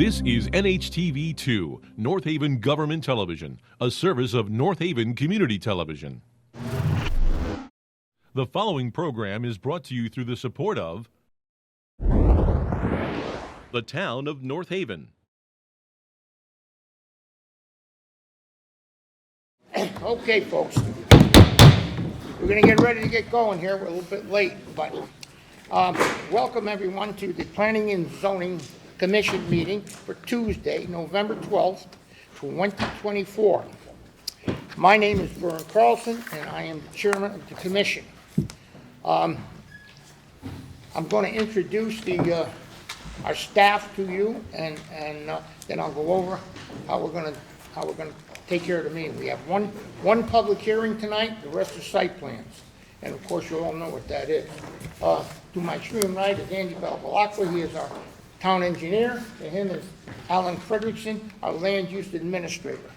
This is NHTV2, North Haven Government Television, a service of North Haven Community Television. The following program is brought to you through the support of the town of North Haven. Okay, folks, we're going to get ready to get going here. We're a little bit late, but welcome everyone to the Planning and Zoning Commission meeting for Tuesday, November 12th, 2024. My name is Vern Carlson, and I am the chairman of the commission. I'm going to introduce our staff to you, and then I'll go over how we're going to take care of the meeting. We have one public hearing tonight. The rest are site plans, and of course you all know what that is. To my extreme right is Andy Balbalacqua. He is our town engineer. To him is Alan Frederickson, our land use administrator.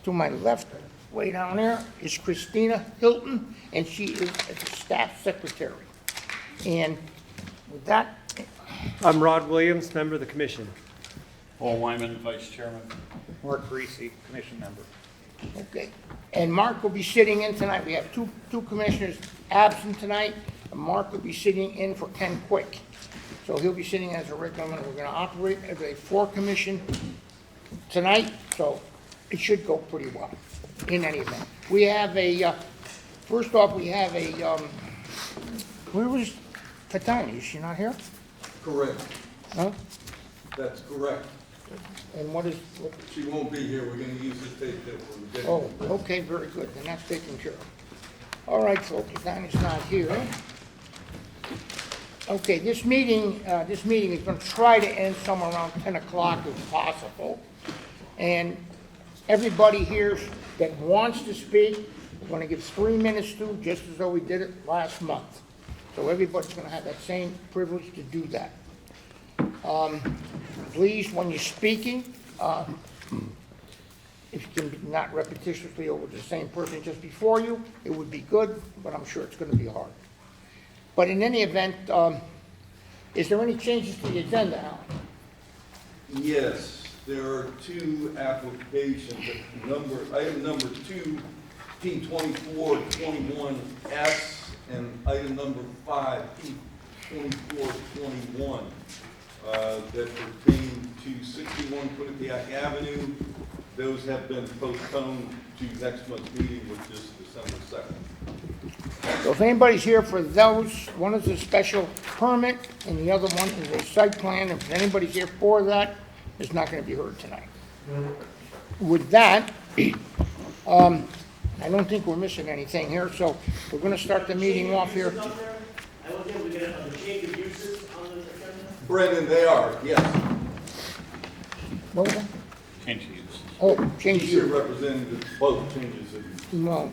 To my left, way down there, is Christina Hilton, and she is the staff secretary. And with that, I'm Rod Williams, member of the commission. Paul Wyman, Vice Chairman. Mark Greasy, Commission member. okay. And Mark will be sitting in tonight. We have two commissioners absent tonight, and Mark will be sitting in for Ken Quick. So he'll be sitting as a regular member. We're going to operate as a four-commission tonight, so it should go pretty well in any event. We have first off, we have where was Katani? Is she not here? Correct. Huh? That's correct. And what? She won't be here. We're going to use the tape that we're getting. Oh, okay, very good. Then that's taken care of. All right, folks, Katani's not here. Okay, this meeting is going to try to end somewhere around 10 o'clock if possible. And everybody here that wants to speak, we're going to give 3 minutes to, just as though we did it last month. So everybody's going to have that same privilege to do that. Please, when you're speaking, if you can not repetitiously over the same person just before you, it would be good, but I'm sure it's going to be hard. But in any event, is there any changes to the agenda, Alan? Yes, there are two applications. Item number 2, P2421S, and item number 5, P2421, that pertain to 61 Quinnipiac Avenue. Those have been postponed to next month's meeting, which is December 2nd. So if anybody's here for those, one is a special permit and the other one is a site plan. If anybody's here for that, it's not going to be heard tonight. With that, I don't think we're missing anything here, so we're going to start the meeting off here. I don't think we're going to change of uses on the agenda. Brendan, they are, yes. What was that? Change use. Oh, change He's here use. representing both changes. No,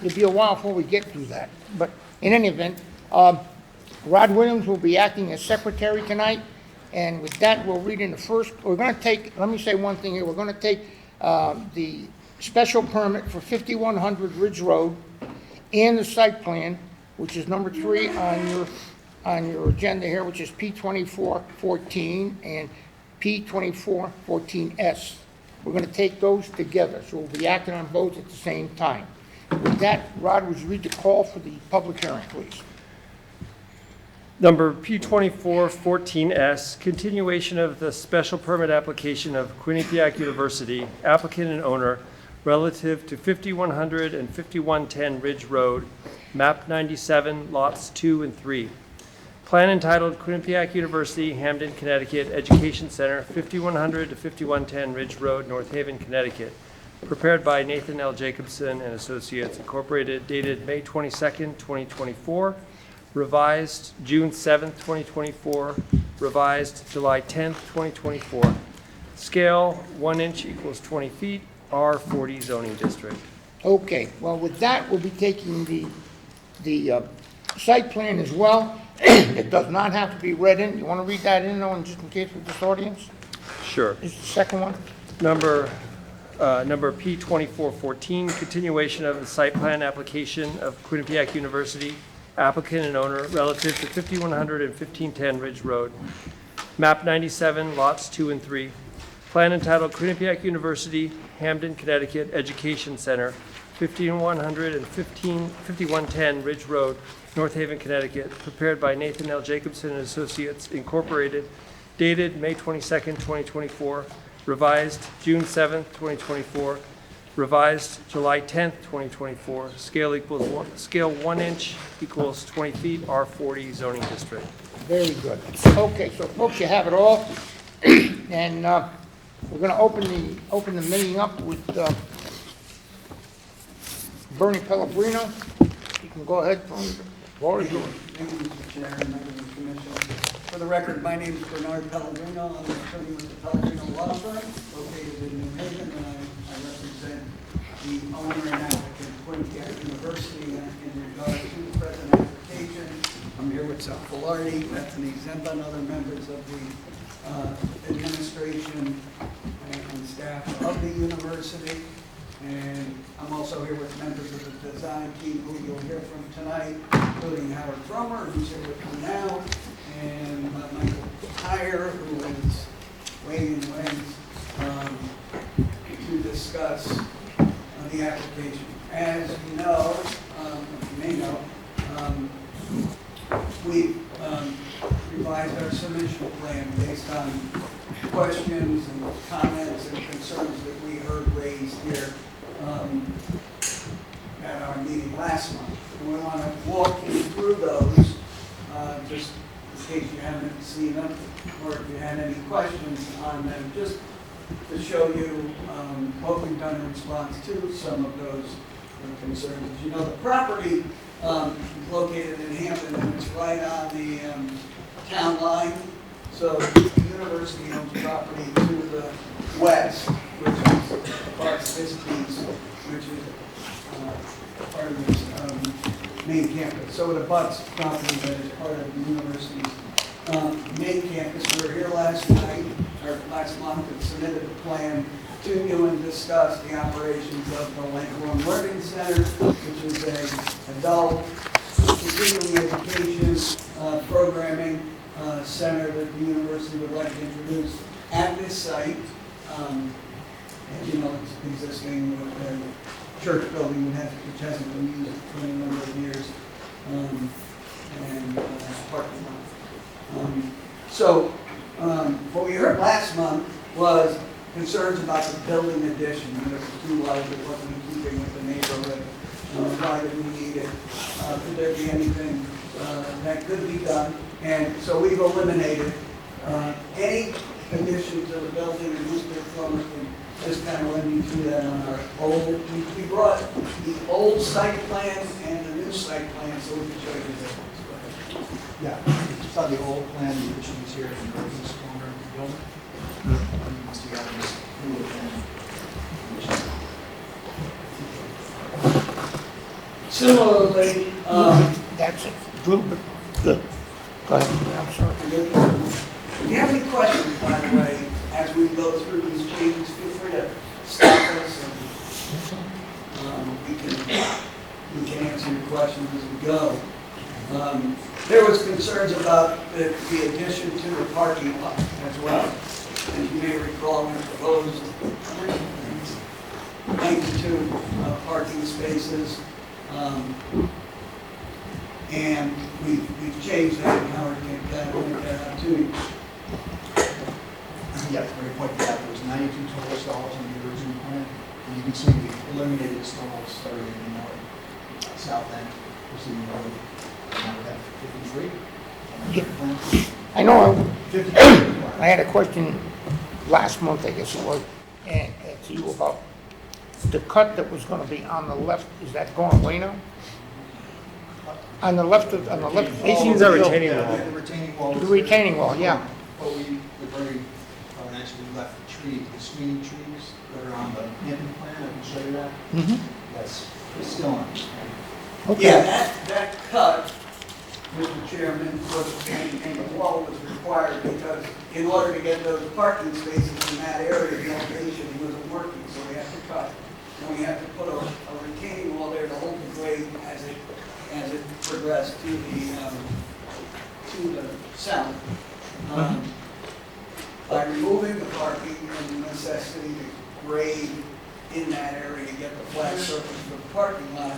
it'll be a while before we get to that. But in any event, Rod Williams will be acting as secretary tonight. And with that, we'll read in the first, we're going to take, let me say one thing here. We're going to take the special permit for 5100 Ridge Road and the site plan, which is number 3 on your agenda here, which is P2414 and P2414S. We're going to take those together, so we'll be acting on both at the same time. With that, Rod, would you read the call for the public hearing, please? Number P2414S, continuation of the special permit application of Quinnipiac University, applicant and owner, relative to 5100 and 5110 Ridge Road, map 97, lots 2 and 3. Plan entitled Quinnipiac University, Hamden, Connecticut, Education Center, 5100 to 5110 Ridge Road, North Haven, Connecticut. Prepared by Nathan L. Jacobson and Associates, Incorporated, dated May 22nd, 2024. Revised June 7th, 2024. Revised July 10th, 2024. Scale 1 inch equals 20 feet, R40 zoning district. Okay, well, with that, we'll be taking the site plan as well. It does not have to be read in. You want to read that in, though, just in case with this audience? Sure. Is the second one? Number P2414, continuation of the site plan application of Quinnipiac University, applicant and owner, relative to 5100 and 1510 Ridge Road, map 97, lots 2 and 3. Plan entitled Quinnipiac University, Hamden, Connecticut Education Center, 15100 and 5110 Ridge Road, North Haven, Connecticut, prepared by Nathan L. Jacobson and Associates Incorporated, dated May 22nd, 2024, revised June 7th, 2024, revised July 10th, 2024, scale 1 inch equals 20 feet, R40 zoning district. Very good. Okay, so folks, you have it all. And we're going to open the meeting up with Bernie Pellegrino. You can go ahead. Floor is yours. Thank you, Mr. Chair, and members of the commission. For the record, my name is Bernard Pellegrino. I'm an attorney with the Pellegrino Law Firm located in New Haven, and I represent the owner and applicant, Quinnipiac University, in regard to the present application. I'm here with Sal Filardi, Bethany Zemba, and other members of the administration and staff of the university. And I'm also here with members of the design team who you'll hear from tonight, including Howard Frommer, who's here with me now, and Michael Heyer, who is waiting in wings to discuss the application. As you know, you may know, we revised our submission plan based on questions and comments and concerns that we heard raised here at our meeting last month. And we want to walk you through those, just in case you haven't seen them, or if you had any questions on them, just to show you what we've done in response to some of those concerns. As you know, the property is located in Hampton, and it's right on the town line. So the university owns property to the west, which is part of this piece, which is part of this main campus. So it abuts property that is part of the university's main campus. We were here last month, and submitted a plan to you and discussed the operations of the Langhorne Learning Center, which is an adult continuing education programming center that the university would like to introduce at this site. As you know, it's existing with a church building which hasn't been used for a number of years, and parking lot. What we heard last month was concerns about the building addition, that it was too large, it wasn't in keeping with the neighborhood. Why did we need it? Could there be anything that could be done? And so we've eliminated any addition to the building, and Mr. Plummer can just kind of run you through that on our old. We brought the old site plan and the new site plan so we can show you the difference. Yeah, it's on the old plan, the addition is here in the northeast corner of the building. You see how this new plan. Similarly, That's it. Good. Go ahead. I'm sorry. if you have any questions, by the way, as we go through these changes, feel free to stop us, and we can answer your questions as we go. There was concerns about the addition to the parking lot as well. As you may recall, we proposed 92 parking spaces, and we've changed that, and Howard can point that out to you. Yeah, very point that there was 92 total stalls in the original plan. And you can see we eliminated stalls starting in the south end, proceeding north. Now we have 53. I know 53. I had a question last month, I guess it was, and to you about the cut that was going to be on the left. Is that going away now? On the left, Facing the retaining Yeah, wall. the retaining wall. The retaining wall, yeah. But we very actually left the screening trees that are on the Hampton plan. I can show you that. That's still on. Yeah, that cut, Mr. Chairman, was, and the wall was required because in order to get those parking spaces in that area, the elevation wasn't working, so we had to cut. And we had to put a retaining wall there to hold the grade as it progressed to the south. by removing the parking and the necessity to grade in that area to get the flat surface of the parking lot,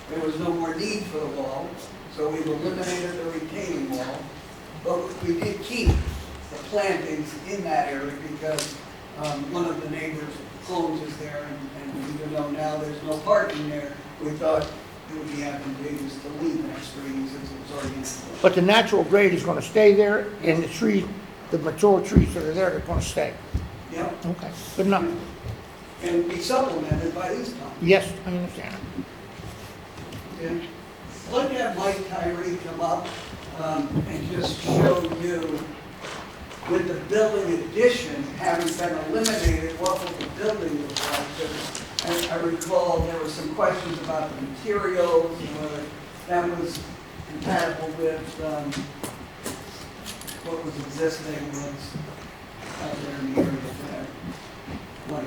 there was no more need for the wall, so we've eliminated the retaining wall. But we did keep the plantings in that area because one of the neighbors' homes is there, and even though now there's no parking there, we thought it would be advantageous to leave that screening since it was already in place. But the natural grade is gonna stay there, and the trees, the mature trees that are there, they're gonna stay. Yeah, Okay, good enough. and be supplemented by these plants. Yes, I understand. Okay. Look at Mike Tyree come up and just show you with the building addition having been eliminated, what will the building look like? And I recall there were some questions about the materials and whether that was compatible with what was existing, what's out there in the area there. Like,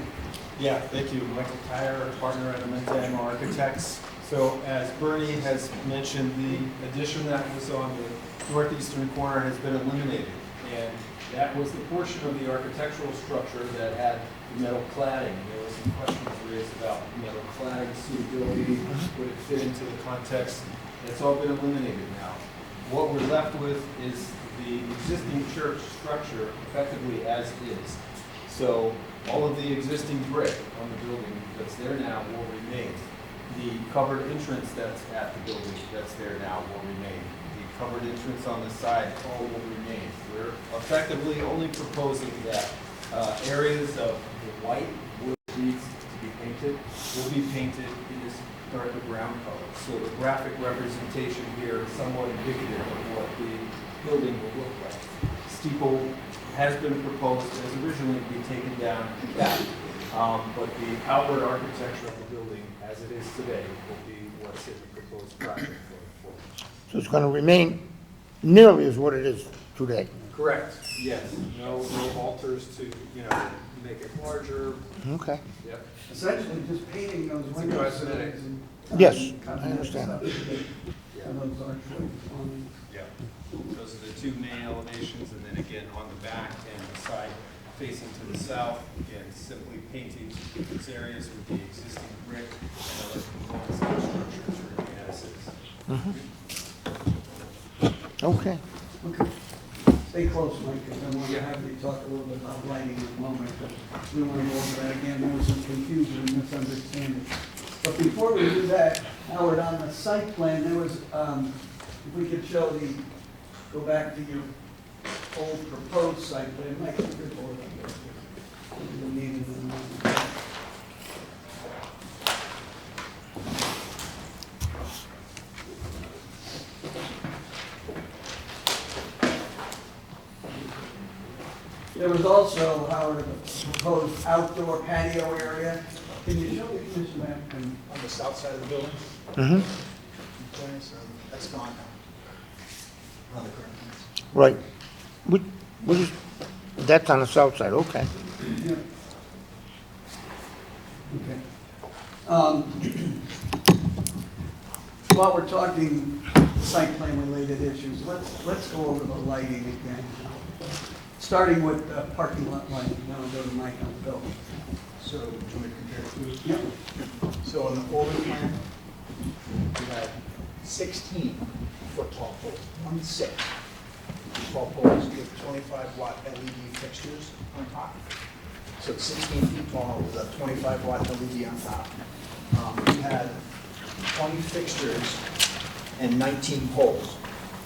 Yeah, thank you. Michael Tyre, partner at Amendam Architects. So as Bernie has mentioned, the addition that was on the northeastern corner has been eliminated. And that was the portion of the architectural structure that had the metal cladding. There were some questions raised about metal cladding suitability, would it fit into the context? That's all been eliminated now. What we're left with is the existing church structure effectively as is. So all of the existing brick on the building that's there now will remain. The covered entrance that's at the building that's there now will remain. The covered entrance on the side all will remain. We're effectively only proposing that areas of the white wood needs to be painted will be painted in this darker brown color. So the graphic representation here is somewhat indicative of what the building will look like. Steeple has been proposed as originally to be taken down back, but the outward architecture of the building as it is today will be what's in the proposed project going forward. So it's gonna remain nearly as what it is today. Correct, yes. No alters to, make it larger. Okay. Yep. essentially just painting those It's a window cosmetic. sills and Yes, cutting I that understand. stuff. And those archways on Yeah. Those are the two main elevations, and then again, on the back and the side facing to the south, again, simply painting these areas with the existing brick and other components of the structure to remain as is. Okay. Okay. Stay close, Mike, because I want to have you talk a little bit about lighting in a moment, because we want to go over that again. There was some confusion and misunderstanding. But before we do that, Howard, on the site plan, there was, if we could show go back to your old proposed site plan, Mike, you could hold it up there. We need it in a moment. There was also, Howard, a proposed outdoor patio area. Can you show the commission map? And On the south side of the building, Mm-hmm. okay, so that's gone now. On the current plans. Right. What is, that's on the south side, okay. Yeah. Okay. While we're talking site plan related issues, let's go over the lighting again. Starting with parking lot lighting, then I'll go to Mike on the building. So, do you want me to compare the two? Yep. So on the older plan, we had 16 foot tall poles, 1/6 tall poles with 25 watt LED fixtures on top. So it's 16 feet tall with a 25 watt LED on top. We had 20 fixtures and 19 poles,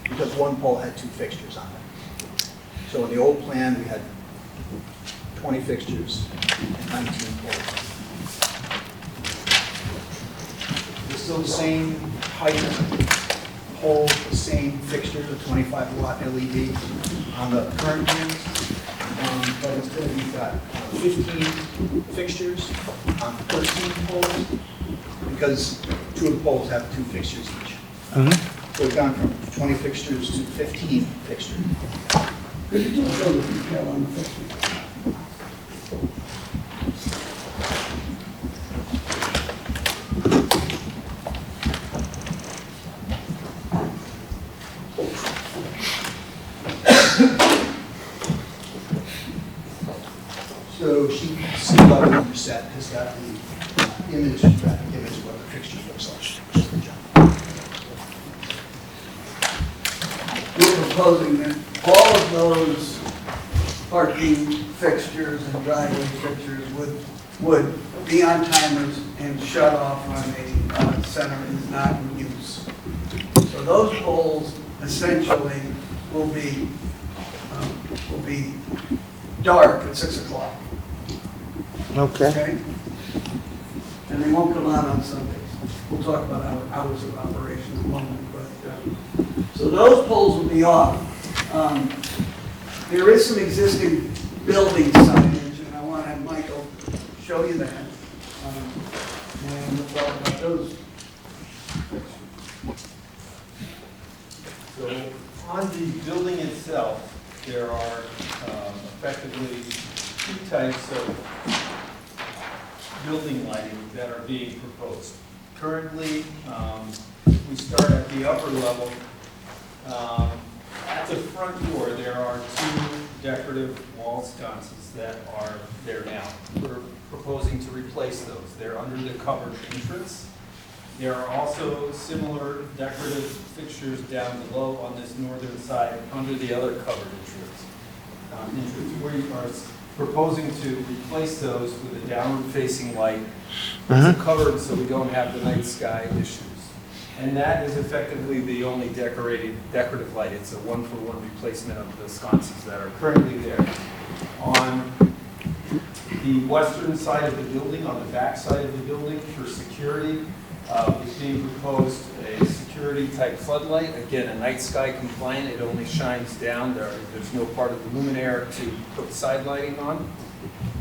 because one pole had 2 fixtures on it. So in the old plan, we had 20 fixtures and 19 poles. It's still the same height pole, the same fixture, the 25 watt LED on the current plans. But instead we've got 15 fixtures on 13 poles, because 2 of the poles have 2 fixtures each. So we've gone from 20 fixtures to 15 fixtures. Could you just show the detail on the picture? photo sheet, sea level number set has got the image, graphic image of what the fixture looks like. We're proposing that all of those parking fixtures and driveway fixtures would be on timers and shut off when a center is not in use. So those poles essentially will be dark at 6 o'clock, Okay. okay? And they won't come out on Sundays. We'll talk about our hours of operation in a moment, but, so those poles will be off. There is some existing building signage, and I want to have Michael show you that. And we'll talk about those. So on the building itself, there are effectively two types of building lighting that are being proposed. Currently, if we start at the upper level, at the front door, there are two decorative wall sconces that are there now. We're proposing to replace those. They're under the covered entrance. There are also similar decorative fixtures down below on this northern side under the other covered entrance. We are proposing to replace those with a downward-facing light. It's covered so we don't have the night sky issues. And that is effectively the only decorative light. It's a one-for-one replacement of the sconces that are currently there. On the western side of the building, on the back side of the building, for security, is being proposed a security-type floodlight. Again, a night sky compliant. It only shines down. There's no part of the luminaire to put side lighting on.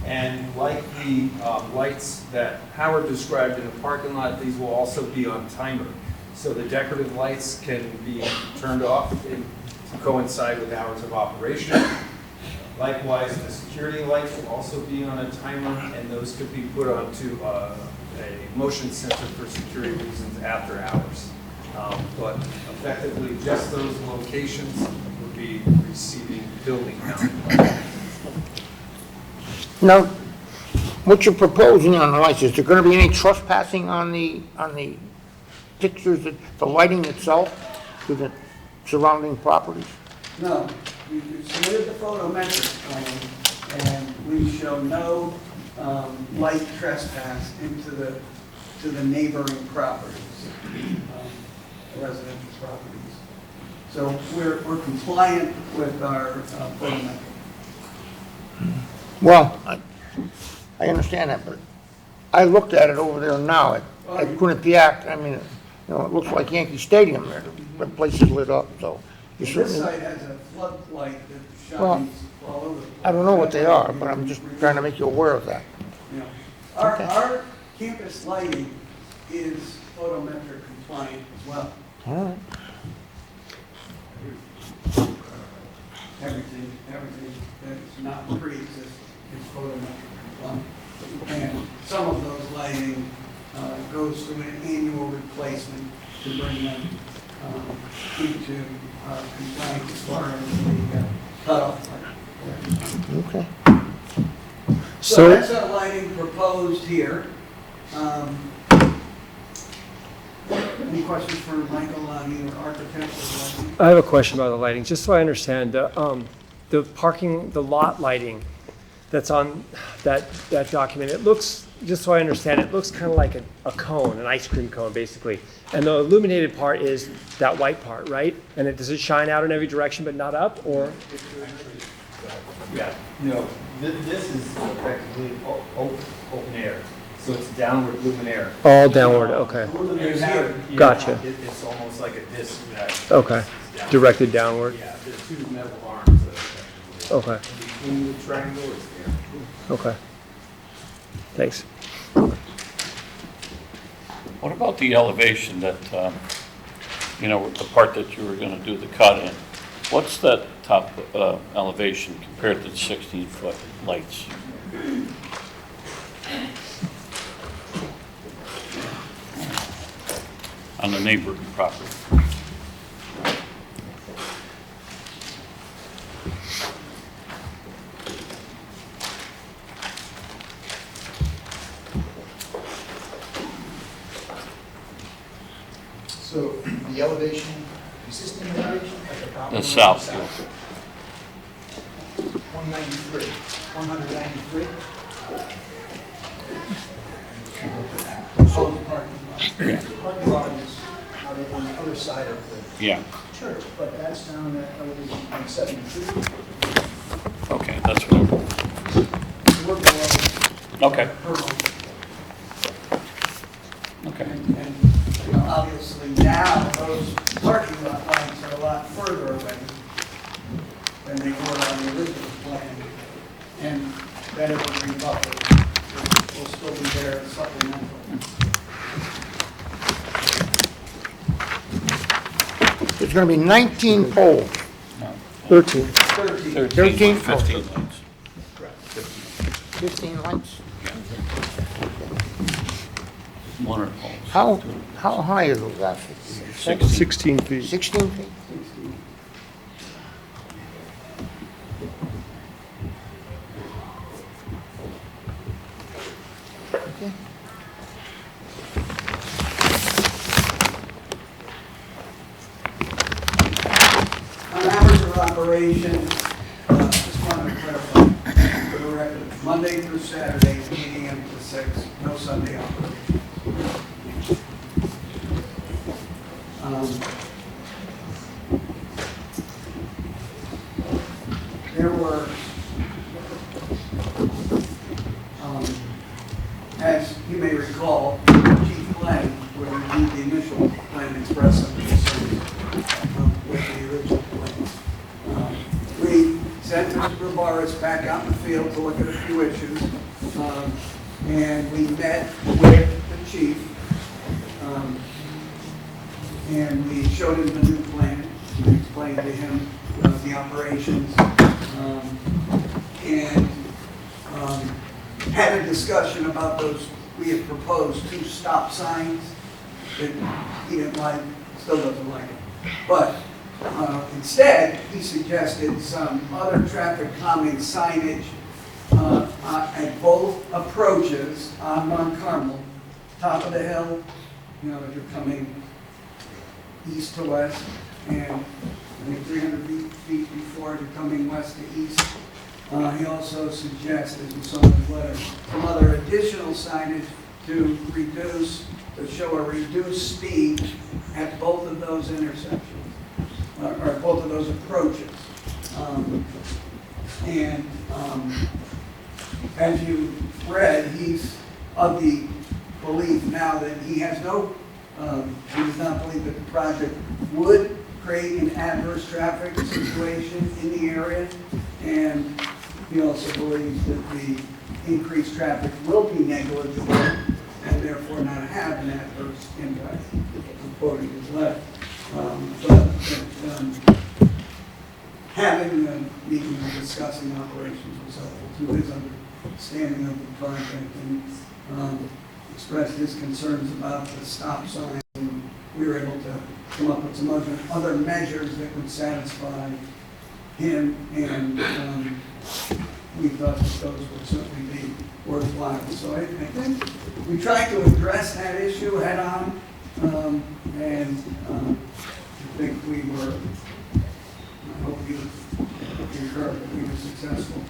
And like the lights that Howard described in the parking lot, these will also be on timer. So the decorative lights can be turned off to coincide with hours of operation. Likewise, the security lights will also be on a timer, and those could be put onto a motion sensor for security reasons after hours. But effectively, just those locations would be receiving building count. Now, what you're proposing on the lights, is there going to be any trespassing on the fixtures, the lighting itself to the surrounding properties? No, you submitted the photometric plan, and we show no light trespass into the neighboring properties, residential properties. So we're compliant with our photometric. Well, I understand that, but I looked at it over there now at Quinnipiac. I mean, it looks like Yankee Stadium there. The place is lit up, so. This site has a floodlight that Well, shines all over the place. I don't know what they are, but I'm just trying to make you aware of that. Yeah. Our campus lighting is photometric compliant as well. All right. Everything that's not pre-existing is photometric compliant. And some of those lighting goes through an annual replacement to bring them into compliance as far as the cutoff light. Okay. So that's our lighting proposed here. Any questions for Michael on either architecture or lighting? I have a question about the lighting, just so I understand, the lot lighting that's on that document, it looks, just so I understand, it looks kind of like a cone, an ice cream cone, basically. And the illuminated part is that white part, right? And does it shine out in every direction but not up, or? Yeah, no, this is effectively open air, so it's downward luminaire. All downward, okay. Luminaire's here. Yeah, Gotcha. It's almost like a disc that. Okay, is down. directed downward, Yeah, there's two metal arms that effectively. okay, Between the triangle is there. okay. Thanks. What about the elevation that, the part that you were going to do the cut in? What's that top elevation compared to the 16-foot lights? On the neighboring property? the elevation, existing elevation at the property. The line south, south. 193, 193. Proposed parking lot. Parking lot is out on the other side of the Yeah, church, but that's down at elevation 173. okay, that's what, We're below okay, her home. okay. And, you know, obviously now, those parking lot lines are a lot further away than they were on the original plan. And that evergreen buffer will still be there as supplemental. There's going to be 19 poles. 13. 13. 13? 15 lanes. 15 lights. One or poles. How high are those actually? 16 feet. 16 feet? Okay. On hours of operation, just wanted to clarify for the record, Monday through Saturday, 8 a.m. to 6, no Sunday operation. There were, as you may recall, Chief Glenn, when we reviewed the initial plan, expressed some concerns with the original plans. We sent Mr. Barris back out in the field to look at a few issues, and we met with the chief, and we showed him the new plan. We explained to him the operations, and had a discussion about those. We had proposed 2 stop signs that he didn't like, still doesn't like it. But instead, he suggested some other traffic calming signage at both approaches on Mount Carmel, top of the hill, you know, as you're coming east to west, and I think 300 feet before you're coming west to east. He also suggested, we saw in his letter, some other additional signage to show a reduced speed at both of those intersections, or both of those approaches. As you read, he's of the belief now that he has he does not believe that the project would create an adverse traffic situation in the area, and he also believes that the increased traffic will be negligible and therefore not have an adverse impact, quoting his letter. Having the meeting and discussing operations was helpful to his understanding of the project, and expressed his concerns about the stop sign. We were able to come up with some other measures that would satisfy him, and we thought that those would certainly be worthwhile. So I think we tried to address that issue head on, and I think we were, I hope you concur that we were successful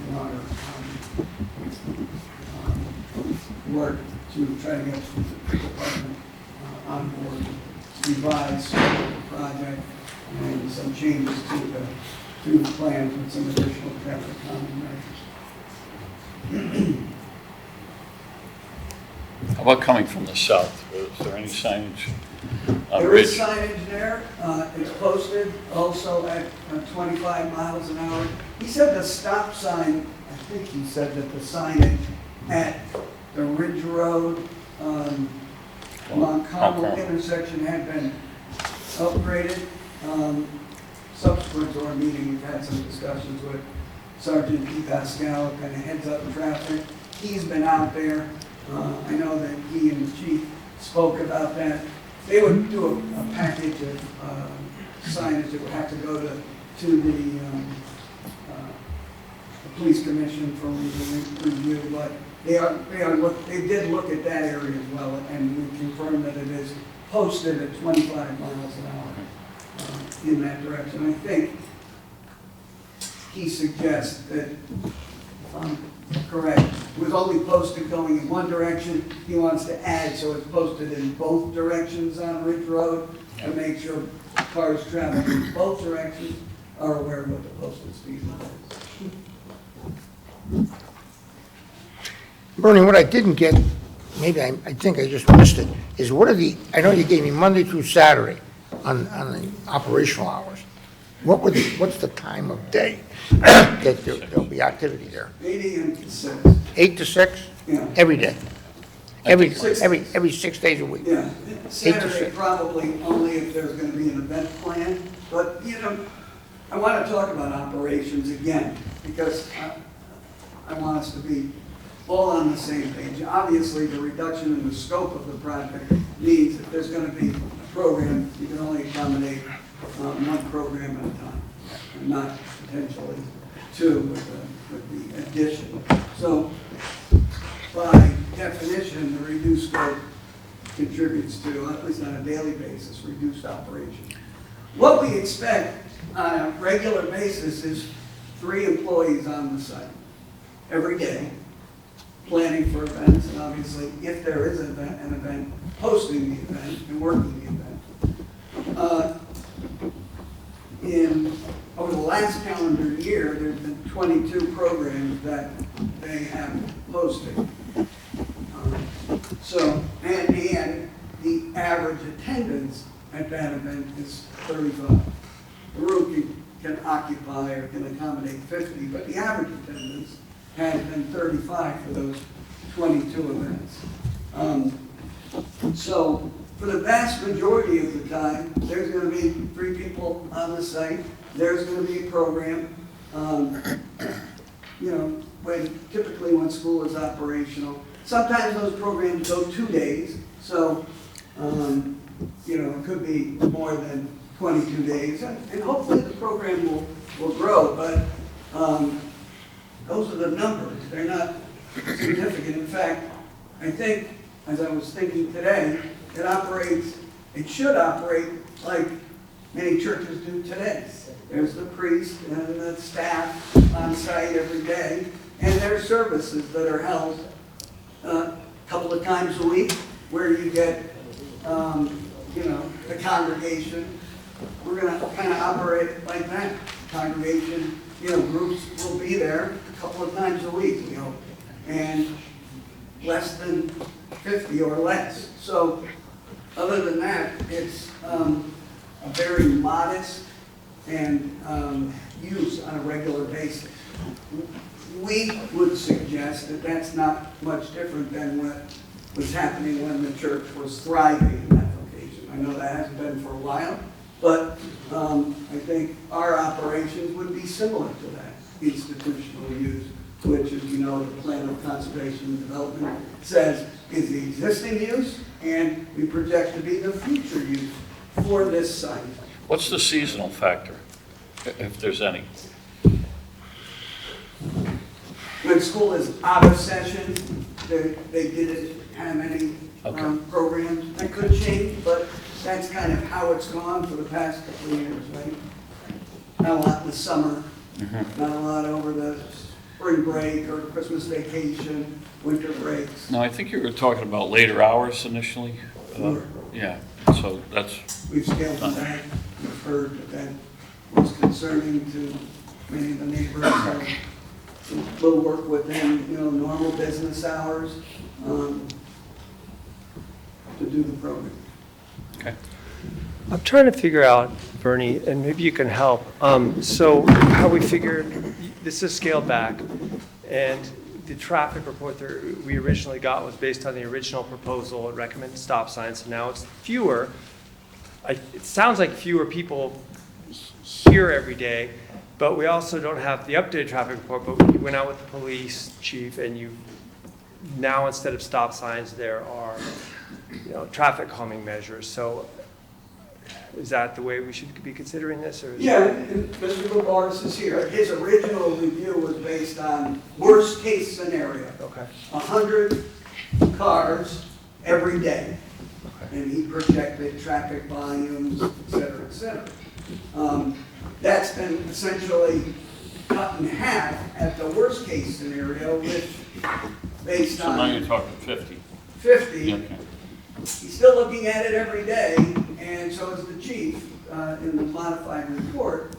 in our work to try to get the department on board, revise the project, and some changes to the plan with some additional traffic calming measures. How about coming from the south? Is there any signage on There Ridge? is signage there. It's posted also at 25 miles an hour. He said the stop sign, I think he said that the signage at the Ridge Road, Mount Carmel intersection had been upgraded. Subsequent to our meeting, we've had some discussions with Sergeant Pete Pascal, kind of heads up traffic. He's been out there. I know that he and the chief spoke about that. They would do a package of signage that would have to go to the police commission for review, but they did look at that area as well, and we confirmed that it is posted at 25 miles an hour in that direction. I think he suggests that, if I'm correct, it was only posted going in one direction. He wants to add, so it's posted in both directions on Ridge Road to make sure cars traveling in both directions are aware of what the posted speed limit is. Bernie, what I didn't get, maybe I think I just missed it, is what are the, I know you gave me Monday through Saturday on the operational hours. What's the time of day that there'll be activity there? 8 a.m. to 6. 8 to 6? Yeah. Every day? Every 6 days a week? Yeah, 8 to Saturday 6. probably only if there's going to be an event planned. But, you know, I want to talk about operations again because I want us to be all on the same page. Obviously, the reduction in the scope of the project means that there's going to be a program, you can only accommodate one program at a time, and not potentially two with the addition. So, by definition, the reduced scope contributes to, at least on a daily basis, reduced operation. What we expect on a regular basis is 3 employees on the site every day, planning for events, and obviously, if there is an event, hosting the event and working the event. Over the last calendar year, there's been 22 programs that they have hosted. And the average attendance at that event is 35. The room can occupy or can accommodate 50, but the average attendance has been 35 for those 22 events. So for the vast majority of the time, there's going to be 3 people on the site. There's going to be a program. You know, typically when school is operational, sometimes those programs go 2 days. So, you know, it could be more than 22 days. And hopefully the program will grow, but those are the numbers. They're not significant. In fact, I think, as I was thinking today, it should operate like many churches do today. There's the priest and the staff on site every day, and there are services that are held a couple of times a week where you get, you know, the congregation. We're going to kind of operate like that. Congregation, you know, groups will be there a couple of times a week, you know, and less than 50 or less. So other than that, it's a very modest and use on a regular basis. We would suggest that that's not much different than what was happening when the church was thriving in that location. I know that hasn't been for a while, but I think our operations would be similar to that institutional use, which, as you know, the Plan of Conservation and Development says is the existing use, and we project to be the future use for this site. What's the seasonal factor, if there's any? When school is out of session, they didn't have any programs. That could change, but that's kind of how it's gone for the past couple of years, right? Not a lot in the summer, not a lot over the spring break or Christmas vacation, winter breaks. No, I think you were talking about later hours initially. Sure. Yeah, so that's, We've scaled them back. We've heard that was concerning to many of the neighbors. So we'll work within, you know, normal business hours to do the program. okay. I'm trying to figure out, Bernie, and maybe you can help. So how we figured, this is scaled back, and the traffic report that we originally got was based on the original proposal. It recommended stop signs, and now it's fewer. It sounds like fewer people here every day, but we also don't have the updated traffic report, but we went out with the police chief, and now instead of stop signs, there are, you know, traffic calming measures. So is that the way we should be considering this? Or Yeah, and Mr. Bobaris is here. His original review was based on worst case scenario. Okay. 100 cars every day. And he projected traffic volumes, et cetera, et cetera. That's been essentially cut in half at the worst case scenario, which based So now you're on talking 50. 50, Okay. he's still looking at it every day, and so is the chief in the modified report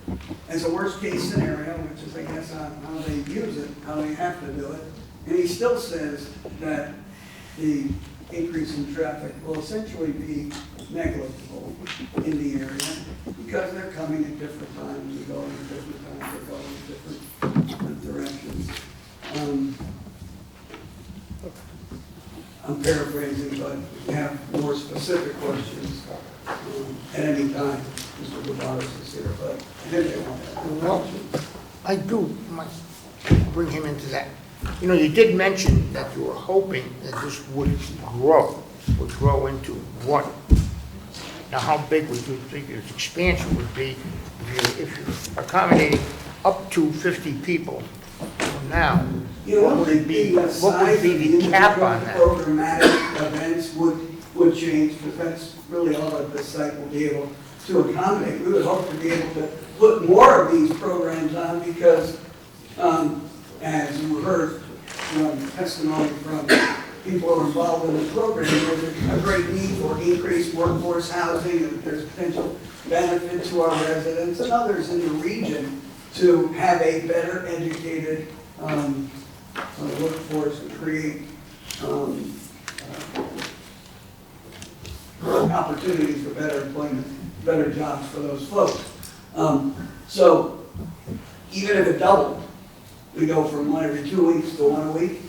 as a worst case scenario, which is, I guess, how they use it, how they have to do it. And he still says that the increase in traffic will essentially be negligible in the area because they're coming at different times, they're going at different times, they're going in different directions. I'm paraphrasing, but if you have more specific questions at any time, Mr. Gubaras is here, but I think they want that. Well, I do, might bring him into that. You know, you did mention that you were hoping that this would grow into what? Now, how big would you think its expansion would be if you're accommodating up to 50 people now? You know, What would it be? What would be the cap on that? Programmatic events would change, because that's really all that the site will be able to accommodate. We would hope to be able to put more of these programs on, because as you heard testimony from people who are involved in the program, there's a great need for increased workforce housing, and there's potential benefit to our residents and others in the region to have a better educated workforce and create opportunities for better employment, better jobs for those folks. So even if it doubled, we go from 1 every 2 weeks to 1 a week.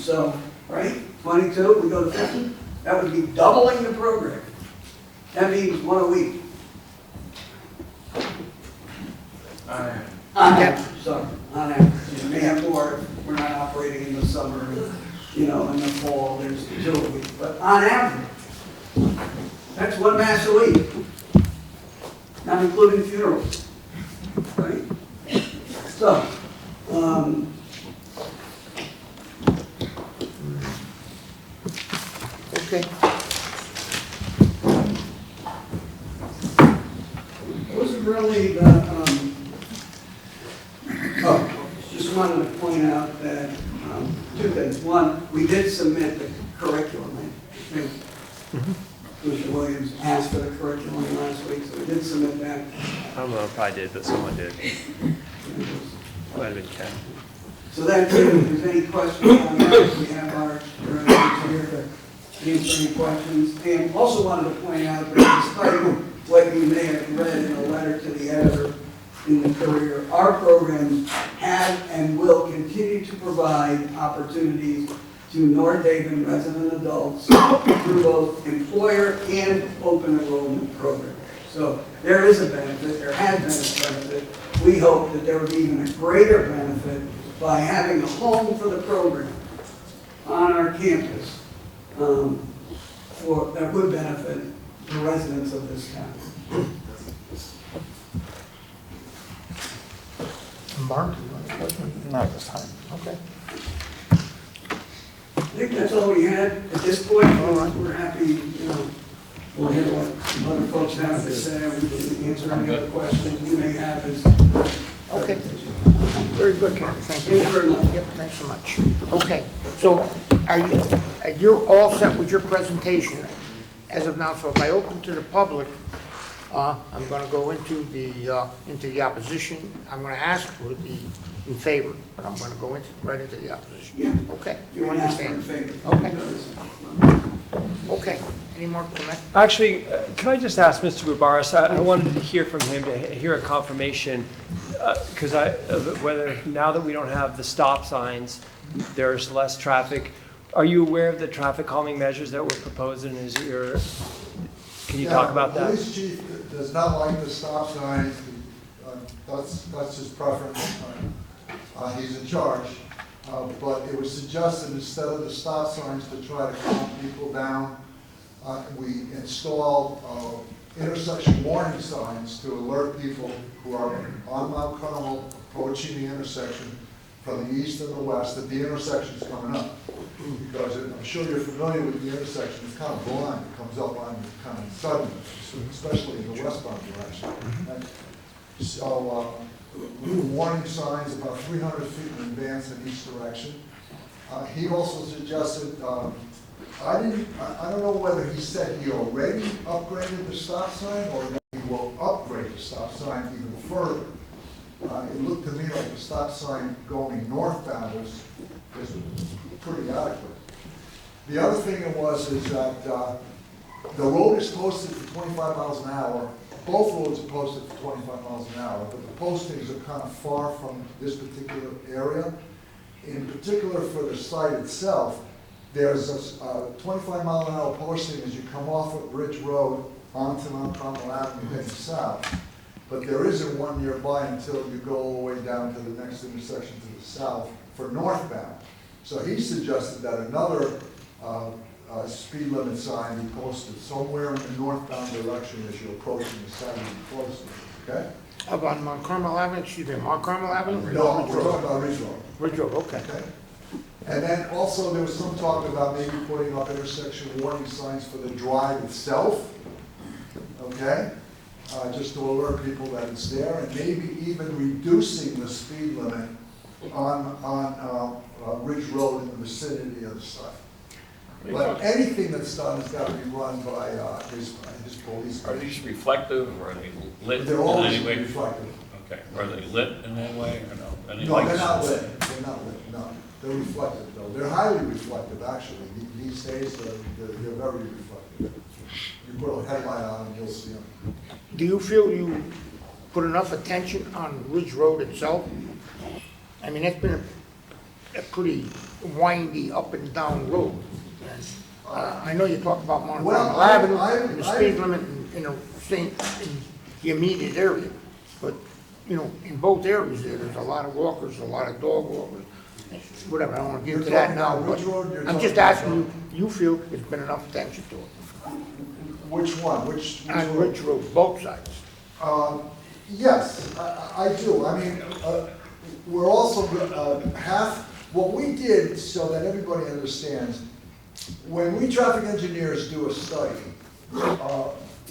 So, right, 22, we go to 50, that would be doubling the program. That means 1 a week. On average, sorry, on average. You may have more if we're not operating in the summer, in the fall, there's 2 a week. But on average, that's 1 mass a week, not including funerals, right? So, Okay. those are really just wanted to point out that 2 things. One, we did submit the curriculum. I think Commissioner Williams asked for the curriculum last week, so we did submit that. I don't know if I did, but someone did. Might have been Ken. So that, if there's any questions on that, we have our here to answer any questions. And also wanted to point out that despite what you may have read in a letter to the editor in the Courier, our programs have and will continue to provide opportunities to North Haven resident adults through both employer and open enrollment programs. So there is a benefit, there has been a benefit. We hope that there would be even a greater benefit by having a home for the program on our campus that would benefit the residents of this town. Mark, you want a question? Not this time. Okay. I think that's all we had at this point. We're happy, we'll hear what other folks have to say. We can answer any other questions you may have. Okay. Very good, Karen. Thank you. Thank you very much. Yep, thanks so much. Okay, so you're all set with your presentation as of now, so if I open to the public, I'm going to go into the opposition. I'm going to ask for the in favor, but I'm going to go right into the opposition. Yeah. Okay, You you want to ask for understand? in favor? Okay. Okay, any more comment? Actually, can I just ask Mr. Gubaras, I wanted to hear from him, to hear a confirmation, because whether now that we don't have the stop signs, there's less traffic. Are you aware of the traffic calming measures that were proposed, and can you talk about The that? police chief does not like the stop signs. That's his preference. He's in charge. But it was suggested instead of the stop signs to try to calm people down, we install intersection warning signs to alert people who are on Mount Carmel approaching the intersection from the east and the west that the intersection's coming up. because I'm sure you're familiar with the intersection, it's kind of blind, it comes up on you kind of suddenly, especially in the westbound direction. And so, new warning signs about 300 feet in advance in each direction. He also suggested, I don't know whether he said he already upgraded the stop sign or that he will upgrade the stop sign even further. It looked to me like the stop sign going northbound was pretty adequate. The other thing it was is that the road is posted for 25 miles an hour. Both roads are posted for 25 miles an hour, but the postings are kind of far from this particular area. In particular for the site itself, there's a 25 mile an hour posting as you come off of Ridge Road onto Mount Carmel Avenue heading south. But there isn't one nearby until you go all the way down to the next intersection to the south for northbound. So he suggested that another speed limit sign be posted somewhere in the northbound direction as you're approaching the site of the posting, okay? Up on Mount Carmel Avenue, excuse me, Mount Carmel Avenue? No, we're talking about Ridge Road. Ridge Road, okay. Okay. And then also there was some talk about maybe putting up intersection warning signs for the drive itself, okay? Just to alert people that it's there, and maybe even reducing the speed limit on Ridge Road in the vicinity of the site. But anything that's done has got to be run by his police. Are these reflective, or are they lit They're in always any way? reflective. Okay, are they lit in any way, or no? Any No, they're lights? not lit, they're not lit, no. They're reflective though. They're highly reflective, actually. These days, they're very reflective. You put a headlight on them, you'll see them. Do you feel you put enough attention on Ridge Road itself? I mean, it's been a pretty windy up and down road. And, I know you talk about Mount Well, Carmel Avenue I- and the speed limit in the immediate area. But, you know, in both areas there's a lot of walkers, a lot of dog walkers, whatever, I don't want to get You're into that talking now. about But Ridge Road, you're I'm just talking asking about- you feel there's been enough attention to it? Which one? Which On road? Ridge Road, both sides. Yes, I do. I mean, we're also what we did, so that everybody understands, when we traffic engineers do a study,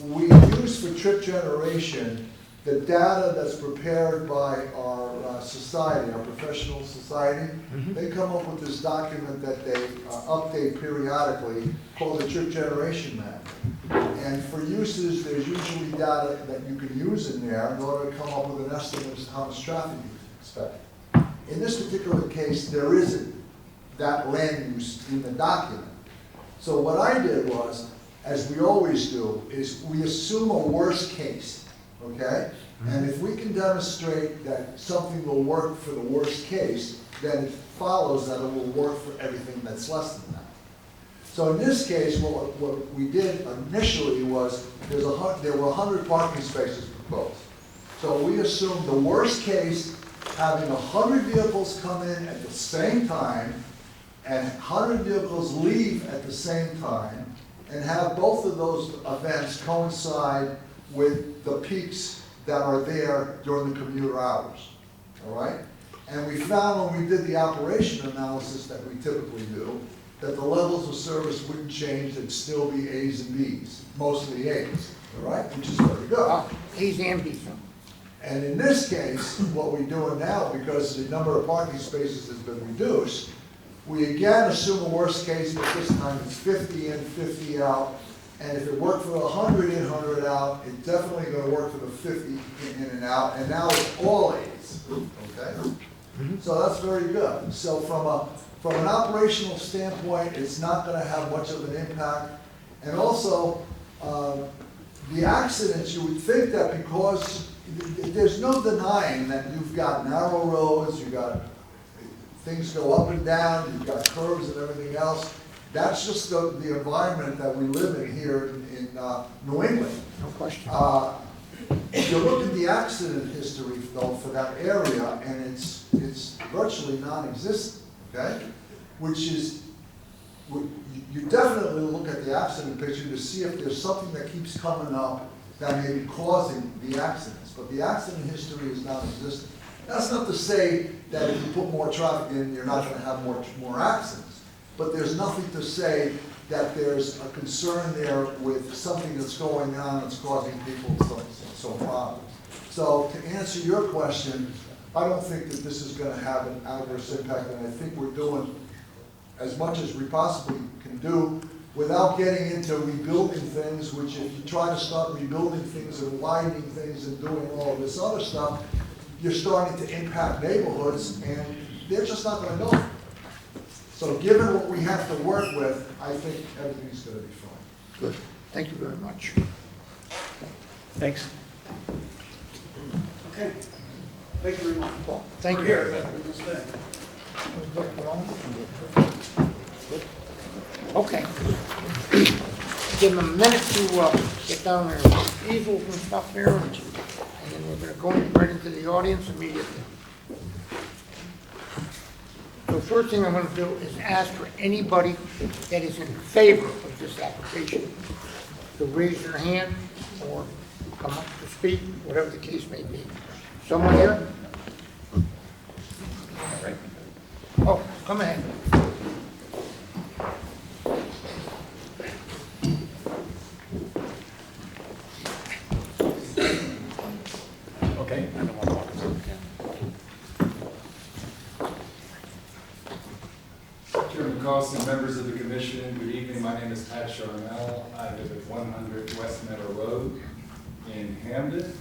we use for trip generation the data that's prepared by our society, our professional society. They come up with this document that they update periodically called the trip generation map. And for uses, there's usually data that you can use in there in order to come up with an estimate as to how much traffic you expect. In this particular case, there isn't that land use in the document. So what I did was, as we always do, is we assume a worst case, okay? And if we can demonstrate that something will work for the worst case, then it follows that it will work for everything that's less than that. So in this case, what we did initially was, there were 100 parking spaces proposed. So we assumed the worst case, having 100 vehicles come in at the same time, and 100 vehicles leave at the same time, and have both of those events coincide with the peaks that are there during the commuter hours, all right? And we found when we did the operation analysis that we typically do, that the levels of service wouldn't change, they'd still be A's and B's, mostly A's, all right? Which is very good. A's and B's. And in this case, what we're doing now, because the number of parking spaces has been reduced, we again assume a worst case, but this time it's 50 in, 50 out. And if it worked for 100 in, 100 out, it's definitely going to work for the 50 in and out. And now it's all A's, okay? So that's very good. So from an operational standpoint, it's not going to have much of an impact. And also, the accidents, you would think that because there's no denying that you've got narrow roads, you've got things go up and down, you've got curves and everything else. That's just the environment that we live in here in New England. No question. If you look at the accident history though for that area, and it's virtually non-existent, okay? Which is, you definitely look at the accident picture to see if there's something that keeps coming up that may be causing the accidents. But the accident history is non-existent. That's not to say that if you put more traffic in, you're not going to have more accidents. but there's nothing to say that there's a concern there with something that's going on that's causing people some problems. So to answer your question, I don't think that this is going to have an adverse impact, and I think we're doing as much as we possibly can do without getting into rebuilding things, which if you try to start rebuilding things and widening things and doing all of this other stuff, you're starting to impact neighborhoods, and they're just not going to go. So given what we have to work with, I think everything's going to be fine. Good. Thank you very much. Thanks. Okay. Thank you very much. Well, thank you. We're here. This thing. Okay. Give them a minute to get down their easels and stuff there, and then we're going to go right into the audience immediately. So first thing I'm going to do is ask for anybody that is in favor of this application to raise their hand or come up to speak, whatever the case may be. Someone here? Oh, come ahead. Okay. Chairman Carlson, members of the commission, good evening. My name is Pat Charmel. I live at 100 West Meadow Road in Hamden.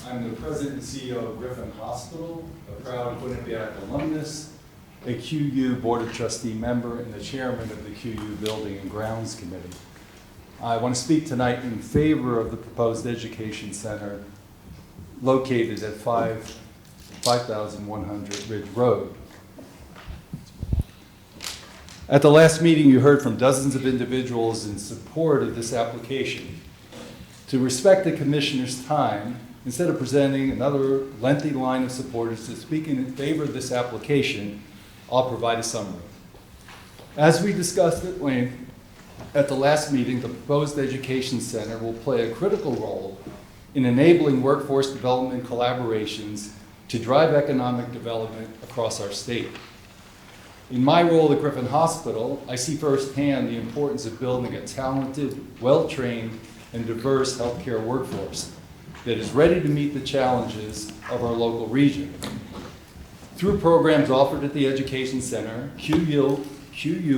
I'm the president and CEO of Griffin Hospital, a proud Quinnipiac alumnus, a QU Board of Trustee member, and the chairman of the QU Building and Grounds Committee. I want to speak tonight in favor of the proposed education center located at 5100 Ridge Road. At the last meeting, you heard from dozens of individuals in support of this application. To respect the commissioner's time, instead of presenting another lengthy line of supporters to speak in favor of this application, I'll provide a summary. As we discussed at length at the last meeting, the proposed education center will play a critical role in enabling workforce development collaborations to drive economic development across our state. In my role at Griffin Hospital, I see firsthand the importance of building a talented, well-trained, and diverse healthcare workforce that is ready to meet the challenges of our local region. Through programs offered at the Education Center, QU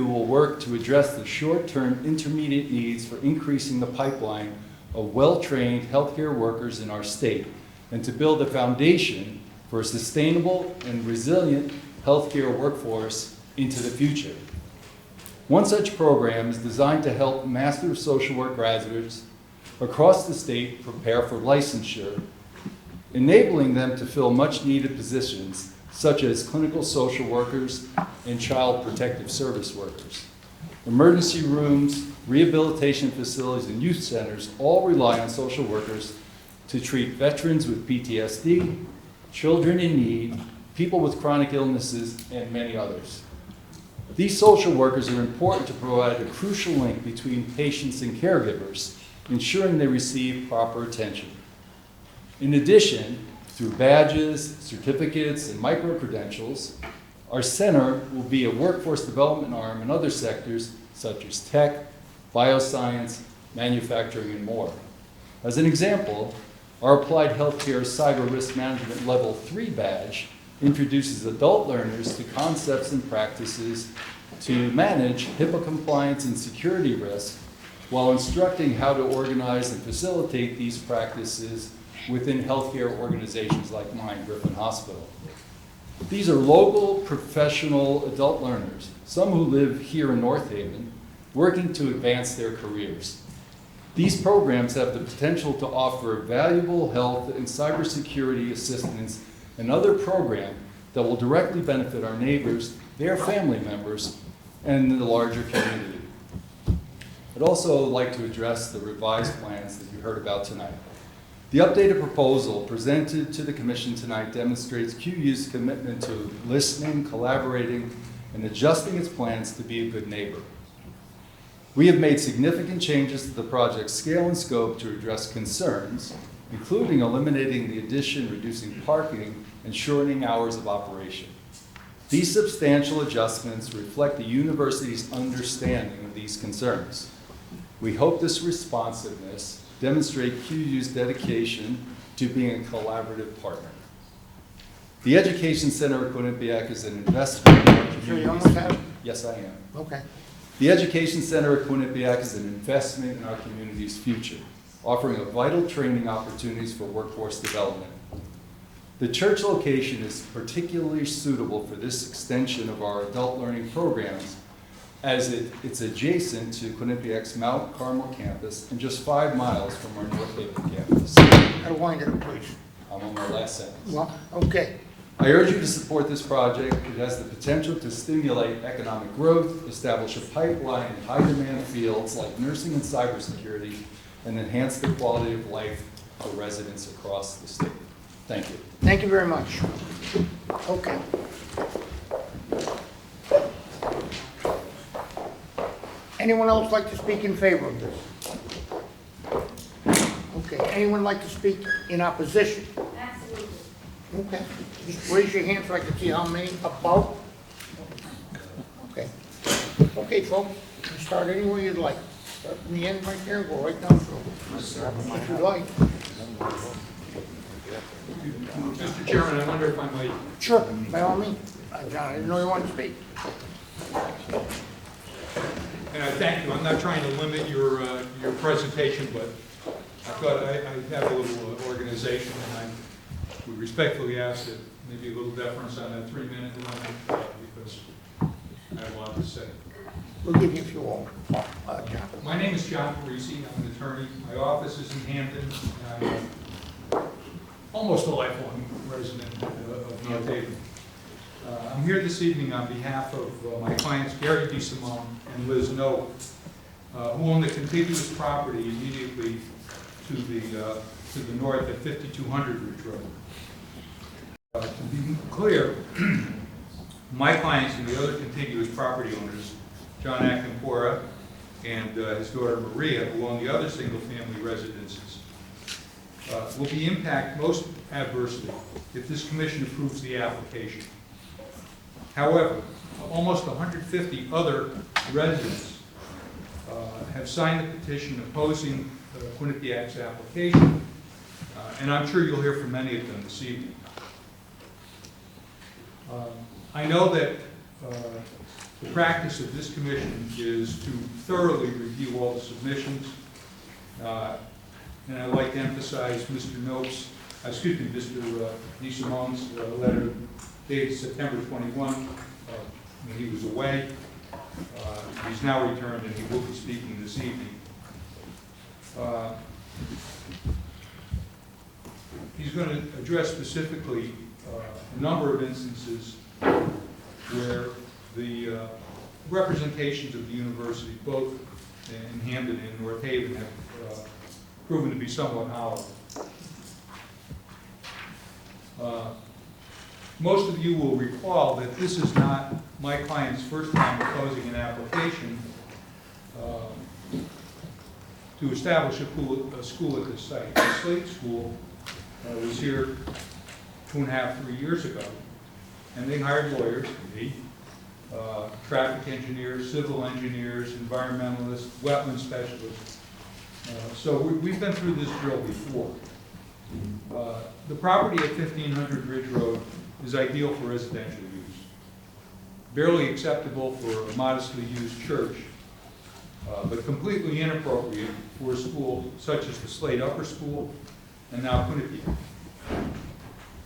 will work to address the short-term intermediate needs for increasing the pipeline of well-trained healthcare workers in our state and to build a foundation for a sustainable and resilient healthcare workforce into the future. One such program is designed to help Master of Social Work graduates across the state prepare for licensure, enabling them to fill much-needed positions such as clinical social workers and child protective service workers. Emergency rooms, rehabilitation facilities, and youth centers all rely on social workers to treat veterans with PTSD, children in need, people with chronic illnesses, and many others. These social workers are important to provide a crucial link between patients and caregivers, ensuring they receive proper attention. In addition, through badges, certificates, and micro-credentials, our center will be a workforce development arm in other sectors such as tech, bioscience, manufacturing, and more. As an example, our Applied Healthcare Cyber Risk Management Level 3 badge introduces adult learners to concepts and practices to manage HIPAA compliance and security risk while instructing how to organize and facilitate these practices within healthcare organizations like mine, Griffin Hospital. These are local, professional adult learners, some who live here in North Haven, working to advance their careers. These programs have the potential to offer valuable health and cybersecurity assistance and other programs that will directly benefit our neighbors, their family members, and the larger community. I'd also like to address the revised plans that you heard about tonight. The updated proposal presented to the Commission tonight demonstrates QU's commitment to listening, collaborating, and adjusting its plans to be a good neighbor. We have made significant changes to the project's scale and scope to address concerns, including eliminating the addition, reducing parking, and shortening hours of operation. These substantial adjustments reflect the university's understanding of these concerns. We hope this responsiveness demonstrates QU's dedication to being a collaborative partner. The Education Center of Quinnipiac is an investment in our community's Sure you almost have it? Yes, I am. Okay. The Education Center of Quinnipiac is an investment in our community's future, offering a vital training opportunities for workforce development. The church location is particularly suitable for this extension of our adult learning programs, as it's adjacent to Quinnipiac's Mount Carmel campus and just 5 miles from our North Haven campus. Gotta wind it up, please. I'm on my last sentence. Well, okay. I urge you to support this project. It has the potential to stimulate economic growth, establish a pipeline in high-demand fields like nursing and cybersecurity, and enhance the quality of life for residents across the state. Thank you. Thank you very much. Okay. Anyone else like to speak in favor of this? Okay, anyone like to speak in opposition? Absolutely. Okay, just raise your hand so I can see how many about. Okay. Okay, folks, you can start anywhere you'd like. Start from the end right there and go right down through. If you like. Mr. Chairman, I wonder if I might. Sure, by all means. John, I didn't know you wanted to speak. And I thank you. I'm not trying to limit your presentation, but I thought I have a little organization, and I would respectfully ask that maybe a little deference on that 3-minute limit, because I have a lot to say. We'll give you a few all, John. My name is John Parisi. I'm an attorney. My office is in Hampton, and I'm almost a lifelong resident of North Haven. I'm here this evening on behalf of my clients Gary DeSimone and Liz Noah, who own the contiguous property immediately to the north at 5200 Ridge Road. To be clear, my clients and the other contiguous property owners, John Acampora and his daughter Maria, who own the other single-family residences, will be impacted most adversely if this commission approves the application. However, almost 150 other residents have signed the petition opposing Quinnipiac's application, and I'm sure you'll hear from many of them this evening. I know that the practice of this commission is to thoroughly review all the submissions, and I'd like to emphasize Mr. Mr. DeSimone's letter dated September 21, when he was away. He's now returned and he will be speaking this evening. He's going to address specifically a number of instances where the representations of the university, both in Hampton and North Haven, have proven to be somewhat hollow. Most of you will recall that this is not my client's first time opposing an application to establish a school at this site. The Slade School was here 2.5, 3 years ago, and they hired lawyers, me, traffic engineers, civil engineers, environmentalists, wetland specialists. So we've been through this drill before. The property at 1500 Ridge Road is ideal for residential use, barely acceptable for a modestly used church, but completely inappropriate for a school such as the Slade Upper School and now Quinnipiac.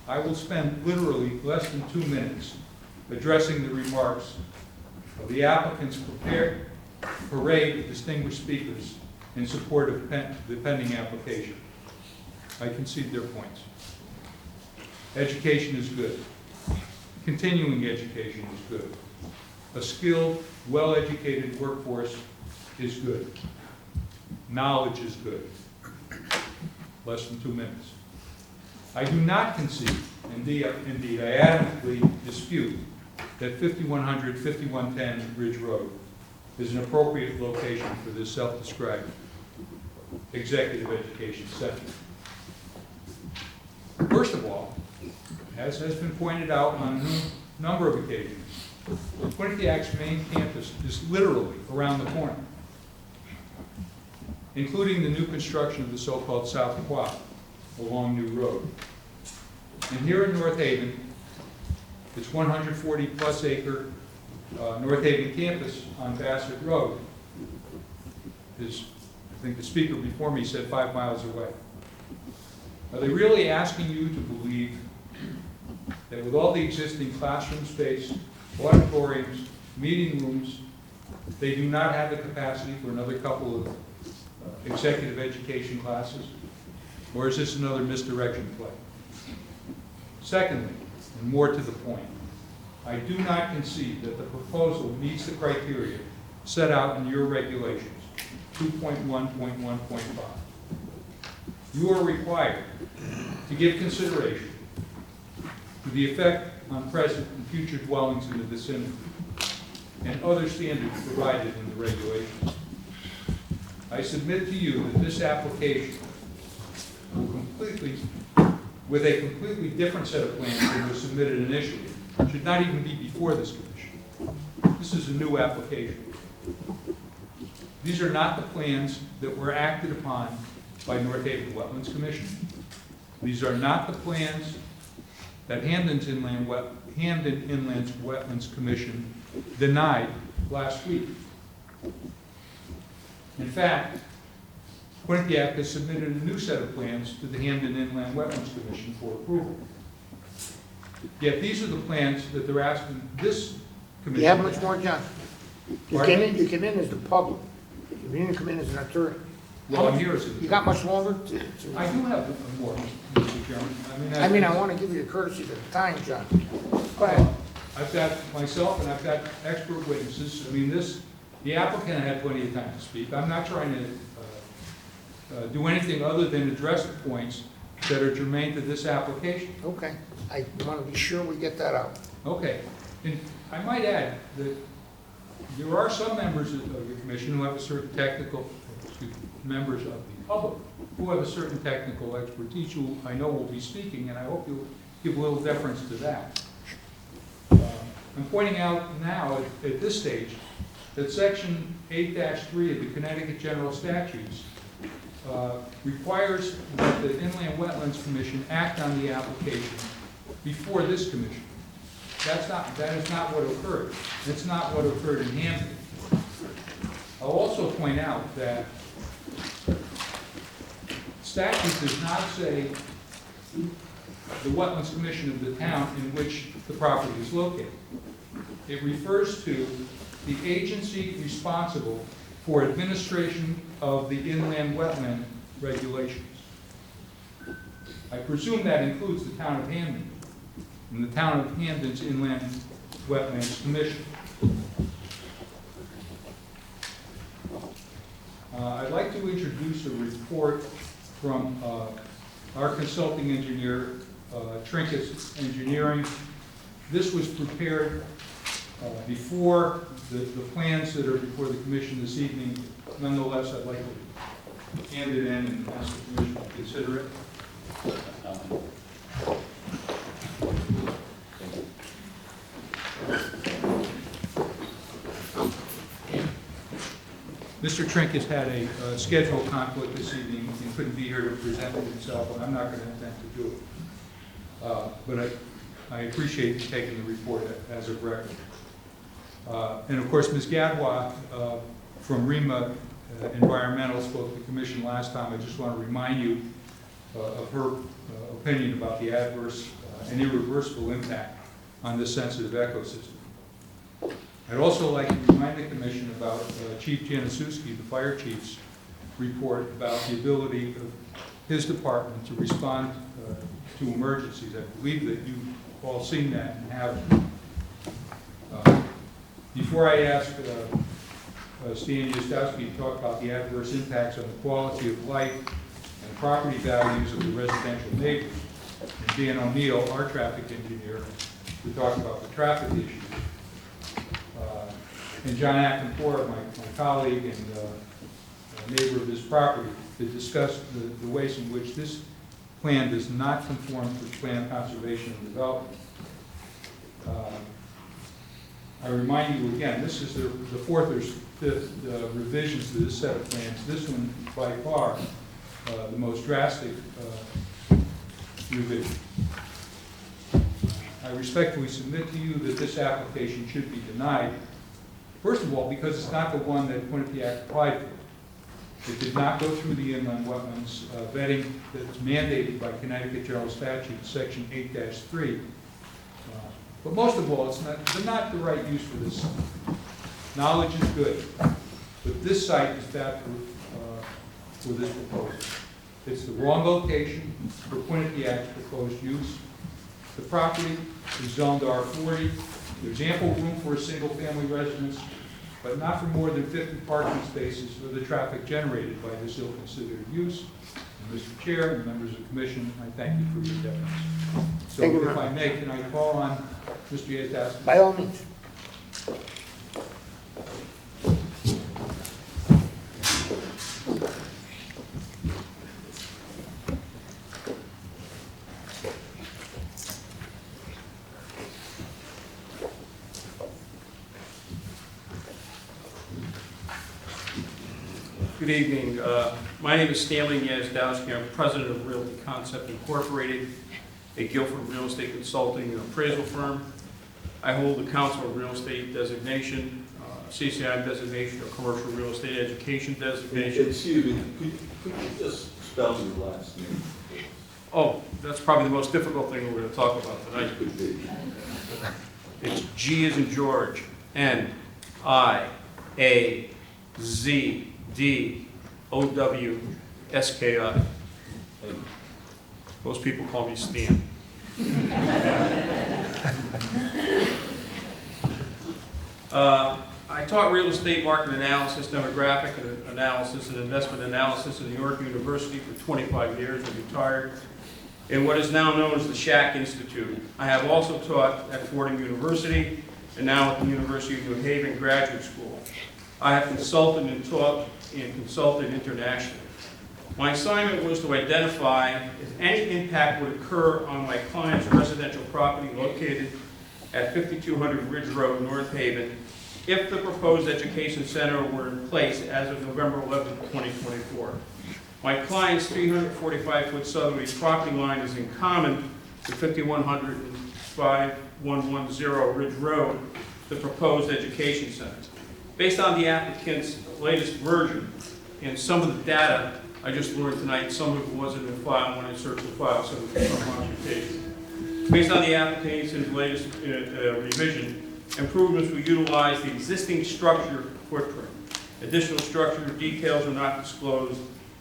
I will spend literally less than 2 minutes addressing the remarks of the applicant's parade of distinguished speakers in support of the pending application. I concede their points. Education is good. Continuing education is good. A skilled, well-educated workforce is good. Knowledge is good. Less than 2 minutes. I do not concede, indeed I adamantly dispute, that 5100, 5110 Ridge Road is an appropriate location for this self-described executive education center. First of all, as has been pointed out on number of occasions, Quinnipiac's main campus is literally around the corner, including the new construction of the so-called South Quad along New Road. And here in North Haven, its 140-plus acre North Haven campus on Bassett Road is, I think the speaker before me said, 5 miles away. Are they really asking you to believe that with all the existing classroom space, auditoriums, meeting rooms, they do not have the capacity for another couple of executive education classes? Or is this another misdirection play? Secondly, and more to the point, I do not concede that the proposal meets the criteria set out in your regulations, 2.1.1.5. You are required to give consideration to the effect on present and future dwellings in the vicinity and other standards provided in the regulations. I submit to you that this application will with a completely different set of plans than was submitted initially, should not even be before this commission. This is a new application. These are not the plans that were acted upon by North Haven Wetlands Commission. These are not the plans that Hamden Inland's Wetlands Commission denied last week. In fact, Quinnipiac has submitted a new set of plans to the Hamden Inland Wetlands Commission for approval. Yet these are the plans that they're asking this commission. Do you have much more, John? You Pardon? came in as the public. You didn't come in as an attorney. Well, I'm here as You got much longer to? I do have more, Mr. Chairman. I want to give you the courtesy of the time, John. Go ahead. I've got myself and I've got expert witnesses. I mean, the applicant had plenty of time to speak. I'm not trying to do anything other than address the points that are germane to this application. Okay. I want to be sure we get that out. Okay. And I might add that there are some members of the commission who have a certain members of the public who have a certain technical expertise who I know will be speaking, and I hope you'll give a little deference to that. I'm pointing out now at this stage that Section 8-3 of the Connecticut General Statutes requires that the Inland Wetlands Commission act on the application before this commission. That is not what occurred. That's not what occurred in Hamden. I'll also point out that statute does not say the Wetlands Commission of the town in which the property is located. It refers to the agency responsible for administration of the inland wetland regulations. I presume that includes the town of Hamden and the town of Hamden's Inland Wetlands Commission. I'd like to introduce a report from our consulting engineer, Trinkus Engineering. This was prepared before the plans that are before the commission this evening. Nonetheless, I'd like to hand it in and ask the commission to consider it. Mr. Trinkus had a schedule conflict this evening and couldn't be here to present it himself, and I'm not going to attempt to do it. But I appreciate you taking the report as of record. And of course, Ms. Gadwa from REMA Environmental spoke to the commission last time. I just want to remind you of her opinion about the adverse and irreversible impact on this sensitive ecosystem. I'd also like to remind the commission about Chief Januszewski, the fire chief's report about the ability of his department to respond to emergencies. I believe that you've all seen that and have. Before I ask Stan Yastowski to talk about the adverse impacts on the quality of life and property values of the residential neighbors, and Dan O'Neill, our traffic engineer, to talk about the traffic issues. And John Akinfor, my colleague and neighbor of this property, to discuss the ways in which this plan does not conform to plan conservation and development. I remind you again, this is the fourth or fifth revisions to this set of plans. This one, by far, the most drastic revision. I respectfully submit to you that this application should be denied. First of all, because it's not the one that Quinnipiac applied for. It did not go through the inland wetlands vetting that's mandated by Connecticut General Statute, Section 8-3. But most of all, they're not the right use for this site. Knowledge is good, but this site is bad for this proposal. It's the wrong location for Quinnipiac's proposed use. The property is zoned R40. There's ample room for a single-family residence, but not for more than 50 parking spaces for the traffic generated by this ill-considered use. And Mr. Chair and members of the commission, I thank you for your deference. So Thank you, if I may, can I call on Mr. Yezdaski? By all means. Good evening. My name is Stanley Yazdowski. I'm president of Realty Concept Incorporated, a Guilford real estate consulting and appraisal firm. I hold the Council of Real Estate designation, CCI designation, or Commercial Real Estate Education designation. Excuse me, could you just spell your last name? Oh, that's probably the most difficult thing we're going to talk about tonight. Could be. It's G as in George, N, I, A, Z, D, O, W, S, K, I. Most people call me Stan. I taught real estate market analysis, demographic analysis, and investment analysis at New York University for 25 years and retired in what is now known as the Schack Institute. I have also taught at Fordham University and now at the University of New Haven Graduate School. I have consulted and taught and consulted internationally. My assignment was to identify if any impact would occur on my client's residential property located at 5200 Ridge Road, North Haven, if the proposed education center were in place as of November 11, 2024. My client's 345-foot southerly property line is in common with 5100 and 5110 Ridge Road, the proposed education center. Based on the applicant's latest version and some of the data I just learned tonight, some of it wasn't in file when I searched the file, so it was some computation. Based on the applicant's latest revision, improvements will utilize the existing structure footprint. Additional structure details are not disclosed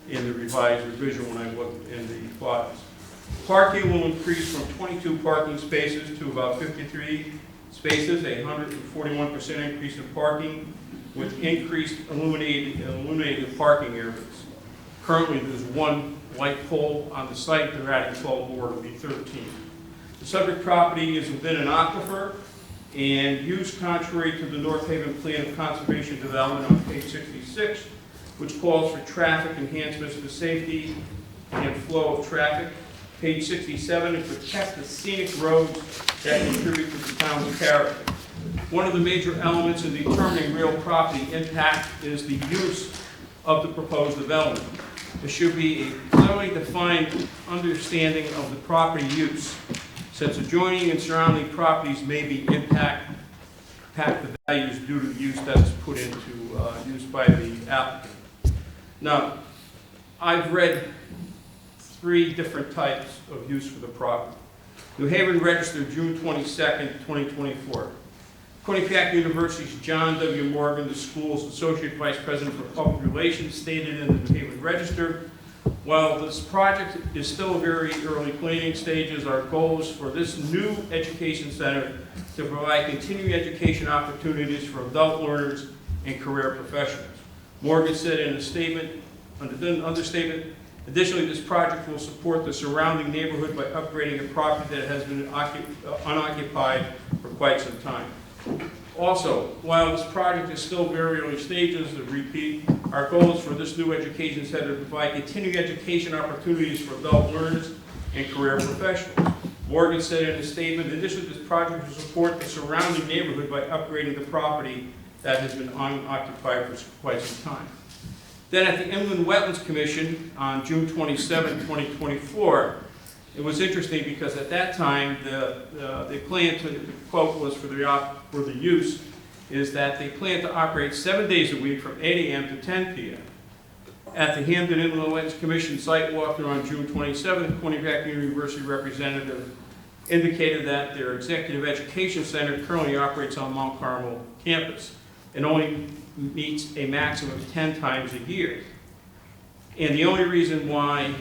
in the revised revision when I looked in the files. Parking will increase from 22 parking spaces to about 53 spaces, a 141% increase in parking with increased illuminated parking areas. Currently, there's one light pole on the site. They're adding 12 more, it'll be 13. The subject property is within an aquifer and used contrary to the North Haven Plan of Conservation Development on page 66, which calls for traffic enhancements to safety and flow of traffic. Page 67, to protect the scenic roads that contribute to the town's character. One of the major elements in determining real property impact is the use of the proposed development. There should be a clearly defined understanding of the property use, since adjoining and surrounding properties may be impact the values due to the use that is put into use by the applicant. Now, I've read 3 different types of use for the property. New Haven Register, June 22nd, 2024. Quinnipiac University's John W. Morgan, the school's Associate Vice President for Public Relations, stated in the New Haven Register, while this project is still very early planning stages, our goal is for this new education center to provide continuing education opportunities for adult learners and career professionals. Morgan said in a statement, understatement, additionally, this project will support the surrounding neighborhood by upgrading a property that has been unoccupied for quite some time. Also, while this project is still very early stages, to repeat, our goal is for this new education center to provide continuing education opportunities for adult learners and career professionals. Morgan said in his statement, in addition to this project will support the surrounding neighborhood by upgrading the property that has been unoccupied for quite some time. Then at the Inland Wetlands Commission on June 27, 2024, it was interesting because at that time, the plan to, the quote was for the use, is that they plan to operate 7 days a week from 8 a.m. to 10 p.m. At the Hampton Inland Wetlands Commission site walkthrough on June 27th, Quinnipiac University representative indicated that their executive education center currently operates on Mount Carmel campus and only meets a maximum of 10 times a year. And the only reason why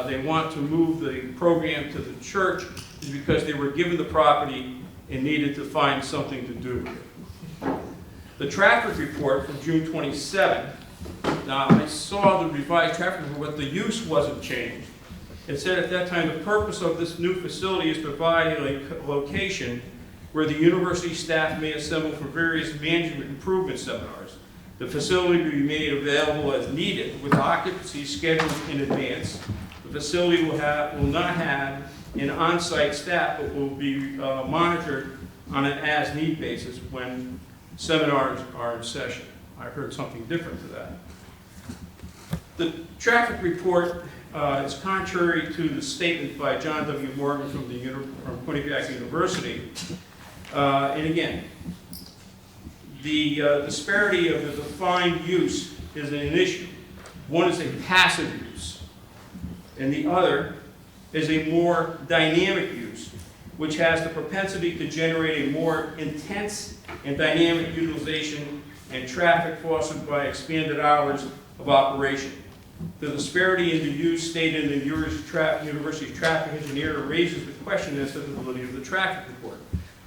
they want to move the program to the church is because they were given the property and needed to find something to do with it. The traffic report from June 27th, now I saw the revised traffic report, but the use wasn't changed. It said at that time, the purpose of this new facility is to provide a location where the university staff may assemble for various management improvement seminars. The facility will be made available as needed with occupancy scheduled in advance. The facility will not have an on-site staff, but will be monitored on an as-need basis when seminars are in session. I heard something different to that. The traffic report is contrary to the statement by John W. Morgan from Quinnipiac University. And again, the disparity of the defined use is an issue. One is a passive use, and the other is a more dynamic use, which has the propensity to generate a more intense and dynamic utilization and traffic fostered by expanded hours of operation. The disparity in the use stated in the university's traffic engineer raises the question as to the validity of the traffic report.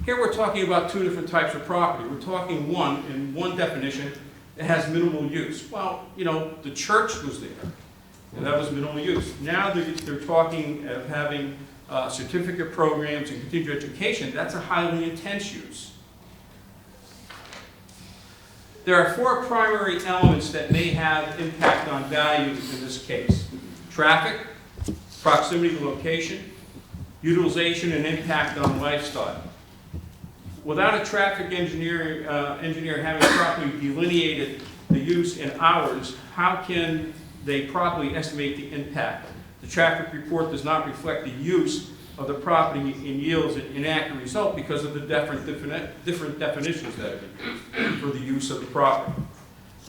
Here we're talking about two different types of property. We're talking one definition that has minimal use. Well, you know, the church was there, and that was minimal use. Now they're talking of having certificate programs and continuing education. That's a highly intense use. There are four primary elements that may have impact on value in this case: traffic, proximity to location, utilization, and impact on lifestyle. Without a traffic engineer having properly delineated the use in hours, how can they properly estimate the impact? The traffic report does not reflect the use of the property and yields an inaccurate result because of the different definitions that have been used for the use of the property.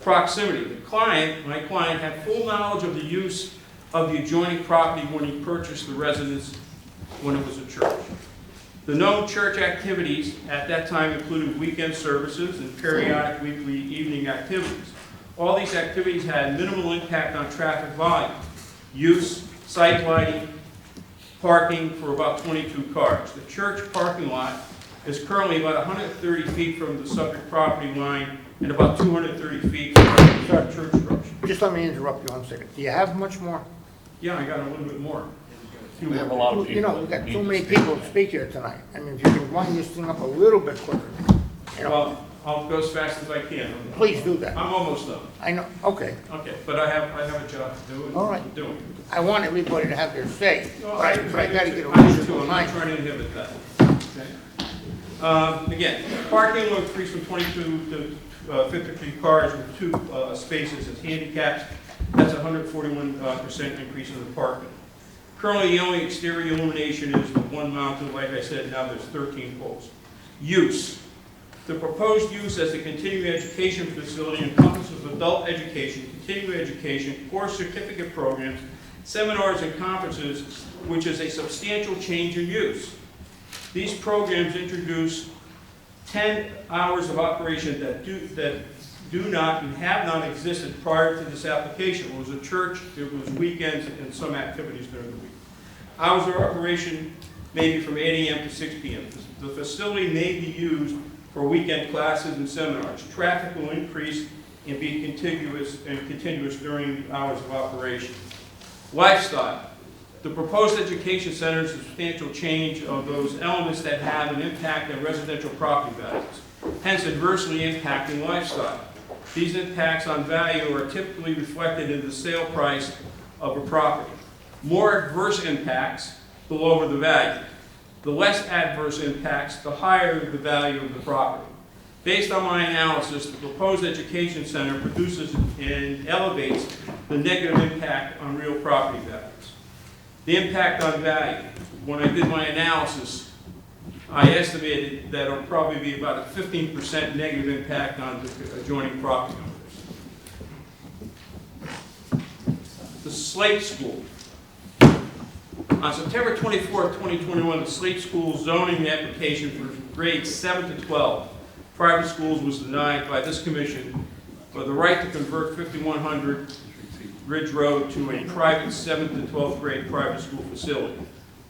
Proximity. My client had full knowledge of the use of the adjoining property when he purchased the residence when it was a church. The known church activities at that time included weekend services and periodic weekly evening activities. All these activities had minimal impact on traffic volume, use, site lighting, parking for about 22 cars. The church parking lot is currently about 130 feet from the subject property line and about 230 feet from the church structure. Just let me interrupt you one second. Do you have much more? Yeah, I got a little bit more. We have a lot of people. You know, we've got too many people to speak here tonight. I mean, if you can wind this thing up a little bit quicker. You know, Well, I'll go as fast as I can. please do that. I'm almost done. I know, okay. Okay, but I have a job to do. And All right. I'm doing it. I want everybody to have their say, No, but I gotta get a I do too. reasonable I'm not time. trying to inhibit that. Okay. Again, parking will increase from 22 to 53 cars with 2 spaces as handicaps. That's a 141% increase in the parking. Currently, the only exterior illumination is the one mounted, like I said, now there's 13 poles. Use. The proposed use as a continuing education facility encompasses adult education, continuing education, course certificate programs, seminars and conferences, which is a substantial change in use. These programs introduce 10 hours of operation that do not and have not existed prior to this application. It was a church, it was weekends, and some activities during the week. Hours of operation may be from 8 a.m. to 6 p.m. The facility may be used for weekend classes and seminars. Traffic will increase and be continuous during the hours of operation. Lifestyle. The proposed education center is a substantial change of those elements that have an impact on residential property values, hence adversely impacting lifestyle. These impacts on value are typically reflected in the sale price of a property. More adverse impacts, the lower the value. the less adverse impacts, the higher the value of the property. Based on my analysis, the proposed education center produces and elevates the negative impact on real property values. The impact on value. When I did my analysis, I estimated that it'll probably be about a 15% negative impact on the adjoining property owners. The Slate School. On September 24, 2021, the Slate School zoning application for grades 7 to 12 private schools was denied by this commission for the right to convert 5100 Ridge Road to a private 7th to 12th grade private school facility.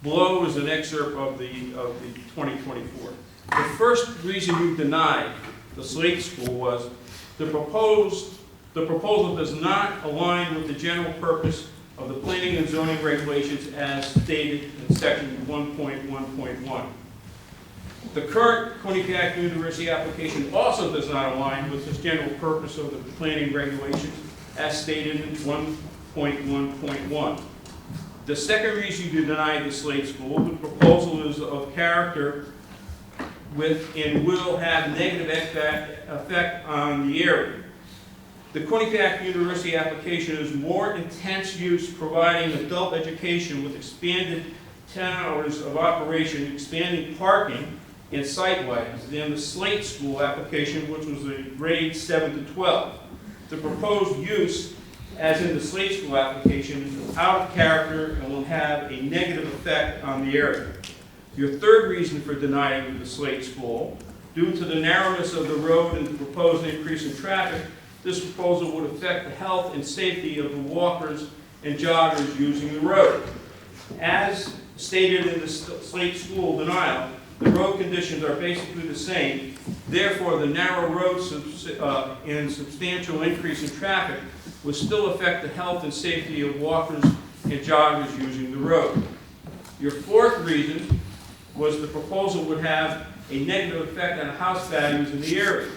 Below is an excerpt of the 2024. The first reason you denied the Slate School was the proposal does not align with the general purpose of the planning and zoning regulations as stated in section 1.1.1. The current Quinnipiac University application also does not align with the general purpose of the planning regulations as stated in 1.1.1. The second reason you denied the Slate School, the proposal is of character with and will have negative effect on the area. The Quinnipiac University application is more intense use providing adult education with expanded 10 hours of operation, expanding parking and site-wise than the Slate School application, which was a grade 7 to 12. The proposed use, as in the Slate School application, is out of character and will have a negative effect on the area. Your third reason for denying the Slate School, due to the narrowness of the road and the proposed increase in traffic, this proposal would affect the health and safety of the walkers and joggers using the road. As stated in the Slate School denial, the road conditions are basically the same. Therefore, the narrow road and substantial increase in traffic will still affect the health and safety of walkers and joggers using the road. Your fourth reason was the proposal would have a negative effect on house values in the area.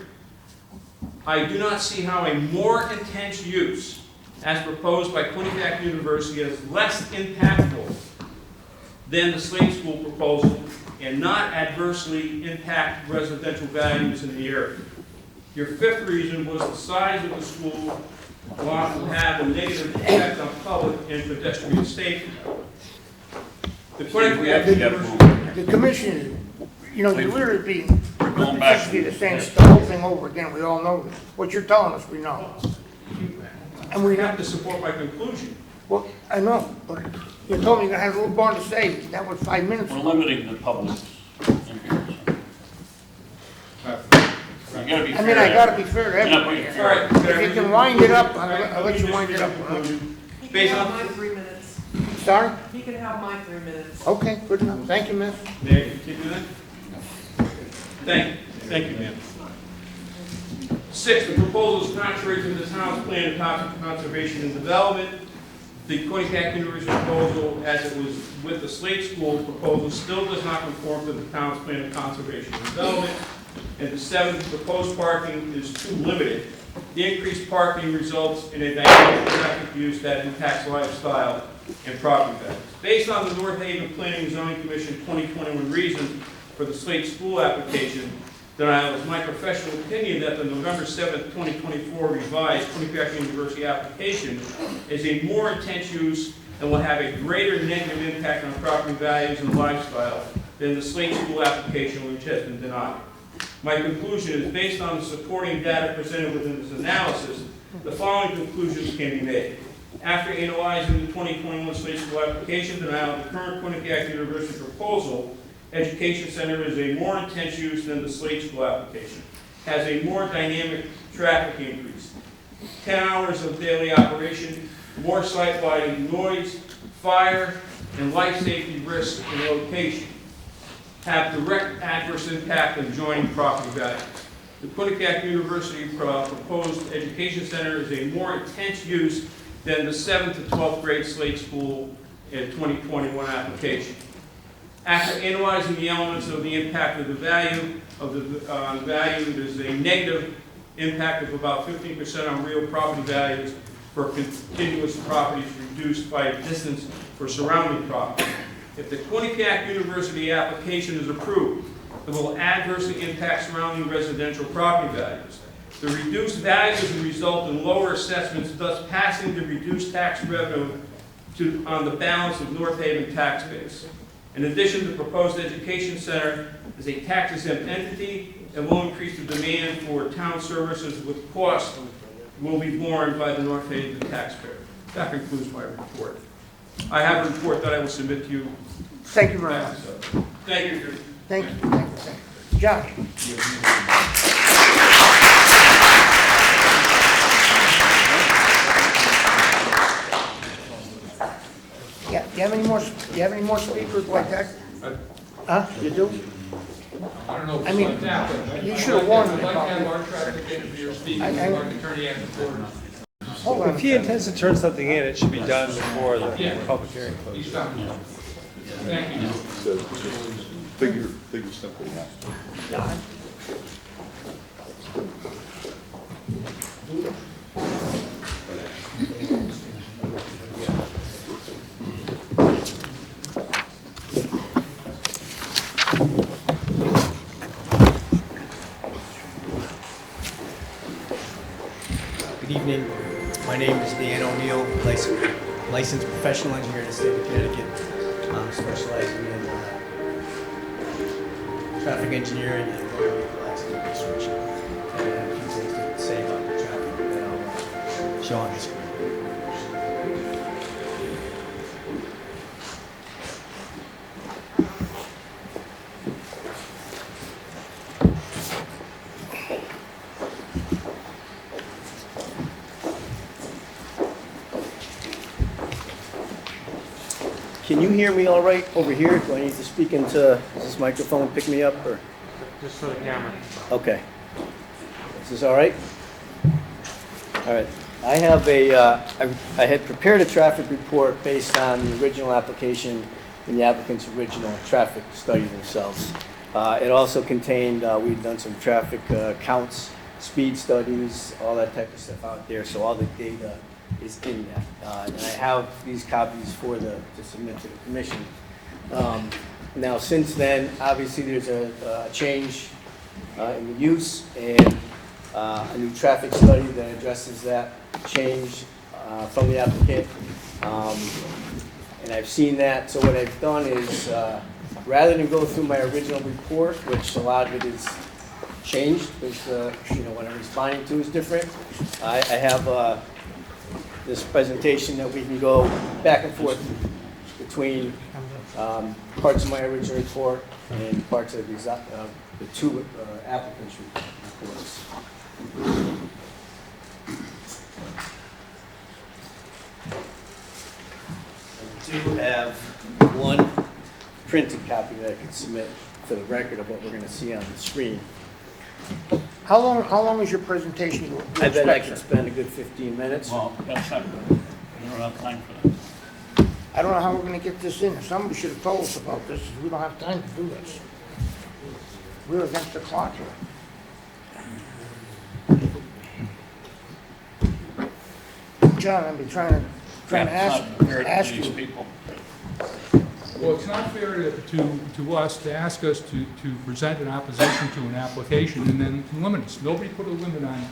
I do not see how a more intense use, as proposed by Quinnipiac University, is less impactful than the Slate School proposal and not adversely impact residential values in the area. Your fifth reason was the size of the school lot will have a negative effect on public and pedestrian safety. The Quinnipiac University. The commission, you know, you literally be, going back. this be the same stuff, whole thing over again, we all know this. What you're telling us, we know. And we We have have to support my conclusion. well, I know, but you told me you had a little more to say, that was 5 minutes We're ago. limiting the public's appearance. You gotta be I fair. mean, I gotta be fair to Yeah, everybody. but- All right. If you can wind it up, I'll let you wind it up. Based on, my 3 minutes. Sorry? He can have my 3 minutes. Okay, good enough, thank you, miss. may I continue then? Thank you, ma'am. 6, the proposal is contrary to the town's plan of conservation and development. The Quinnipiac University proposal, as it was with the Slate School proposal, still does not conform to the town's plan of conservation and development. And the 7th, proposed parking is too limited. The increased parking results in a dynamic traffic use that impacts lifestyle and property values. Based on the North Haven Planning and Zoning Commission 2021 reason for the Slate School application, denial is my professional opinion that the November 7th, 2024 revised Quinnipiac University application is a more intense use and will have a greater negative impact on property values and lifestyle than the Slate School application, which has been denied. My conclusion is based on the supporting data presented within this analysis, the following conclusions can be made. After analyzing the 2021 Slate School application, denial of the current Quinnipiac University proposal, Education Center is a more intense use than the Slate School application, has a more dynamic traffic increase, 10 hours of daily operation, more site-wide noise, fire, and life safety risks in location, have direct adverse impact on adjoining property values. The Quinnipiac University proposed education center is a more intense use than the 7th to 12th grade Slate School in 2021 application. After analyzing the elements of the impact of the value there's a negative impact of about 15% on real property values for contiguous properties reduced by distance for surrounding property. If the Quinnipiac University application is approved, it will adversely impact surrounding residential property values. The reduced values will result in lower assessments, thus passing the reduced tax revenue on the balance of North Haven tax base. In addition, the proposed education center is a tax-exempt entity and will increase the demand for town services with costs will be borne by the North Haven taxpayer. That concludes my report. I have a report that I will submit to you. Thank you very much. Thank you. Thank you. Thank you. Josh? Yeah, do you have any more speakers like that? Huh? You do? I don't know if I it's mean, like that, but. you should have warned me I'd like to have about our traffic engineer speak, I- and our attorney have the floor. Hold on. If he intends to turn something in, it should be done before the Yeah. public hearing closes. He's done. Thank you. So, figure simple. Good evening. My name is Dan O'Neill, licensed professional engineer in the state of Connecticut. I'm specializing in traffic engineering and motor vehicle accident research. And I have a few things to say about the traffic that I'll show on the screen. Can you hear me all right over here? Do I need to speak into, does this microphone pick me up or? Just for the camera. Okay. Is this all right? All right. I have I had prepared a traffic report based on the original application and the applicant's original traffic study themselves. It also contained, we've done some traffic counts, speed studies, all that type of stuff out there, so all the data is in that. And I have these copies to submit to the commission. Now, since then, obviously, there's a change in the use and a new traffic study that addresses that change from the applicant. And I've seen that, so what I've done is, rather than go through my original report, which a lot of it is changed, because what I'm responding to is different, I have this presentation that we can go back and forth between parts of my original report and parts of the two applicants' reports. I do have one printed copy that I can submit for the record of what we're going to see on the screen. How long is your presentation? You I bet I expect, can sir? spend a good 15 minutes. Well, that's not good. We don't have time for that. I don't know how we're gonna get this in. Somebody should have told us about this. We don't have time to do this. We're against the clock here. John, I've been trying to That's not fair to ask these you. people. Well, it's not fair to us to ask us to present an opposition to an application and then limit us. Nobody put a limit on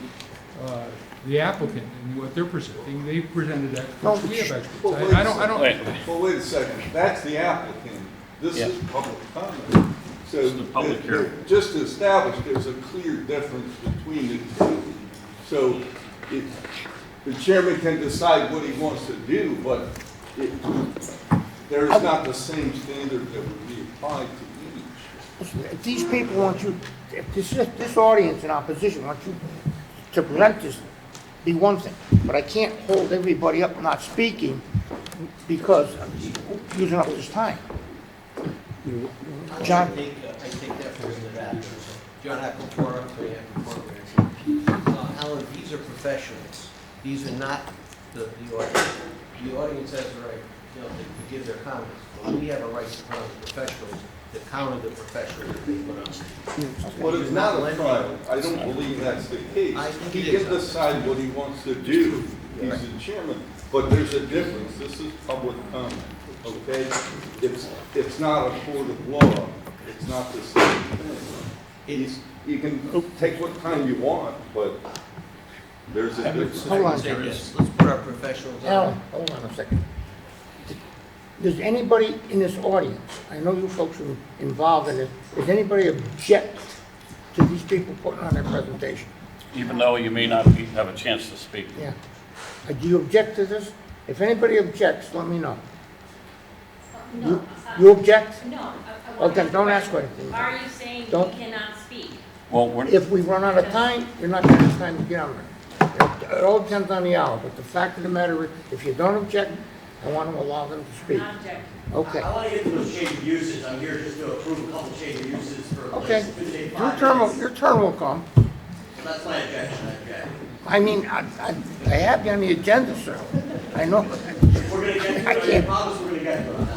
the applicant and what they're presenting. They presented experts, we have experts. I don't. Wait, Well, wait a second, that's the applicant, this Yeah. is public comment. So, This is the public hearing. just to establish, there's a clear difference between the two. So, the chairman can decide what he wants to do, but there's not the same standard that would be applied to each. If these people want you, if this audience in opposition wants you to present this, be one thing. But I can't hold everybody up not speaking because I'm using up this time. John? I take that for that. John Aquatora, Alan, these are professionals. These are not the audience. The audience has the right, to give their comments. But we have a right to counter the professionals, to counter the professionals that they put on. But it's not a trial, I don't believe that's the case. I think He it is. can decide what he wants to do, he's the chairman, but there's a difference, this is public comment. okay? It's not a court of law, it's not the same thing. You can take what time you want, but there's a difference. Hold on. Let's put our professionals Alan, hold on a second. Does anybody in this audience, I know you folks are involved in it, does anybody object to these people putting on their presentation? Even though you may not have a chance to speak. Yeah. Do you object to this? If anybody objects, let me know. No. You object? No. Well, then don't ask anything. Are you saying Don't- you cannot speak? Well, we're, If we run out of time, you're not gonna have time to get on there. It all depends on the hour, but the fact of the matter is, if you don't object, I want to allow them to speak. Not objecting. Okay. I want to get to those change of uses. I'm here just to approve a couple change of uses for. Okay. Tuesday, Your turn will come. That's my objection, I object. I mean, I have you on the agenda, sir. I know. If we're going to get to I it, I can't. promise we're going to get to it.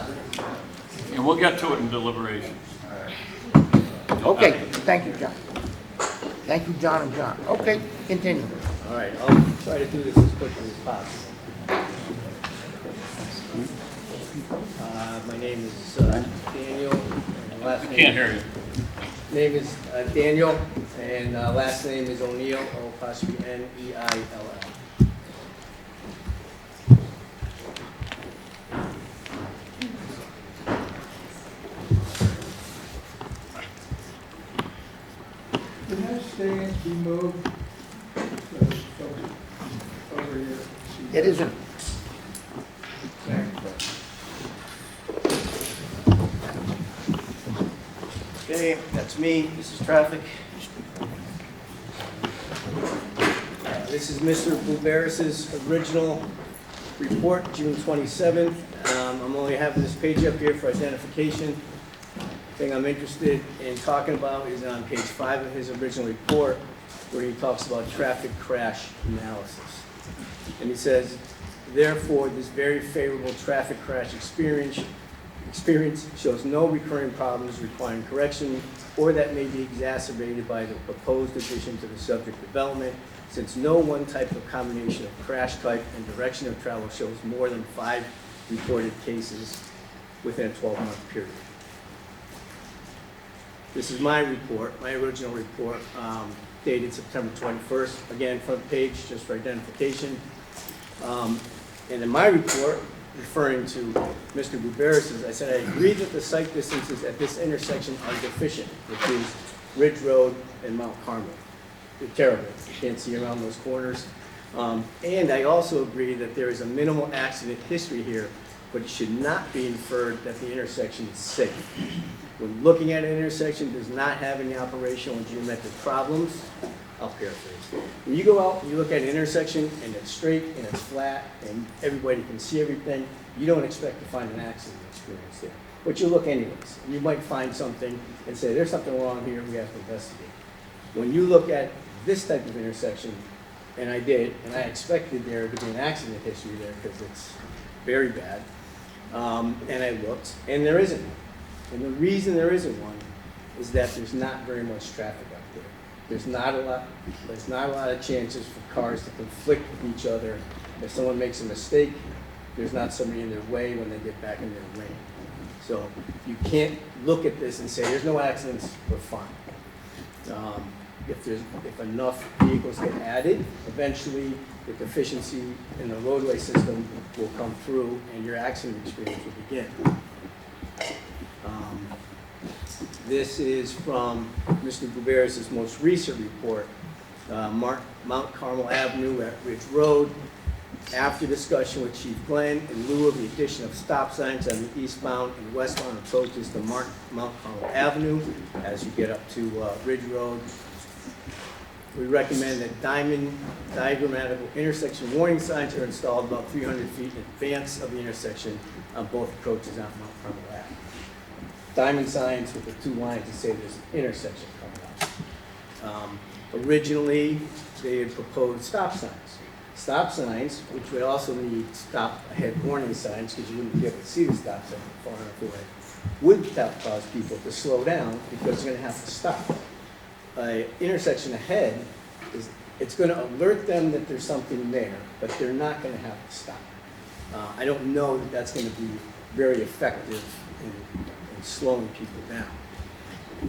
yeah, we'll get to it in deliberation. Okay, thank you, John. Thank you, John and John. Okay, continue. All right, I'll try to do this as quickly as possible. My name is Daniel, and last name... Can't hear you. Name is Daniel, and last name is O'Neill, O''N''E''I''L''. Can that stand be moved? Over here. It isn't. Okay, that's me. This is traffic. This is Mr. Buberis's original report, June 27th. I'm only having this page up here for identification. The thing I'm interested in talking about is on page 5 of his original report, where he talks about traffic crash analysis. And he says, therefore, this very favorable traffic crash experience shows no recurring problems requiring correction or that may be exacerbated by the proposed addition to the subject development, since no one type of combination of crash type and direction of travel shows more than 5 reported cases within a 12-month period. This is my report, my original report, dated September 21st. Again, front page, just for identification. And in my report, referring to Mr. Buberis's, I said, I agree that the site distances at this intersection are deficient, which is Ridge Road and Mount Carmel. They're terrible. You can't see around those corners. And I also agree that there is a minimal accident history here, but it should not be inferred that the intersection is safe. When looking at an intersection does not have any operational and geometric problems, I'll paraphrase. When you go out and you look at an intersection and it's straight and it's flat and everybody can see everything, you don't expect to find an accident experience there. But you look anyways. You might find something and say, there's something wrong here, we have to investigate. When you look at this type of intersection, and I did, and I expected there to be an accident history there because it's very bad, and I looked, and there isn't one. And the reason there isn't one is that there's not very much traffic out there. There's not a lot of chances for cars to conflict with each other. If someone makes a mistake, there's not somebody in their way when they get back in their lane. So you can't look at this and say, there's no accidents, we're fine. If enough vehicles get added, eventually the deficiency in the roadway system will come through and your accident experience will begin. This is from Mr. Buberis's most recent report, Mount Carmel Avenue at Ridge Road. After discussion with Chief Glenn, in lieu of the addition of stop signs on the eastbound and westbound approaches to Mount Carmel Avenue, as you get up to Ridge Road, we recommend that diagrammatical intersection warning signs are installed about 300 feet in advance of the intersection on both approaches on Mount Carmel Avenue. Diamond signs with the 2 lines to say there's an intersection coming up. Originally, they had proposed stop signs. Stop signs, which would also need stop ahead warning signs because you wouldn't be able to see the stop sign far enough away, would cause people to slow down because they're going to have to stop. An intersection ahead, it's going to alert them that there's something there, but they're not going to have to stop. I don't know that that's going to be very effective in slowing people down.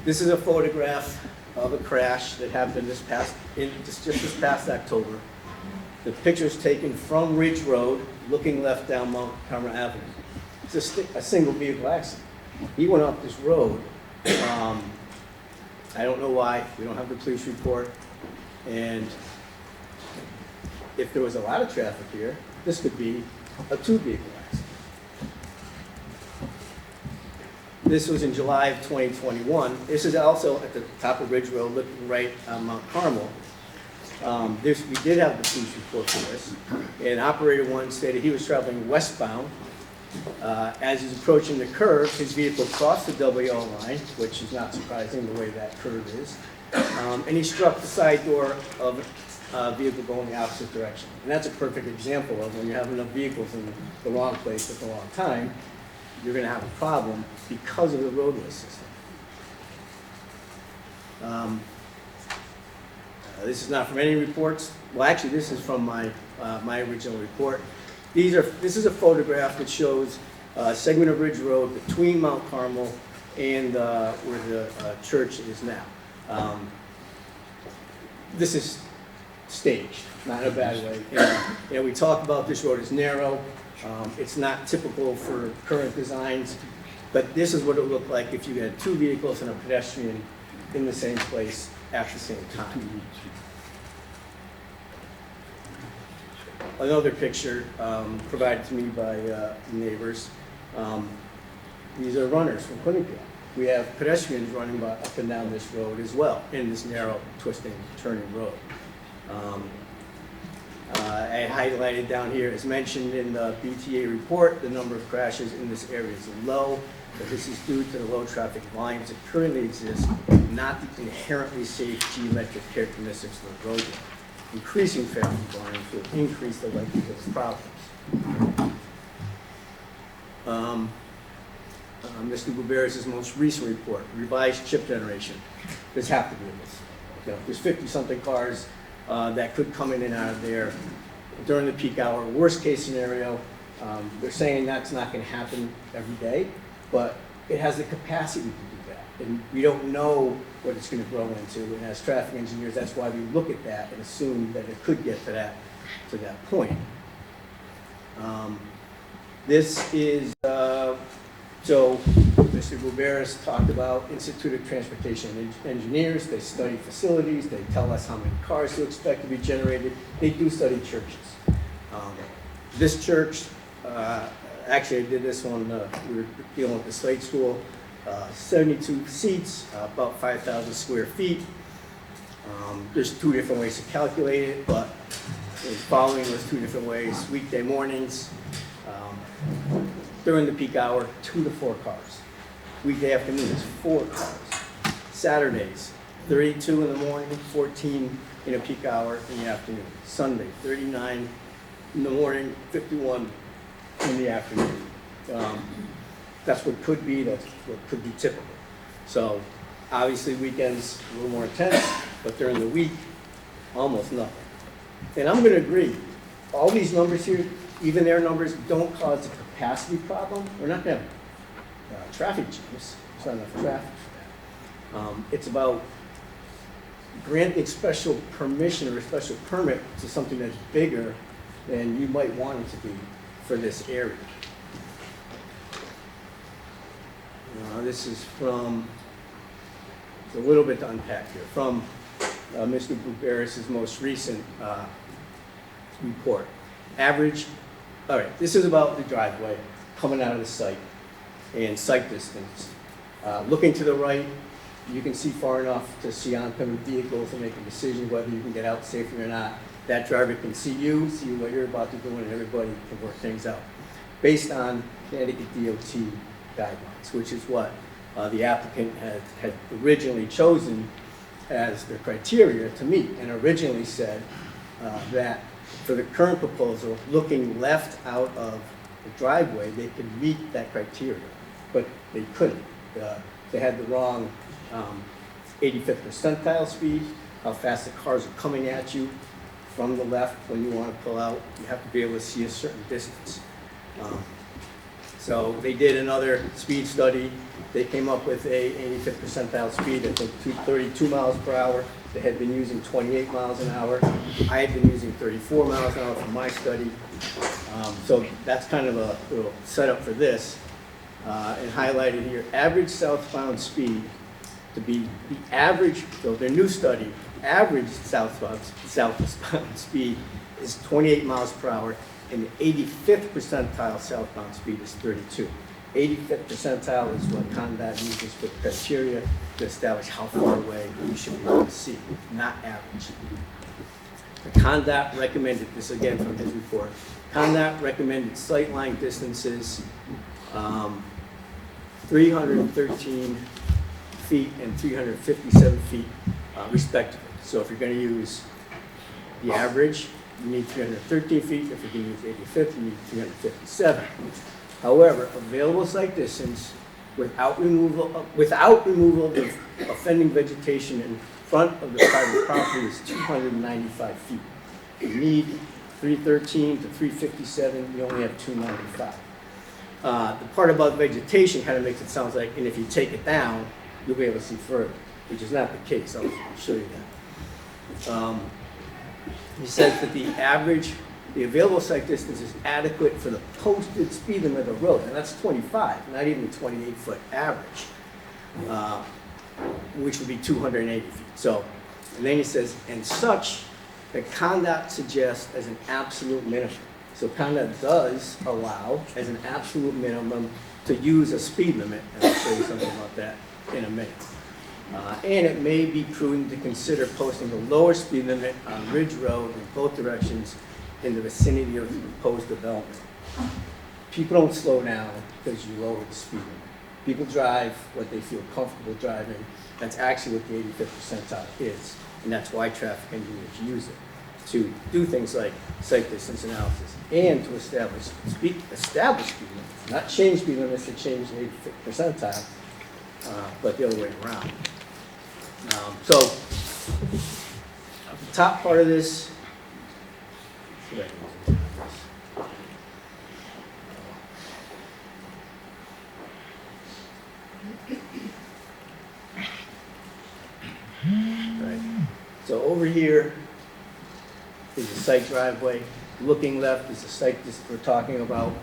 This is a photograph of a crash that happened just this past October. The picture is taken from Ridge Road, looking left down Mount Carmel Avenue. It's a single vehicle accident. He went off this road. I don't know why. We don't have the police report. And if there was a lot of traffic here, this could be a two-vehicle accident. This was in July of 2021. This is also at the top of Ridge Road, looking right on Mount Carmel. We did have the police report for this, and operator one stated he was traveling westbound. As he's approaching the curve, his vehicle crossed the WO line, which is not surprising the way that curve is, and he struck the side door of a vehicle going the opposite direction. And that's a perfect example of when you have enough vehicles in the wrong place at the wrong time, you're going to have a problem because of the roadway system. This is not from any reports. Well, actually, this is from my original report. This is a photograph that shows a segment of Ridge Road between Mount Carmel and where the church is now. This is staged, not in a bad way. And we talk about this road as narrow. It's not typical for current designs, but this is what it would look like if you had two vehicles and a pedestrian in the same place at the same time. Another picture provided to me by neighbors. These are runners from Quinnipiac. We have pedestrians running up and down this road as well, in this narrow, twisting, turning road. I highlighted down here, as mentioned in the BTA report, the number of crashes in this area is low, but this is due to the low traffic volumes that currently exist, not the inherently safe geometric characteristics of the roadway. Increasing traffic volumes will increase the likelihood of problems. Mr. Buberis' most recent report, revised chip generation. There's have to be this. You know, there's 50-something cars that could come in and out of there during the peak hour. Worst case scenario, they're saying that's not going to happen every day, but it has the capacity to do that. And we don't know what it's going to grow into. And as traffic engineers, that's why we look at that and assume that it could get to that point. This is, so Mr. Buberis talked about Institute of Transportation Engineers. They study facilities. They tell us how many cars to expect to be generated. They do study churches. This church, actually I did this one, we were dealing with the Slate School, 72 seats, about 5,000 square feet. There's two different ways to calculate it, but following those two different ways, weekday mornings, during the peak hour, 2 to 4 cars. Weekday afternoons, 4 cars. Saturdays, 32 in the morning, 14 in a peak hour in the afternoon. Sunday, 39 in the morning, 51 in the afternoon. That's what could be, that's what could be typical. So obviously weekends a little more intense, but during the week, almost nothing. And I'm going to agree, all these numbers here, even their numbers, don't cause a capacity problem. We're not going to have traffic jams. There's not enough traffic for that. It's about granting special permission or a special permit to something that's bigger than you might want it to be for this area. This is from, it's a little bit to unpack here, from Mr. Buberis' most recent report. Average, all right, this is about the driveway coming out of the site and sight distance. Looking to the right, you can see far enough to see oncoming vehicles and make a decision whether you can get out safely or not. That driver can see what you're about to do, and everybody can work things out. Based on Connecticut DOT guidelines, which is what the applicant had originally chosen as the criteria to meet, and originally said that for the current proposal, looking left out of the driveway, they could meet that criteria, but they couldn't. They had the wrong 85th percentile speed, how fast the cars are coming at you from the left when you want to pull out. You have to be able to see a certain distance. So So they did another speed study. They came up with a 85th percentile speed, I think 32 miles per hour. They had been using 28 miles an hour. I had been using 34 miles an hour for my study. So that's kind of a little setup for this. And highlighted here, average southbound speed to be the average, so their new study, average southbound speed is 28 miles per hour, and the 85th percentile southbound speed is 32. 85th percentile is what CONDOT uses for criteria to establish how far away you should be able to see, not average. The CONDOT recommended, this again from his report, CONDOT recommended sightline distances 313 feet and 357 feet respectively. So if you're going to use the average, you need 313 feet. If you're going to use 85th, you need 357. However, available sight distance without removal of the offending vegetation in front of the private property is 295 feet. You need 313 to 357, you only have 295. The part about vegetation kind of makes it sound like, and if you take it down, you'll be able to see further, which is not the case. I'll show you that. He says that the available sight distance is adequate for the posted speed limit of the road, and that's 25, not even 28-foot average, which would be 280 feet. So, and then he says, and such, the CONDOT suggests as an absolute minimum. So CONDOT does allow, as an absolute minimum, to use a speed limit, and I'll show you something about that in a minute. And it may be prudent to consider posting a lower speed limit on Ridge Road in both directions in the vicinity of the proposed development. People don't slow down because you lower the speed limit. People drive what they feel comfortable driving. That's actually what the 85th percentile is, and that's why traffic engineers use it, to do things like sight distance analysis and to establish speed limits, not change speed limits to change the 85th percentile, but the other way around. So, the top part of this, right. So over here is a site driveway. Looking left is the site that we're talking about.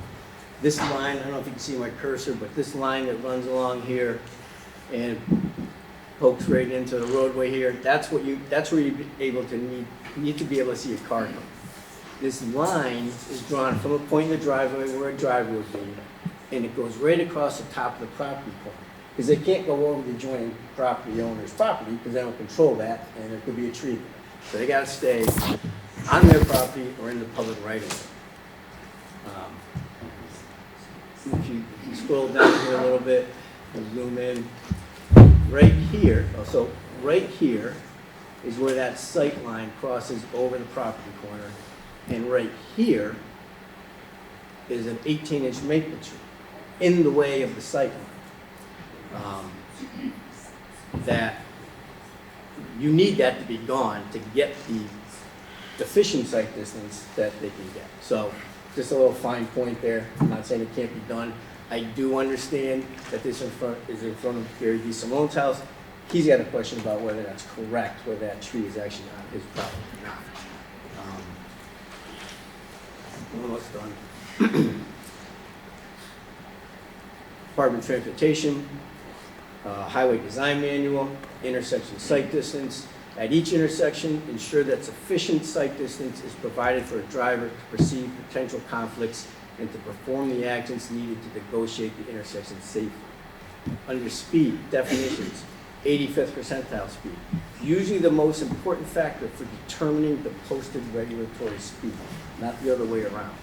This line, I don't know if you can see my cursor, but this line that runs along here and pokes right into the roadway here, that's where you need to be able to see a car come. This line is drawn from a point in the driveway where a driveway would be, and it goes right across the top of the property corner. Because they can't go over the adjoining property owner's property because they don't control that, and there could be a tree there. So they got to stay on their property or in the public right of way. If you scroll down here a little bit and zoom in, right here, so right here is where that sight line crosses over the property corner, and right here is an 18-inch maple tree in the way of the sight line. That you need that to be gone to get the deficient sight distance that they can get. So just a little fine point there. I'm not saying it can't be done. I do understand that this is in front of Gary DeSimone's house. He's got a question about whether that's correct, whether that tree is actually on his property or not. Almost done. Department of Transportation, Highway Design Manual, intersection sight distance. At each intersection, ensure that sufficient sight distance is provided for a driver to perceive potential conflicts and to perform the actions needed to negotiate the intersection safely. Under speed, definitions, 85th percentile speed. Usually the most important factor for determining the posted regulatory speed, not the other way around.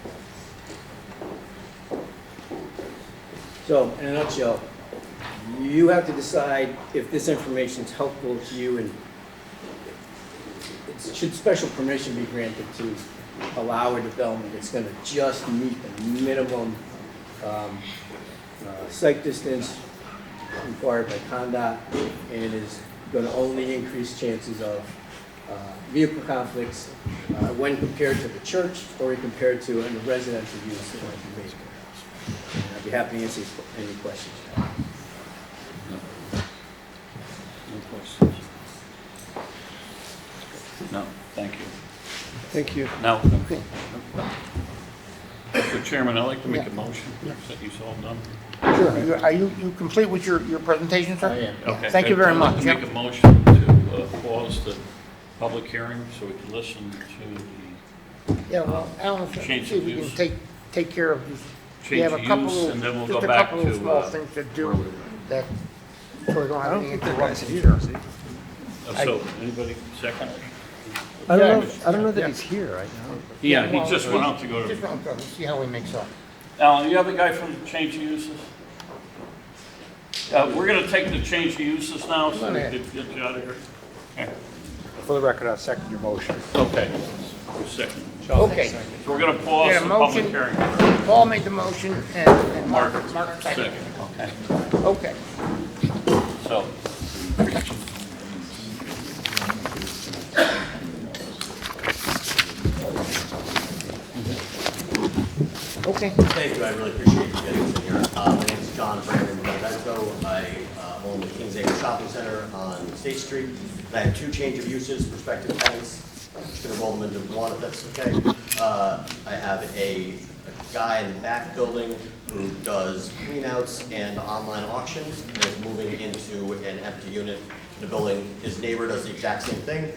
So, in a nutshell, you have to decide if this information is helpful to you, and should special permission be granted to allow a development that's going to just meet the minimum sight distance required by CONDOT and is going to only increase chances of vehicle conflicts when compared to the church or compared to a residential use that might be made. And I'd be happy to answer any questions. No questions? No, thank you. Thank you. Now, Okay. Mr. Chairman, I'd like to make a Yeah. motion. Is that you all done? Sure. Are you complete with your presentation, sir? I am. Okay. Thank you very I'd like much. to Yep. make a motion to pause the public hearing so we can listen to Yeah, well, Alan, see Change if of we can use. take care of these. We Change have a of couple use, of, and then we'll just go a back couple of to, small things to do that, so we don't have any interruptions. so, anybody second? I Yeah. don't know that Yeah. he's here right now. Yeah, Well, he just went out to go Just to, want to see how he makes out. Alan, you have the guy from Change of Uses? We're gonna take the Change of Uses now, so we ahead. can get you out of here. Okay. For the record, I'll second your motion. Okay, second. Okay. So we're gonna pause Yeah, the public motion. hearing. Paul made the motion and Mark Second, seconded. okay. Okay. So, Okay. Thank you, I really appreciate you getting us in here. My name is John Brandon Benevento. I own the Kings Acre Shopping Center on State Street. And I have two change of uses, prospective tenants. I'm just gonna roll them into one if that's okay. I have a guy in the back building who does cleanouts and online auctions and is moving into an empty unit in the building. His neighbor does the exact same thing,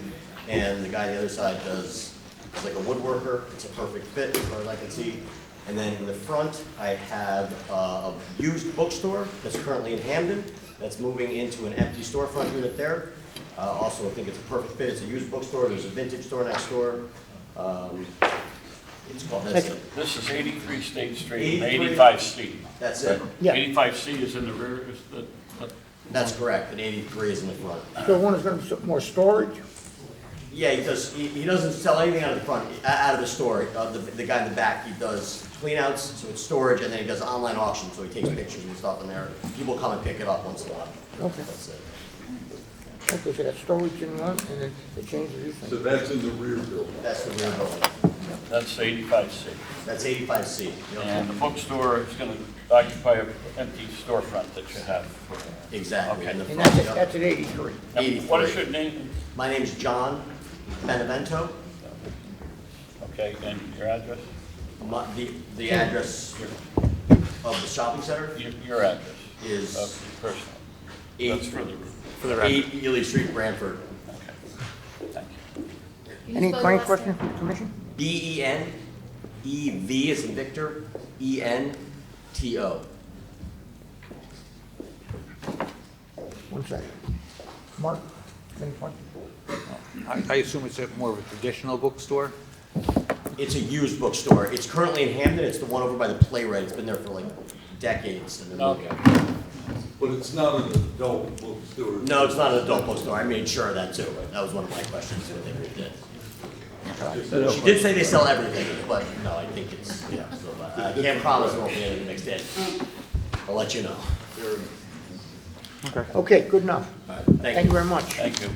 and the guy on the other side does, he's like a woodworker. It's a perfect fit as far as I can see. And then in the front, I have a used bookstore that's currently in Hamden, that's moving into an empty storefront unit there. Also, I think it's a perfect fit. It's a used bookstore. There's a vintage store next door. It's called, that's it. this is 83 State Street, 83. 85C. That's it. Yeah. 85C is in the rear, is the, That's correct, and 83 is in the front. So one is going to be more storage? Yeah, he doesn't sell anything out of the front, out of the store. The guy in the back, he does cleanouts, so it's storage, and then he does online auctions, so he takes pictures and stuff in there. People come and pick it up once in a while. Okay. That's it. Okay, so that's storage in one, and then the change of use. So that's in the rear building. That's the rear building. that's 85C. That's 85C. And the bookstore is gonna occupy an empty storefront that you have. Exactly. Okay. in the And front, that's yep. at 83. And what is your name? My name's John Benevento. Okay, and your address? The address of the shopping center Your address is of your personal. That's for the 8 Ely Street, Branford. Okay, thank you. Any questions from the commission? BEN, EV is in Victor, ENTO. One second. Mark, any questions? I assume it's more of a traditional bookstore? It's a used bookstore. It's currently in Hamden. It's the one over by the Playwright. It's been there for like decades. And Okay. But it's not an adult bookstore. No, it's not an adult bookstore. I made sure of that too. That was one of my questions that they did. She did say they sell everything, but no, I think it's, yeah. So, I can't promise there won't be anything mixed in. I'll let you know. Okay, good enough. Thank you. Very much. Thank you.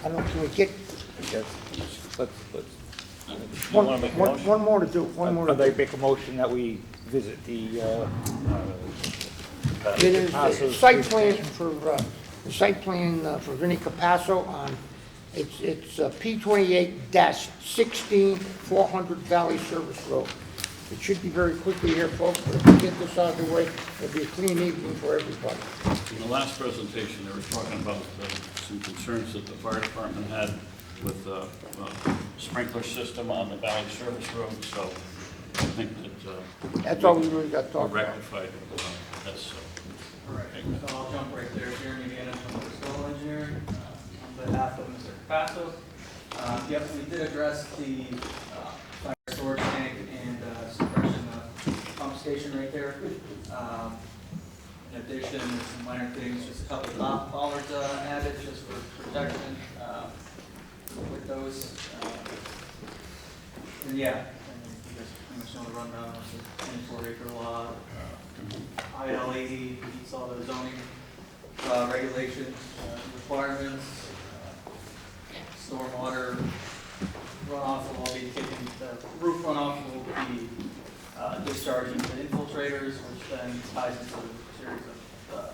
I don't, can we get Let's, one more to do, one more to I'd like do. to make a motion that we visit the, It is the site plan for, the site plan for Vinnie Capasso on, it's P28-16, 400 Valley Service Road. It should be very quickly here, folks, but if we get this out of the way, it'll be a clean evening for everybody. In the last presentation, they were talking about some concerns that the fire department had with the sprinkler system on the Valley Service Road, so I think that That's all we really got to we talk about. rectified that's All right, so I'll jump right there. Jeremy Gannon from Crystal Engineering, on behalf of Mr. Capasso. Yep, we did address the fire storage tank and suppression pump station right there. In addition, there's some minor things, just a couple of bollards added just for protection with those. And yeah, and you guys pretty much know the rundown of the 24-acre lot. IL 80 meets all the zoning regulations, requirements. stormwater runoff will all be taken, the roof runoff will be discharged into infiltrators, which then ties into a series of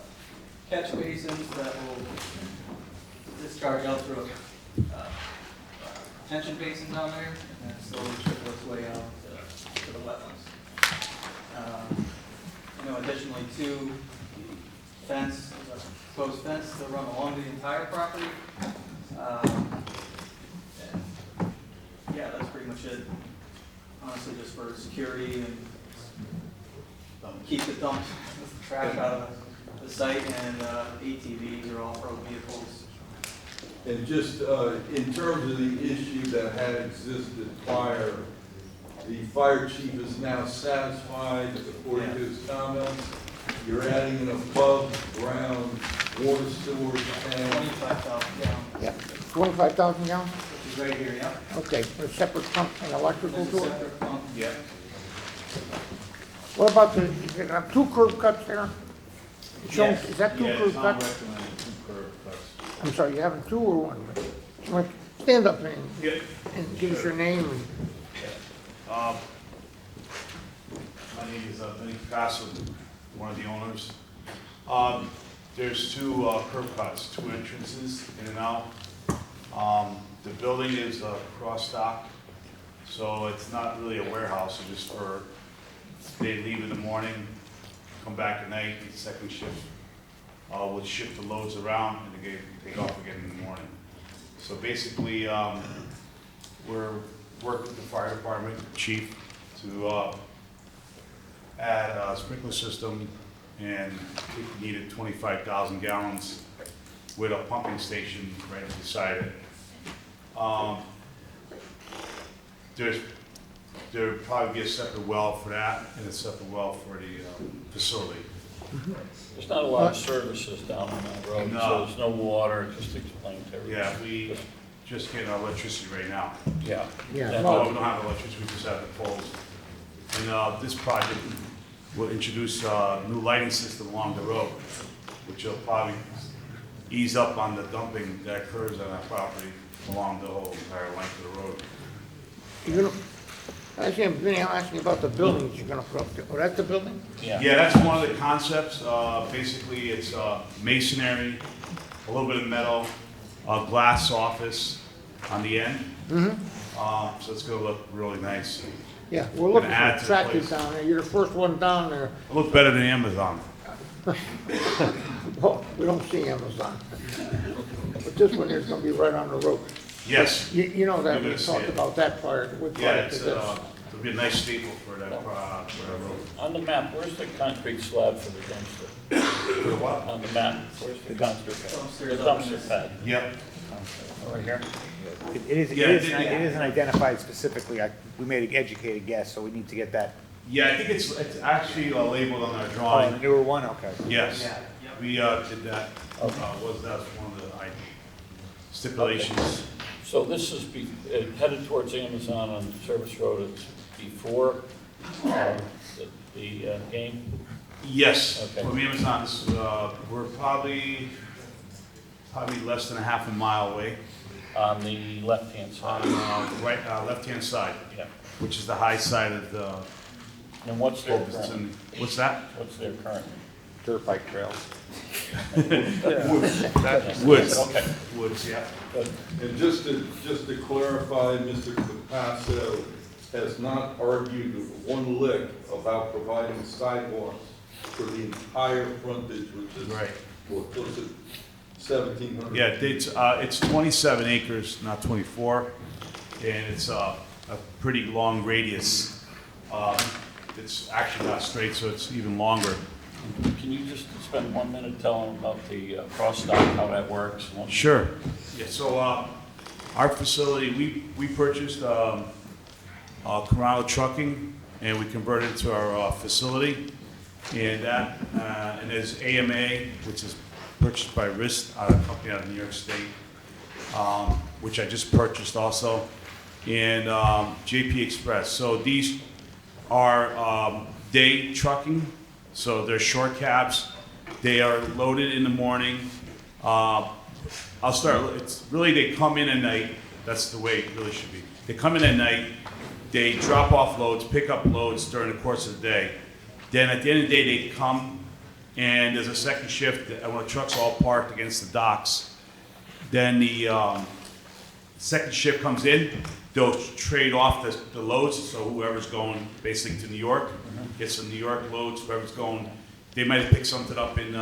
catch basins that will discharge out through a detention basin down there, and then slowly trickle its way out to the wetlands. Additionally, too, the fence, the proposed fence to run along the entire property. And yeah, that's pretty much it. Honestly, just for security and keep the dump trash out of the site, and ATVs or off-road vehicles. And just in terms of the issue that had existed prior, the fire chief is now satisfied, according to his comments. You're adding an above-ground water storage tank. 25,000 gallons. Yeah, 25,000 gallons? Which is right here, yeah. Okay, a separate pump and electrical There's a to it? separate pump. Yeah. What about the, you have two curb cuts there? Yes. Is that two curb cuts? I'm sorry, you having two or one? Like, stand up and give us your name. And My name is Benny Picasso, one of the owners. There's two curb cuts, two entrances in and out. The building is cross dock, so it's not really a warehouse. It's just for, they leave in the morning, come back at night, the second shift. We'll shift the loads around and they take off again in the morning. So basically, we're working with the fire department chief to add a sprinkler system, and we needed 25,000 gallons with a pumping station right beside it. There'll probably be a separate well for that and a separate well for the facility. There's not a lot of services down on that road, No. so there's no water, just explain to everybody. Yeah, we just getting our electricity right now. Yeah. Yeah. No, we don't have electricity, we just have the poles. And this project will introduce a new lighting system along the road, which will probably ease up on the dumping that occurs on our property along the whole entire length of the road. You're gonna, actually, I'm gonna ask you about the buildings you're gonna put up there. Oh, that's the building? Yeah, that's one of the concepts. Basically, it's masonry, a little bit of metal, a glass office on the end. Mm-hmm. So it's gonna look really nice. Yeah, we're looking Gonna add for to the tractors place. down there. You're the first one down there. It'll look better than Amazon. Oh, we don't see Amazon. But this one here's gonna be right on the road. Yes. You know that, You're we gonna see talked it. about that prior, with Yeah, prior it's, to this. it'll be a nice staple for that road. On the map, where's the concrete slab for the dumpster? For what? On the map, where's the dumpster pad? Dumpster The is up in dumpster this- pad. Yep. Right here? It Yeah, it isn't identified specifically. We made an educated guess, so we need to get that. Yeah, I think it's actually labeled on our Oh, the drawing. newer one, okay. Yes. Yeah, yep. We did that. That's one of the stipulations. So this is headed towards Amazon on Service Road. It's before the game? Yes. Okay. From Amazon, we're probably less than a half a mile away. On the left-hand On side? left-hand side, Yeah. which is the high side of the. And what's their It's current? in- What's that? What's their current? Dirt bike trails. Woods. Okay. Woods, yeah. Good. And just to clarify, Mr. Capasso has not argued one lick about providing sidewalks for the entire frontage, which is. Right. What was it, 1,700? Yeah, it's 27 acres, not 24, and it's a pretty long radius. It's actually not straight, so it's even longer. Can you just spend 1 minute telling them about the cross dock, how that works? Sure. Yeah, so our facility, we purchased Corrado Trucking, and we converted it to our facility. And that, and there's AMA, which is purchased by RIST, a company out of New York State, which I just purchased also, and JP Express. So these are day trucking, so they're short cabs. They are loaded in the morning. I'll start, it's really, they come in at night, that's the way it really should be. They come in at night, they drop off loads, pick up loads during the course of the day. Then at the end of the day, they come, and there's a second shift, when the truck's all parked against the docks. Then the second shift comes in, they'll trade off the loads, so whoever's going basically to New York, gets some New York loads, whoever's going, they might have picked something up in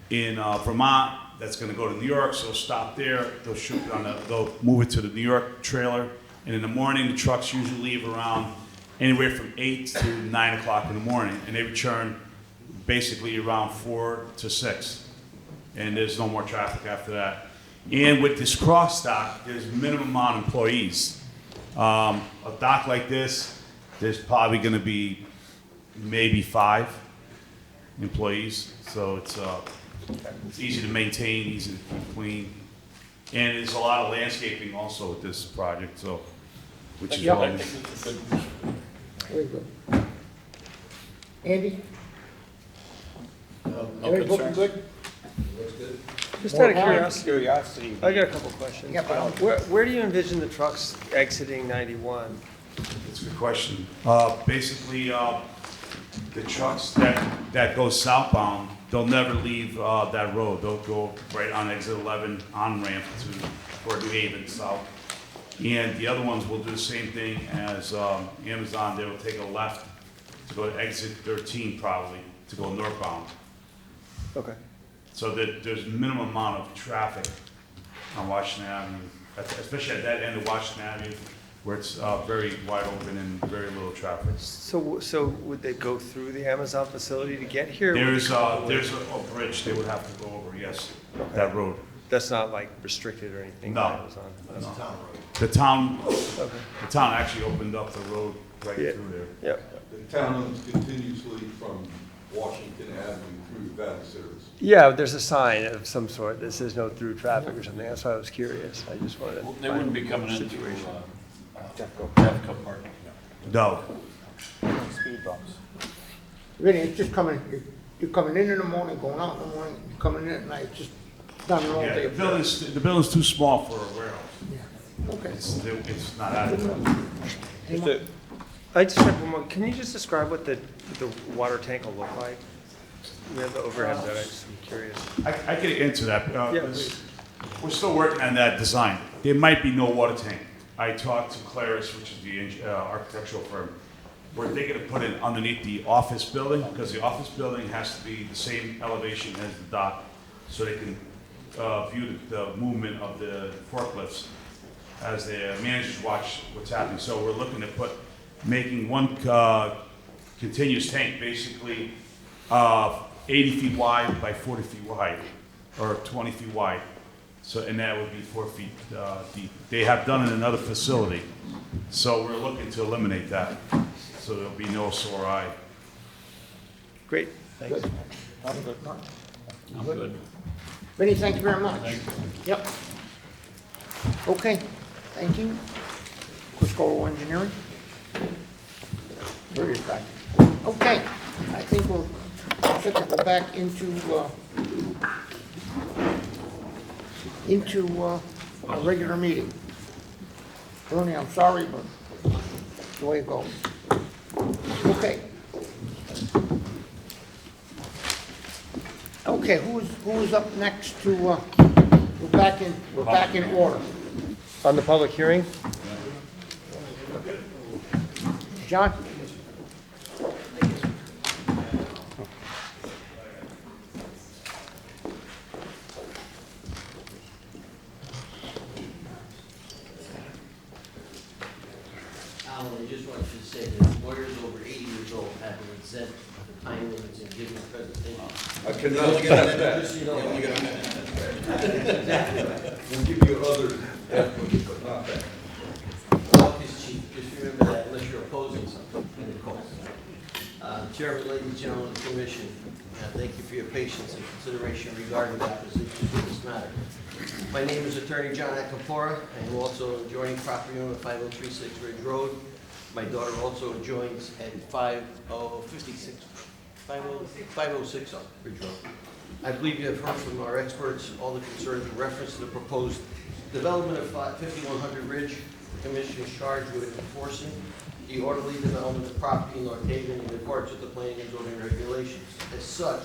Vermont, that's gonna go to New York, so stop there, they'll shoot it they'll move it to the New York trailer, and in the morning, the trucks usually leave around anywhere from 8 to 9 o'clock in the morning, and they return basically around 4 to 6, and there's no more traffic after that. And with this cross dock, there's minimum amount of employees. A dock like this, there's probably gonna be maybe 5 employees, so it's easy to maintain, easy to keep clean. And there's a lot of landscaping also with this project, so, which is Yeah. Very good. Andy? Everything looking good? Just out of More curiosity, I got a couple questions. Yeah, but Where do you envision the trucks exiting 91? That's a good question. Basically, the trucks that go southbound, they'll never leave that road. They'll go right on exit 11 on ramp for New Haven south. And the other ones will do the same thing as Amazon. They will take a left to go to exit 13 probably, to go northbound. Okay. So that there's minimum amount of traffic on Washington Avenue, especially at that end of Washington Avenue, where it's very wide open and very little traffic. So would they go through the Amazon facility to get here? There's a bridge they would have to go over, yes, that road. That's not like restricted or anything? No. to Amazon? No. The town actually opened up the road right through there. Yeah. The town runs continuously from Washington Avenue through Valley Service. Yeah, there's a sign of some sort that says no through traffic or something. That's why I was curious. I just wanted to. They wouldn't be coming in through situation. Jeffco parking. No. Speed bumps. Really, it's just coming, you're coming in the morning, going out in the morning, you're coming in at night, it's just done all Yeah, day. the building's too small for a warehouse. Yeah. Okay. It's not adequate. I just have one more. Can you just describe what the water tank will look like? We have the overhead that I'm curious. I can answer that. Yeah, please. We're still working on that design. There might be no water tank. I talked to Claris, which is the architectural firm. We're thinking of putting it underneath the office building, because the office building has to be the same elevation as the dock, so they can view the movement of the forklifts as the managers watch what's happening. So we're looking at making one continuous tank, basically 80 feet wide by 40 feet wide, or 20 feet wide. So, and that would be 4 feet deep. They have done it in another facility, so we're looking to eliminate that, so there'll be no sore eye. Great, thanks. I'm good. Mark? I'm good. Vinnie, thank you very much. Thank you. Yep. Okay, thank you. Cusco Engineering. Where is that? Okay, I think we'll set to go back into a regular meeting. Bernie, I'm sorry, but the way it goes. Okay. Okay, who is up next to, we're back in order. On the public hearing? John? Alan, I just wanted to say that lawyers over 80 years old have been exempt from the time limits in giving presentation. I cannot get that. Just so you know. We'll give you other equity, but not that. Talk is cheap, just remember that unless you're opposing something in the course. Chairman, ladies and gentlemen of the commission, thank you for your patience and consideration regarding the opposition to this matter. My name is Attorney John Acapora. I am also adjoining property owner 5036 Ridge Road. My daughter also adjoins at 506 Ridge Road. I believe you have heard from our experts all the concerns in reference to the proposed development of 5100 Ridge. The Commission is charged with enforcing the orderly development of property in North Haven in accordance with the planning and zoning regulations. As such,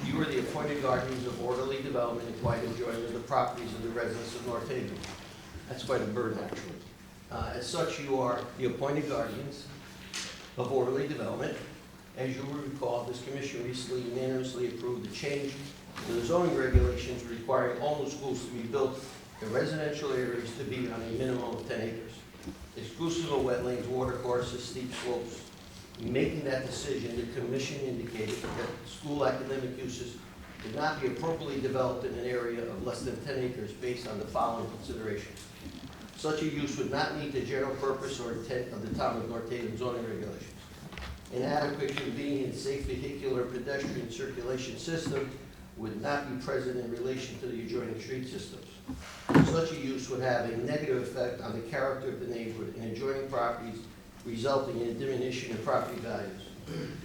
you are the appointed guardians of orderly development and quiet enjoyment of the properties of the residents of North Haven. That's quite a burden, actually. As such, you are the appointed guardians of orderly development. As you will recall, this commission recently unanimously approved the change to the zoning regulations requiring all new schools to be built in residential areas to be on a minimum of 10 acres, exclusive of wetlands, watercourses, steep slopes. In making that decision, the commission indicated that school academic uses could not be appropriately developed in an area of less than 10 acres based on the following considerations. Such a use would not meet the general purpose or intent of the town of North Haven zoning regulations. Inadequate, convenient, safe vehicular pedestrian circulation system would not be present in relation to the adjoining street systems. Such a use would have a negative effect on the character of the neighborhood and adjoining properties, resulting in a diminution in property values.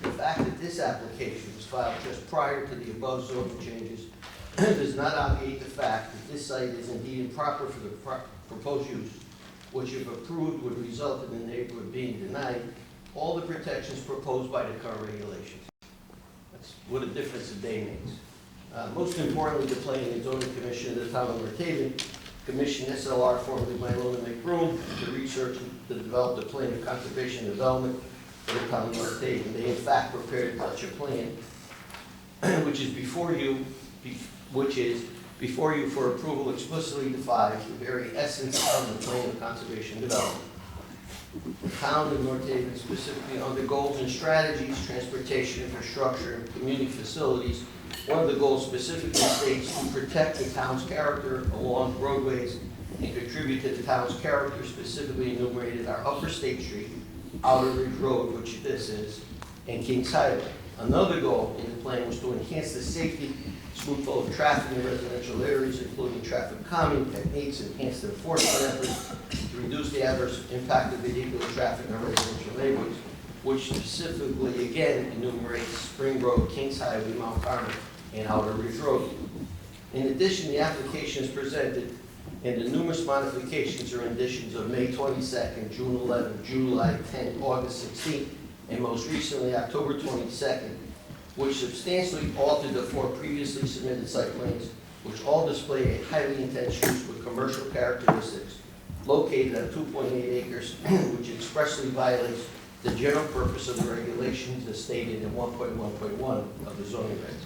The fact that this application was filed just prior to the above zoning changes does not obviate the fact that this site is indeed improper for the proposed use, which if approved would result in the neighborhood being denied all the protections proposed by the current regulations. That's what a difference a day makes. Most importantly, the Planning and Zoning Commission of the town of North Haven commissioned SLR, formerly Mylona McBroom, to research and to develop the plan of conservation and development for the town of North Haven. They in fact prepared such a plan, which is before you for approval, explicitly defines the very essence of the plan of conservation and development. The town of North Haven, specifically under goals and strategies, transportation, infrastructure, and community facilities, one of the goals specifically states to protect the town's character along roadways and contribute to the town's character, specifically enumerated are Upper State Street, Outer Ridge Road, which this is, and Kings Highway. Another goal in the plan was to enhance the safety, smooth flow of traffic in residential areas, including traffic calming techniques, enhance the enforcement efforts to reduce the adverse impact of vehicular traffic in residential neighborhoods, which specifically, again, enumerates Spring Road, Kings Highway, Mount Carmel, and Outer Ridge Road. In addition, the application is presented, and the numerous modifications or additions of May 22nd, June 11th, July 10th, August 16th, and most recently October 22nd, which substantially altered the four previously submitted site plans, which all display a highly intense use with commercial characteristics, located at 2.8 acres, which expressly violates the general purpose of the regulations as stated in 1.1.1 of the zoning regs.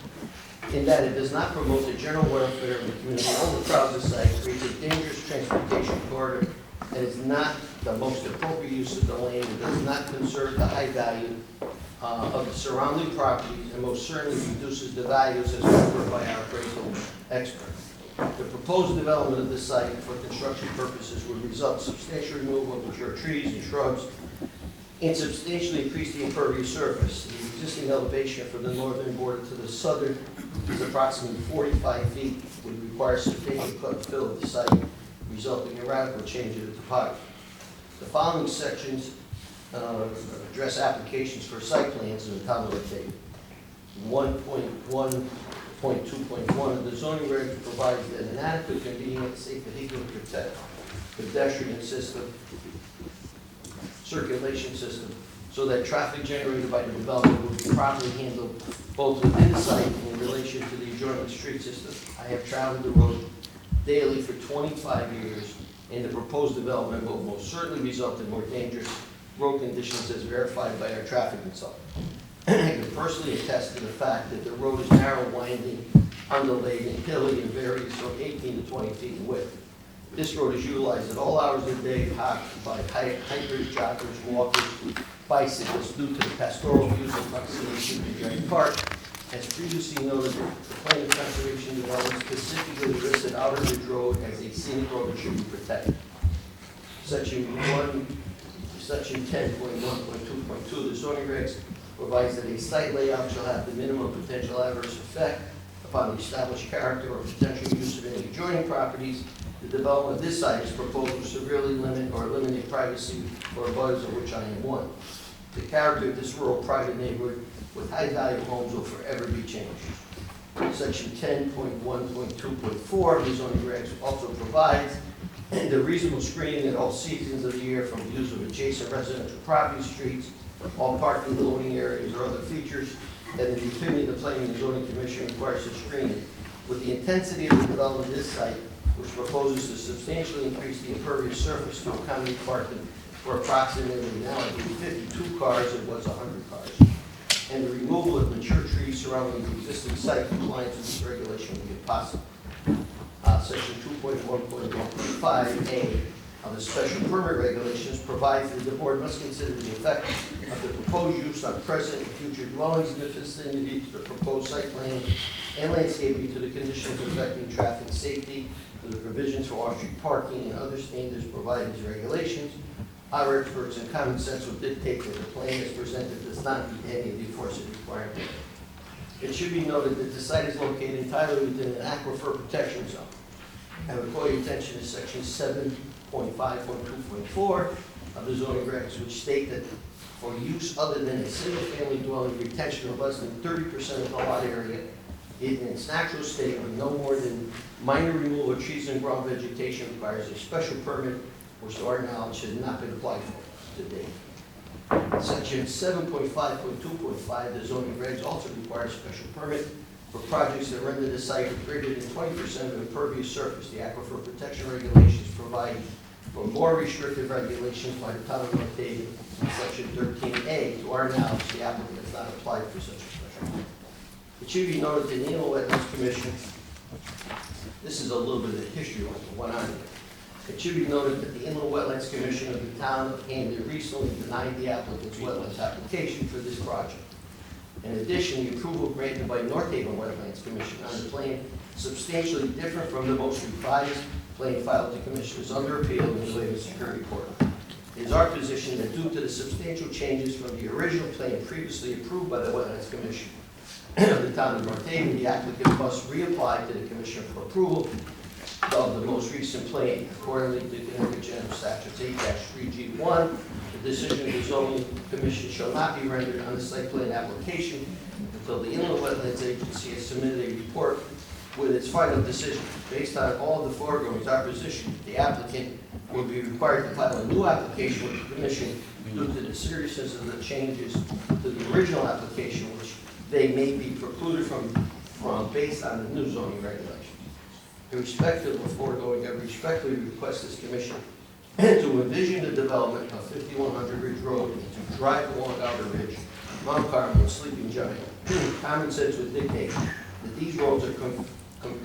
In that it does not promote the general welfare of the community, overcrowds the site, creates a dangerous transportation corridor, and is not the most appropriate use of the land, and does not conserve the high value of the surrounding properties, and most certainly reduces the values as measured by our appraisal expert. The proposed development of this site for construction purposes would result in substantial removal of mature trees and shrubs, and substantially increase the impervious surface. The existing elevation from the northern border to the southern is approximately 45 feet, would require substantial cut and fill of the site, resulting in radical change of the topography. The following sections address applications for site plans in the town of North Haven. 1.1.2.1 of the zoning regs provides that an adequate, convenient, safe vehicular pedestrian system, circulation system, so that traffic generated by the development will be properly handled both within the site and in relation to the adjoining street system. I have traveled the road daily for 25 years, and the proposed development will most certainly result in more dangerous road conditions as verified by our traffic consultant. I can personally attest to the fact that the road is narrow, winding, undulating, hilly, and varies from 18 to 20 feet in width. This road is utilized at all hours of the day by hikers, joggers, walkers, bicyclists due to the pastoral use of proximity to Drake Park. As previously noted, the plan of conservation development specifically listed Outer Ridge Road as a scenic road that should be protected. Section 10.1.2.2 of the zoning regs provides that a site layout shall have the minimum potential adverse effect upon the established character or potential use of any adjoining properties. The development of this site is proposed to severely limit or eliminate privacy for abutters, of which I am one. The character of this rural private neighborhood with high-value homes will forever be changed. Section 10.1.2.4 of the zoning regs also provides the reasonable screening at all seasons of the year from views of adjacent residential property streets, all parking, loading areas, or other features, and in the opinion of the Planning and Zoning Commission requires such screening. With the intensity of the development of this site, which proposes to substantially increase the impervious surface to accommodate parking for approximately now I believe 52 cars, it was 100 cars, and the removal of mature trees surrounding the existing site, compliance with this regulation will be possible. Section 2.1.1.5A of the special permit regulations provides that the board must consider the effect of the proposed use on present and future dwellings in the vicinity to the proposed site plan and landscaping, to the conditions affecting traffic safety, to the provisions for off-street parking and other standards provided in regulations. Our experts in common sense will dictate that the plan as presented does not meet any of the aforesaid requirements. It should be noted that the site is located entirely within an aquifer protection zone. I would call your attention to section 7.5.2.4 of the zoning regs, which state that for use other than a single-family dwelling, retention of less than 30% of the lot area in its natural state with no more than minor removal of trees and ground vegetation requires a special permit, which to our knowledge has not been applied for to date. Section 7.5.2.5, the zoning regs also require a special permit for projects that render the site with greater than 20% of impervious surface. The aquifer protection regulations provide for more restrictive regulations by the town of North Haven. Section 13A, to our knowledge, the applicant has not applied for such a special permit. It should be noted that the Inland Wetlands Commission, this is a little bit of the history of what went on here. It should be noted that the Inland Wetlands Commission of the town of Hamden recently denied the applicant's wetlands application for this project. In addition, the approval granted by North Haven Wetlands Commission on the plan substantially different from the most revised plan filed to commission is under appeal in the latest Superior Court. It is our position that due to the substantial changes from the original plan previously approved by the Wetlands Commission of the town of North Haven, the applicant must reapply to the commission for approval of the most recent plan. Accordingly, the Connecticut General Statutes 8-3G1, the decision of the zoning commission shall not be rendered on the site plan application until the Inland Wetlands Agency has submitted a report with its final decision. Based on all the foregoing, our position, the applicant will be required to file a new application with the commission due to the seriousness of the changes to the original application, which they may be precluded from based on the new zoning regulations. Irrespective of the foregoing, I respectfully request this commission to envision the development of 5100 Ridge Road and to drive along Outer Ridge, Mount Carmel, and Sleeping Giant. Common sense would dictate that these roads are,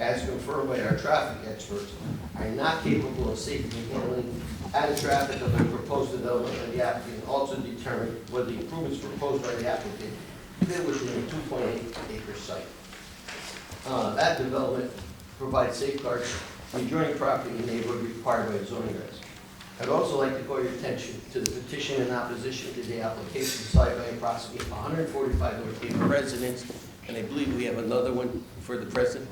as confirmed by our traffic experts, are not capable of safely handling added traffic of the proposed development by the applicant, and also determine whether the improvements proposed by the applicant fit within a 2.8-acre site. That development provides safeguards for the adjoining property and neighborhood required by the zoning regs. I'd also like to call your attention to the petition in opposition to the application signed by approximately 145 North Haven residents, and I believe we have another one for the president.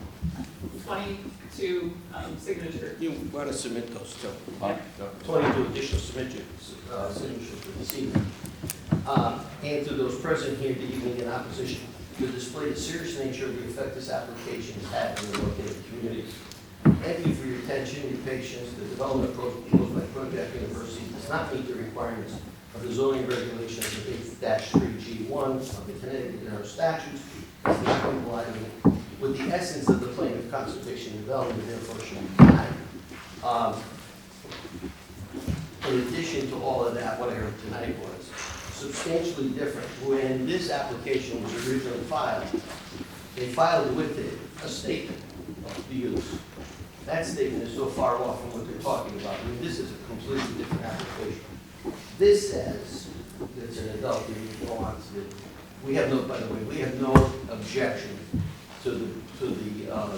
22 signatures. You want to submit those too? 22 additional signatures for this evening. And to those present here this evening in opposition, to display the serious nature of the effect this application has had on the North Haven community. Thank you for your attention, your patience. The development approach proposed by Quinnipiac University does not meet the requirements of the zoning regulations of 8-3G1 of the Connecticut General Statutes. It's not compliant with the essence of the plan of conservation and development, and therefore should be denied. In addition to all of that, what I heard tonight was substantially different. When this application was originally filed, they filed with it a statement of the use. That statement is so far off from what they're talking about. I mean, this is a completely different application. This says it's an adult, and you go on to the, we have no, by the way, we have no objection to the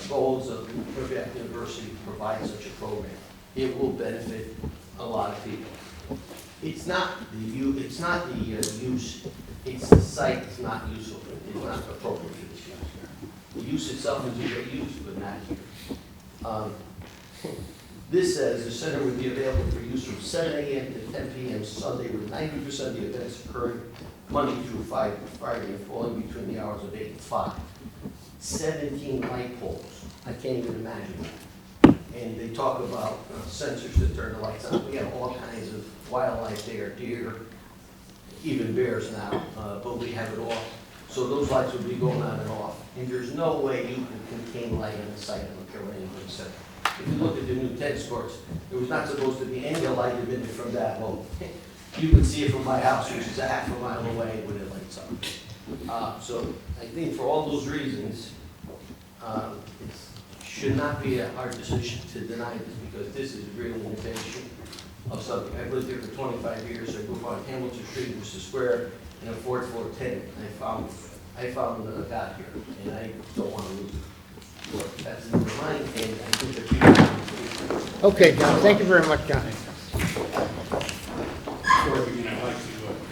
goals of Quinnipiac University to provide such a program. It will benefit a lot of people. It's not the use, it's the site is not useful, it's not appropriate for this use. The use itself is a great use, but not here. This says the center would be available for use from 7 a.m. to 10 p.m. Sunday, with 90% of the events occurring Monday through Friday and falling between the hours of 8 and 5. 17 light poles. I can't even imagine that. And they talk about sensors that turn the lights on. We have all kinds of wildlife there, deer, even bears now, but we have it all. So those lights would be going on and off. And there's no way you can contain light on the site, I don't care what anybody said. If you look at the new tennis courts, there was not supposed to be any light emitted from that hole. You can see it from my house, which is a half a mile away when it lights up. So I think for all those reasons, it should not be a hard decision to deny this, because this is really an invasion of something. I've lived here for 25 years. I grew up on Hamilton Street, which is a square, in a 4th floor tenant. I found God here, and I don't want to lose it. But that's in my mind, and I think that people. Okay, John, thank you very much, John. Before we begin, I'd like to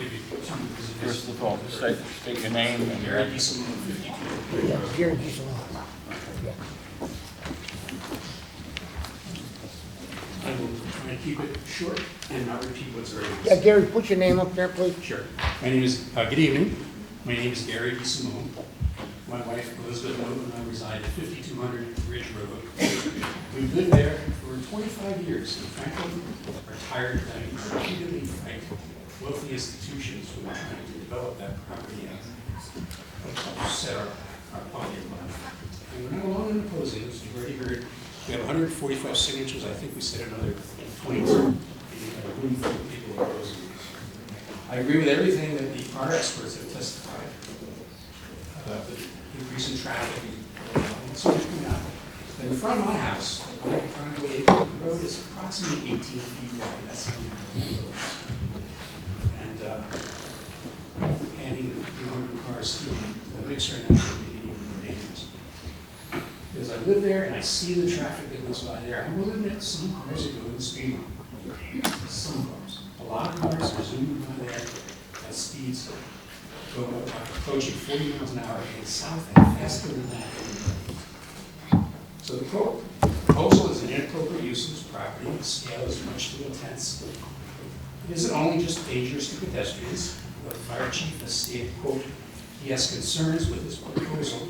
give you some First of all, state your name and your Gary Simone, 52. Yeah, Gary Giselon. Yeah. I will try to keep it short and not repeat what's already been Yeah, said. Gary, put your name up there, please. Sure. My name is, good evening. My name is Gary Simone. My wife, Elizabeth Moon, and I reside at 5200 Ridge Road. We've lived there for 25 years, and frankly, are tired of having repeatedly fight wealthy institutions who are trying to develop that property and set our quality of life. And we're not alone in opposing this. You've already heard, we have 145 signatures. I think we said another 22 people are opposing this. I agree with everything that the our experts have testified about the increase in traffic. And so much going on. In the front of my house, my driveway, the road is approximately 18 feet wide. That's how many roads. And adding the number of cars to the mixer now would be even more dangerous. Because I live there and I see the traffic that goes by there. I will admit some cars are going the speed limit. Some cars. A lot of cars are zooming by there at speeds approaching 40 miles an hour and south and faster than that. So the proposal is an inappropriate use of this property. The scale is much too intense. It isn't only just dangerous to pedestrians. The fire chief has stated, quote, he has concerns with this proposal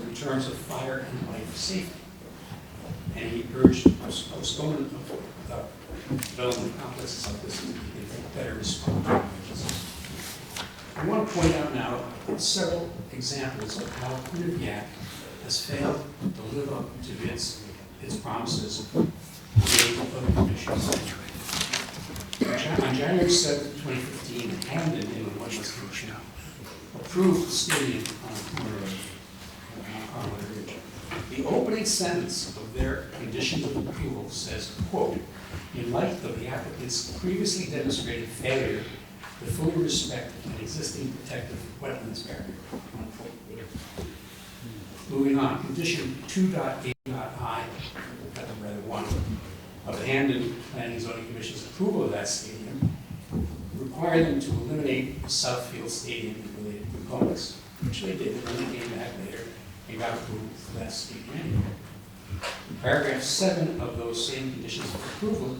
in terms of fire and life safety. And he urged postponement of development complexes like this in better response to emergencies. I want to point out now several examples of how Quinnipiac has failed to live up to its promises made to other commissions. On January 7, 2015, Hamden in the Wetlands Commission approved the stadium on the corner of Carmel Ridge. The opening sentence of their conditions of approval says, quote, in light of the applicant's previously demonstrated failure to fully respect an existing protective wetlands barrier, unquote. Moving on, condition 2.8.I, rather 1, of the Hamden Planning and Zoning Commission's approval of that stadium required them to eliminate the Southfield Stadium and related components, which they did, and then they came back later and got approval for that stadium anyway. Paragraph 7 of those same conditions of approval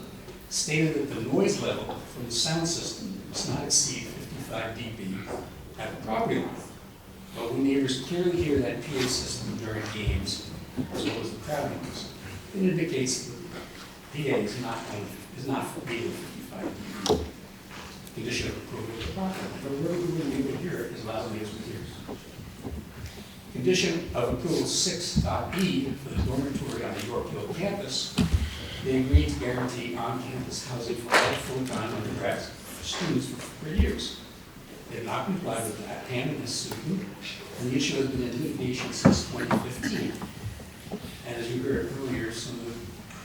stated that the noise level from the sound system does not exceed 55 dB at the property line. But when neighbors clearly hear that PA system during games, as well as the crowd noise, it indicates that the PA is not rated 55 dB. Condition of approval of the property line. But wherever we would hear it as loudly as we hear it. Condition of approval 6.E for the dormitory on the Yorkville campus, they agreed to guarantee on-campus housing for all full-time undergrads students for years. They have not complied with that. Hamden has sued them, and the issue has been in litigation since 2015. And as you heard earlier, some of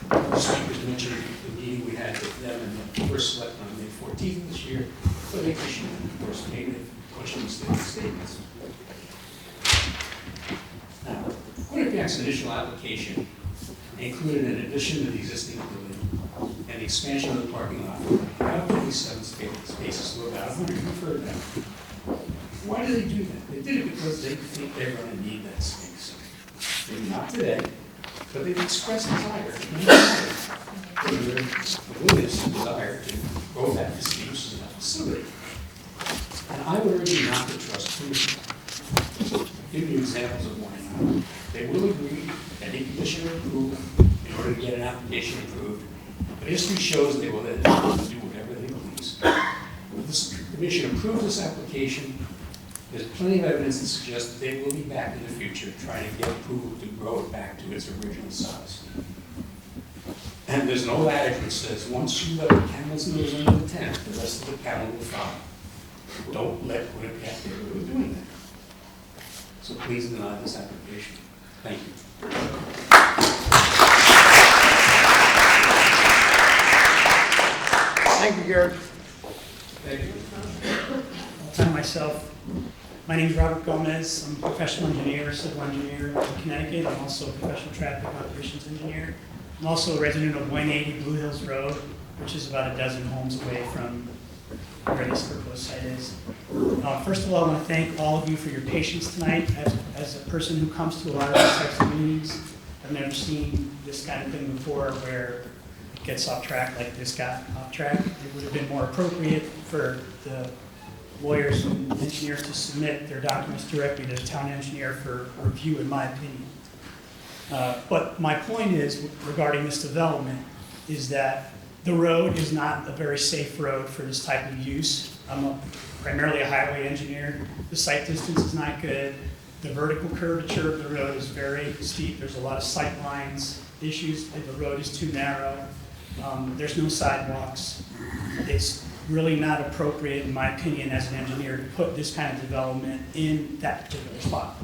the speakers mentioned the meeting we had with them and the first select on May 14th this year, but they issued, of course, negative questions to the statements. Now, Quinnipiac's initial application included an addition to the existing building and the expansion of the parking lot about 27 spaces to about 100. You've heard that. Why do they do that? They did it because they think they're going to need that space. Maybe not today, but they've expressed desire to grow that use of that facility. And I would urge you not to trust Quinnipiac. give you examples of why not. They will agree, any commissioner approve, in order to get an application approved. But history shows they will then do whatever they please. If this commission approves this application, there's plenty of evidence to suggest that they will be back in the future trying to get approval to grow it back to its original size. And there's no adage which says, once you let the camel's nose under the tent, the rest of the cattle will follow. Don't let Quinnipiac get away with doing that. So please deny this application. Thank you. Thank you, Gary. Thank you. I'll tell myself. My name is Robert Gomez. I'm a professional engineer, civil engineer in Connecticut. I'm also a professional traffic operations engineer. I'm also a resident of 180 Blue Hills Road, which is about a dozen homes away from where this proposed site is. First of all, I want to thank all of you for your patience tonight. As a person who comes to a lot of these types of meetings, I've never seen this kind of thing before where it gets off track like this got off track. It would have been more appropriate for the lawyers and engineers to submit their documents directly to the town engineer for review, in my opinion. But my point is, regarding this development, is that the road is not a very safe road for this type of use. I'm primarily a highway engineer. The sight distance is not good. The vertical curvature of the road is very steep. There's a lot of sight lines issues. The road is too narrow. There's no sidewalks. It's really not appropriate, in my opinion, as an engineer, to put this kind of development in that particular spot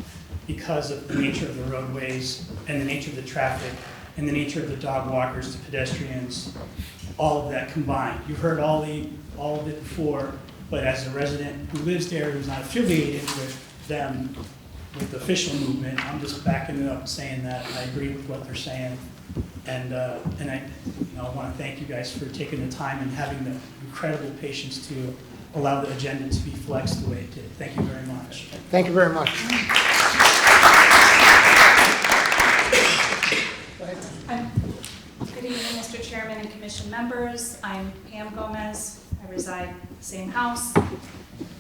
because of the nature of the roadways and the nature of the traffic and the nature of the dog walkers, the pedestrians, all of that combined. You've heard all of it before, but as a resident who lives there, who's not affiliated with them, with the official movement, I'm just backing it up, saying that I agree with what they're saying. And I want to thank you guys for taking the time and having the incredible patience to allow the agenda to be flexed the way it did. Thank you very much. Thank you very much. Good evening, Mr. Chairman and Commission members. I'm Pam Gomez. I reside in the same house.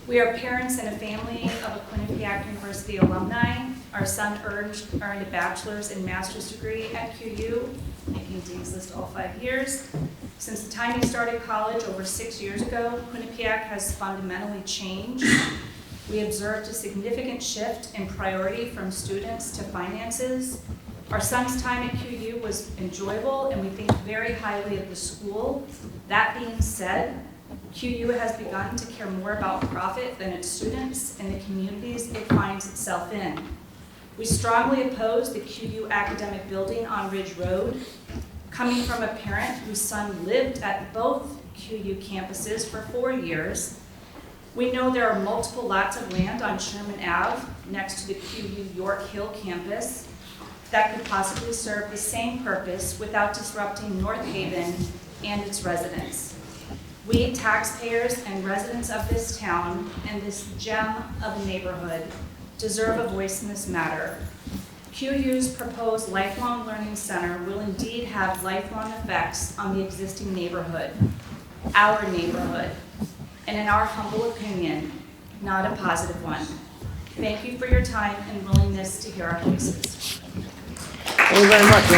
We are parents and a family of a Quinnipiac University alumni. Our son earned a bachelor's and master's degree at QU, making Dean's List all 5 years. Since the time he started college over 6 years ago, Quinnipiac has fundamentally changed. We observed a significant shift in priority from students to finances. Our son's time at QU was enjoyable, and we think very highly of the school. That being said, QU has begun to care more about profit than its students and the communities it finds itself in. We strongly oppose the QU academic building on Ridge Road. Coming from a parent whose son lived at both QU campuses for 4 years, we know there are multiple lots of land on Sherman Ave next to the QU York Hill campus that could possibly serve the same purpose without disrupting North Haven and its residents. We, taxpayers and residents of this town and this gem of a neighborhood, deserve a voice in this matter. QU's proposed Lifelong Learning Center will indeed have lifelong effects on the existing neighborhood, our neighborhood, and in our humble opinion, not a positive one. Thank you for your time and willingness to hear our voices. Thank you very much,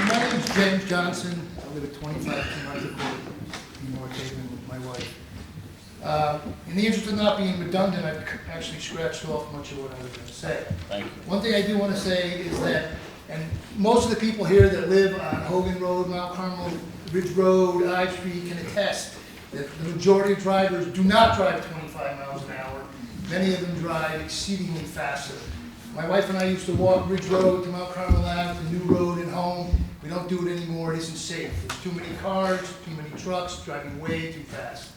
My name is James Johnson. I live at 25 Martha Court in North Haven with my wife. In the interest of not being redundant, I've actually scratched off much of what I was going to say. Thank you. One thing I do want to say is that, and most of the people here that live on Hogan Road, Mount Carmel, Ridge Road, I Street can attest that the majority of drivers do not drive 25 miles an hour. Many of them drive exceedingly faster. My wife and I used to walk Ridge Road to Mount Carmel Ave, the new road and home. We don't do it anymore. It isn't safe. There's too many cars, too many trucks driving way too fast.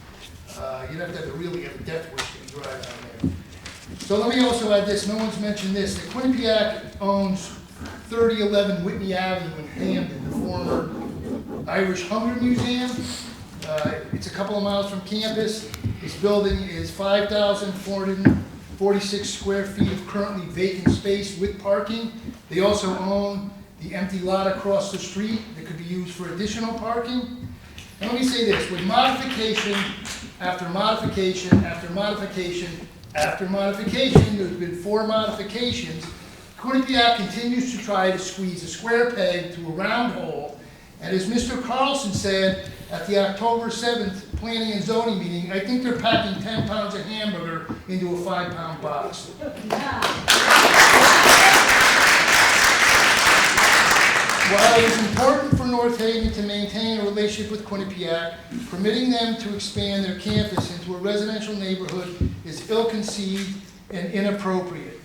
You'd have to have really have a death wish to drive down there. So let me also add this. No one's mentioned this. The Quinnipiac owns 3011 Whitney Avenue in Hamden, the former Irish Hunger Museum. It's a couple of miles from campus. This building is 5,446 square feet of currently vacant space with parking. They also own the empty lot across the street that could be used for additional parking. And let me say this, with modification after modification after modification, After modification, there's been 4 modifications. Quinnipiac continues to try to squeeze a square peg to a round hole. And as Mr. Carlson said at the October 7th Planning and Zoning meeting, I think they're packing 10 pounds of hamburger into a 5-pound box. While it is important for North Haven to maintain a relationship with Quinnipiac, permitting them to expand their campus into a residential neighborhood is ill-conceived and inappropriate.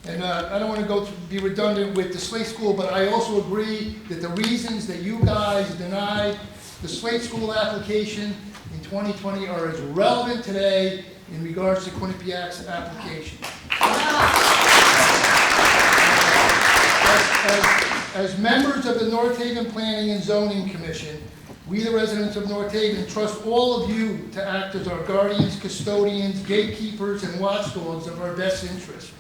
And I don't want to be redundant with the Slate School, but I also agree that the reasons that you guys denied the Slate School application in 2020 are as relevant today in regards to Quinnipiac's application. As members of the North Haven Planning and Zoning Commission, we, the residents of North Haven, trust all of you to act as our guardians, custodians, gatekeepers, and watchdogs of our best interests.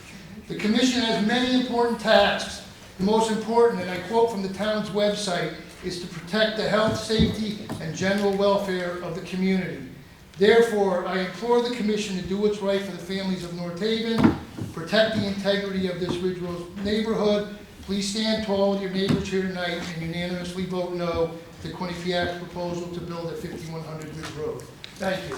The Commission has many important tasks. The most important, and I quote from the town's website, is to protect the health, safety, and general welfare of the community. Therefore, I implore the Commission to do what's right for the families of North Haven, protect the integrity of this Ridge Road neighborhood. Please stand tall with your neighbors here tonight and unanimously vote no to Quinnipiac's proposal to build at 5100 Ridge Road. Thank you.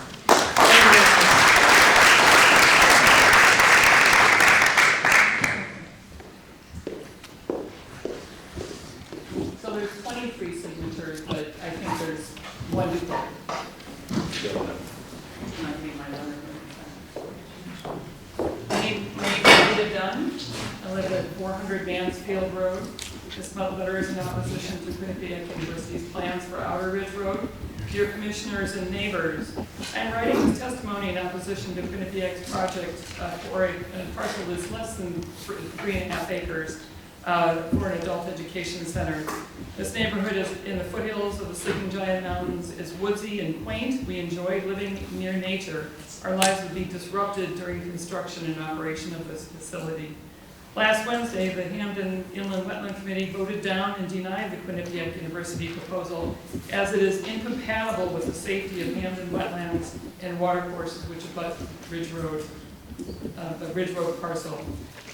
So there's 23 signatures, but I think there's one duplicate. Might be my other. Maybe get it done. I live at 400 Mansfield Road. This letter is in opposition to Quinnipiac University's plans for Outer Ridge Road. Dear Commissioners and neighbors, I am writing this testimony in opposition to Quinnipiac's project for a parcel that's less than 3.5 acres for an adult education center. This neighborhood is in the foothills of the Sleeping Giant Mountains, is woodsy and quaint. We enjoy living near nature. Our lives would be disrupted during construction and operation of this facility. Last Wednesday, the Hampden Inland Wetland Committee voted down and denied the Quinnipiac University proposal as it is incompatible with the safety of Hampden wetlands and watercourses which abut Ridge Road, the Ridge Road parcel.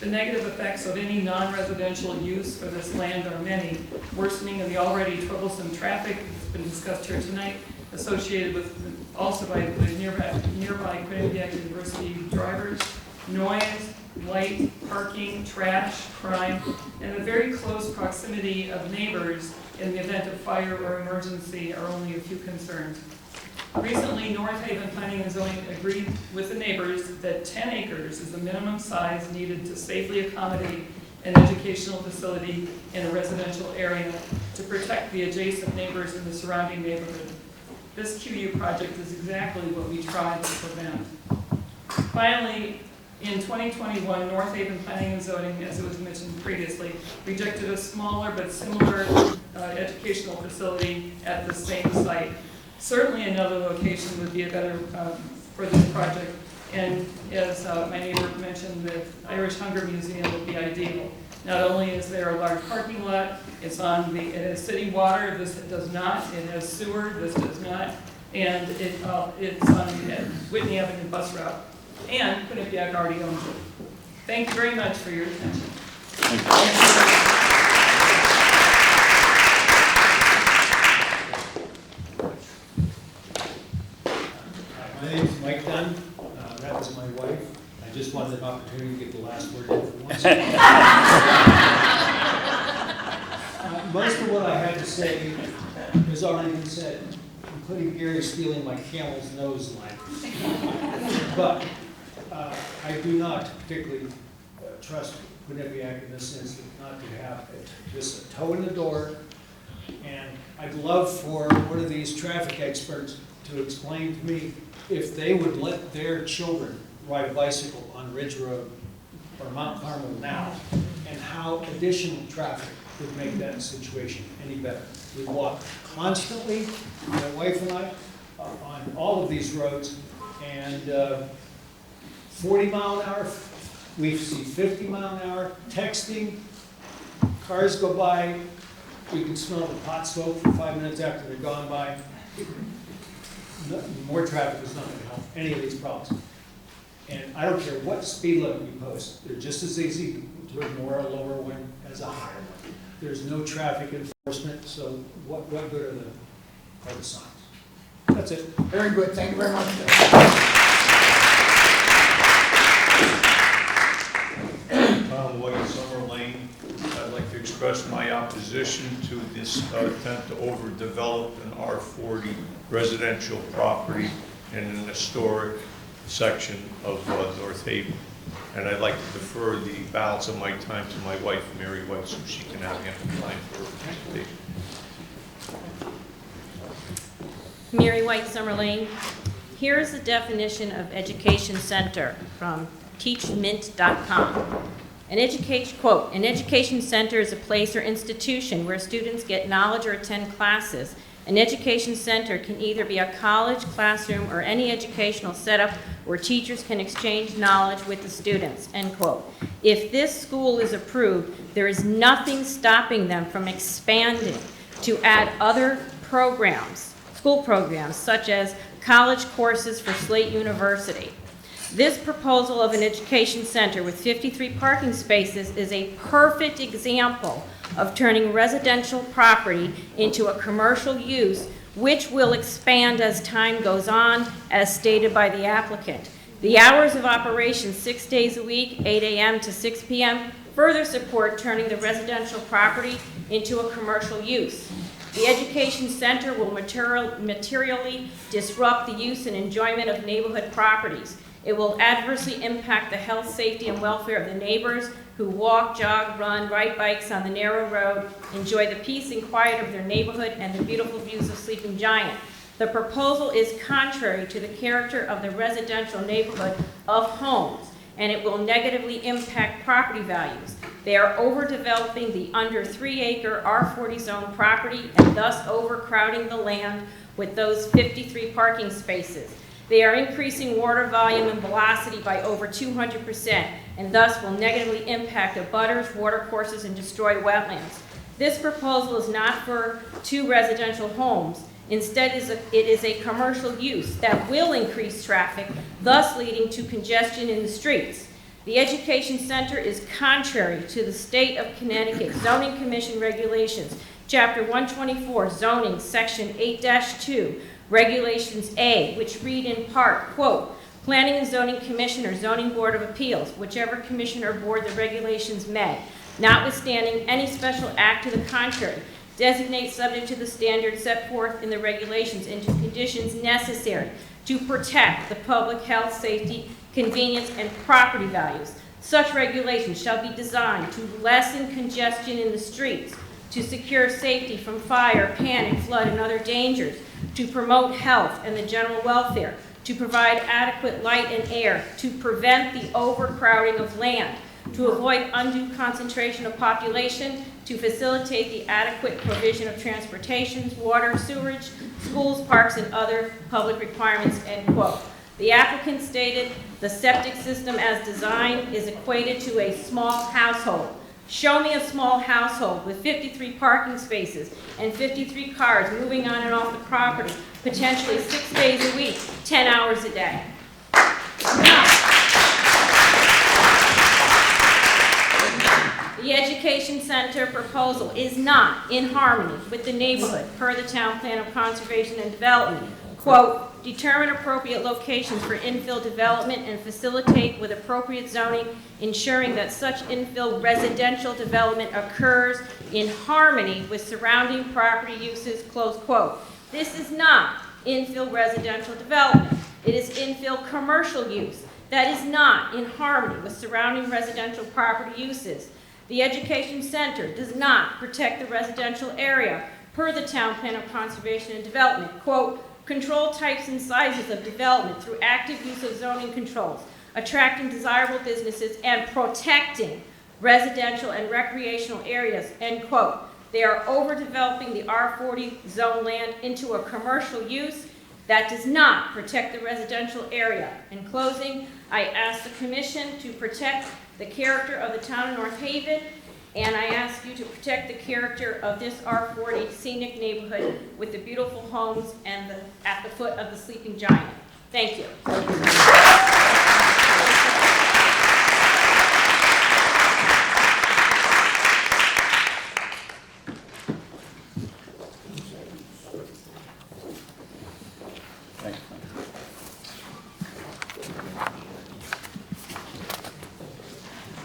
The negative effects of any non-residential use for this land are many, worsening of the already troublesome traffic that's been discussed here tonight, associated with also by the nearby Quinnipiac University drivers, noise, light, parking, trash, crime, and the very close proximity of neighbors in the event of fire or emergency are only a few concerns. Recently, North Haven Planning and Zoning agreed with the neighbors that 10 acres is the minimum size needed to safely accommodate an educational facility in a residential area to protect the adjacent neighbors in the surrounding neighborhood. This QU project is exactly what we tried to prevent. Finally, in 2021, North Haven Planning and Zoning, as it was mentioned previously, rejected a smaller but similar educational facility at the same site. Certainly another location would be a better for this project, and as my neighbor mentioned, the Irish Hunger Museum would be ideal. Not only is there a large parking lot, it has city water, this does not, it has sewer, this does not, and it's on the Whitney Avenue bus route. And Quinnipiac already owns it. Thank you very much for your attention. My name is Mike Dunn. That was my wife. I just wanted an opportunity to get the last word in for once. Most of what I had to say has already been said, including Gary stealing my camel's nose line. But I do not particularly trust Quinnipiac in this instance not to have just a toe in the door. And I'd love for one of these traffic experts to explain to me if they would let their children ride a bicycle on Ridge Road or Mount Carmel now, and how additional traffic would make that situation any better. We walk constantly, my wife and I, on all of these roads, and 40 mile an hour, we see 50 mile an hour, texting, cars go by, we can smell the pot smoke for 5 minutes after they're gone by. More traffic is not going to help any of these problems. And I don't care what speed limit you post, they're just as easy to ignore a lower one as a higher one. There's no traffic enforcement, so what good are the signs? That's it. Very good, thank you very much. Tom White, Summer Lane. I'd like to express my opposition to this attempt to overdevelop an R40 residential property in an historic section of North Haven. And I'd like to defer the balance of my time to my wife, Mary White, so she can have ample time for her presentation. Mary White, Summer Lane. Here's the definition of education center from teachmint.com. Quote, an education center is a place or institution where students get knowledge or attend classes. An education center can either be a college, classroom, or any educational setup where teachers can exchange knowledge with the students, end quote. If this school is approved, there is nothing stopping them from expanding to add other programs, school programs, such as college courses for Slate University. This proposal of an education center with 53 parking spaces is a perfect example of turning residential property into a commercial use, which will expand as time goes on, as stated by the applicant. The hours of operation, 6 days a week, 8 a.m. to 6 p.m., further support turning the residential property into a commercial use. The education center will materially disrupt the use and enjoyment of neighborhood properties. It will adversely impact the health, safety, and welfare of the neighbors who walk, jog, run, ride bikes on the narrow road, enjoy the peace and quiet of their neighborhood and the beautiful views of Sleeping Giant. The proposal is contrary to the character of the residential neighborhood of homes, and it will negatively impact property values. They are overdeveloping the under 3-acre R40 zone property and thus overcrowding the land with those 53 parking spaces. They are increasing water volume and velocity by over 200% and thus will negatively impact abutters, watercourses, and destroy wetlands. This proposal is not for 2 residential homes. Instead, it is a commercial use that will increase traffic, thus leading to congestion in the streets. The education center is contrary to the State of Connecticut Zoning Commission regulations, Chapter 124, Zoning, Section 8-2, Regulations A, which read in part, quote, Planning and Zoning Commission or Zoning Board of Appeals, whichever commission or board the regulations may, notwithstanding any special act to the contrary, designate subject to the standards set forth in the regulations into conditions necessary to protect the public health, safety, convenience, and property values. Such regulations shall be designed to lessen congestion in the streets, to secure safety from fire, panic, flood, and other dangers, to promote health and the general welfare, to provide adequate light and air, to prevent the overcrowding of land, to avoid undue concentration of population, to facilitate the adequate provision of transportation, water, sewerage, schools, parks, and other public requirements, end quote. The applicant stated the septic system as designed is equated to a small household. Show me a small household with 53 parking spaces and 53 cars moving on and off the property, potentially 6 days a week, 10 hours a day. The education center proposal is not in harmony with the neighborhood per the Town Plan of Conservation and Development. Quote, determine appropriate locations for infill development and facilitate with appropriate zoning, ensuring that such infill residential development occurs in harmony with surrounding property uses, close quote. This is not infill residential development. It is infill commercial use that is not in harmony with surrounding residential property uses. The education center does not protect the residential area per the Town Plan of Conservation and Development. Quote, control types and sizes of development through active use of zoning controls, attracting desirable businesses and protecting residential and recreational areas, end quote. They are overdeveloping the R40 zone land into a commercial use that does not protect the residential area. In closing, I ask the Commission to protect the character of the town of North Haven, and I ask you to protect the character of this R40 scenic neighborhood with the beautiful homes and at the foot of the Sleeping Giant. Thank you.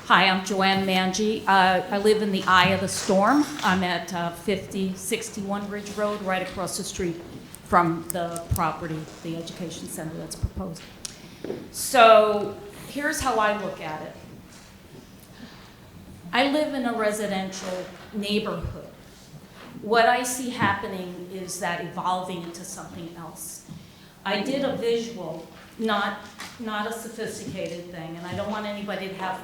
Hi, I'm Joanne Mangi. I live in the eye of the storm. I'm at 5061 Ridge Road, right across the street from the property, the education center that's proposed. So here's how I look at it. I live in a residential neighborhood. What I see happening is that evolving into something else. I did a visual, not a sophisticated thing, and I don't want anybody to have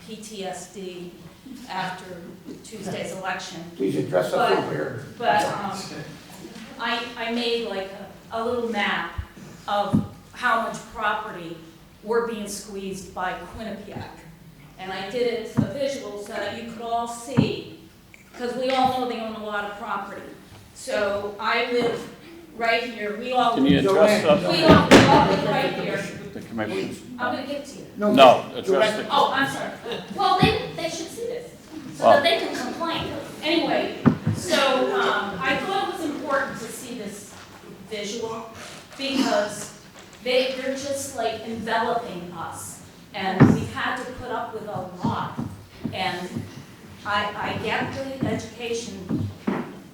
PTSD after Tuesday's election. Please address us But- over here. But I made like a little map of how much property we're being squeezed by Quinnipiac. And I did it as a visual so that you could all see, because we all know they own a lot of property. So I live right here, we all. Can you address We all live right here. the commissioners? I'm gonna get to you. No, address the. Oh, I'm sorry. Well, they should see this, so Well- that they can complain. Anyway, so I thought it was important to see this visual because they're just like enveloping us. And we've had to put up with a lot. And I get the education.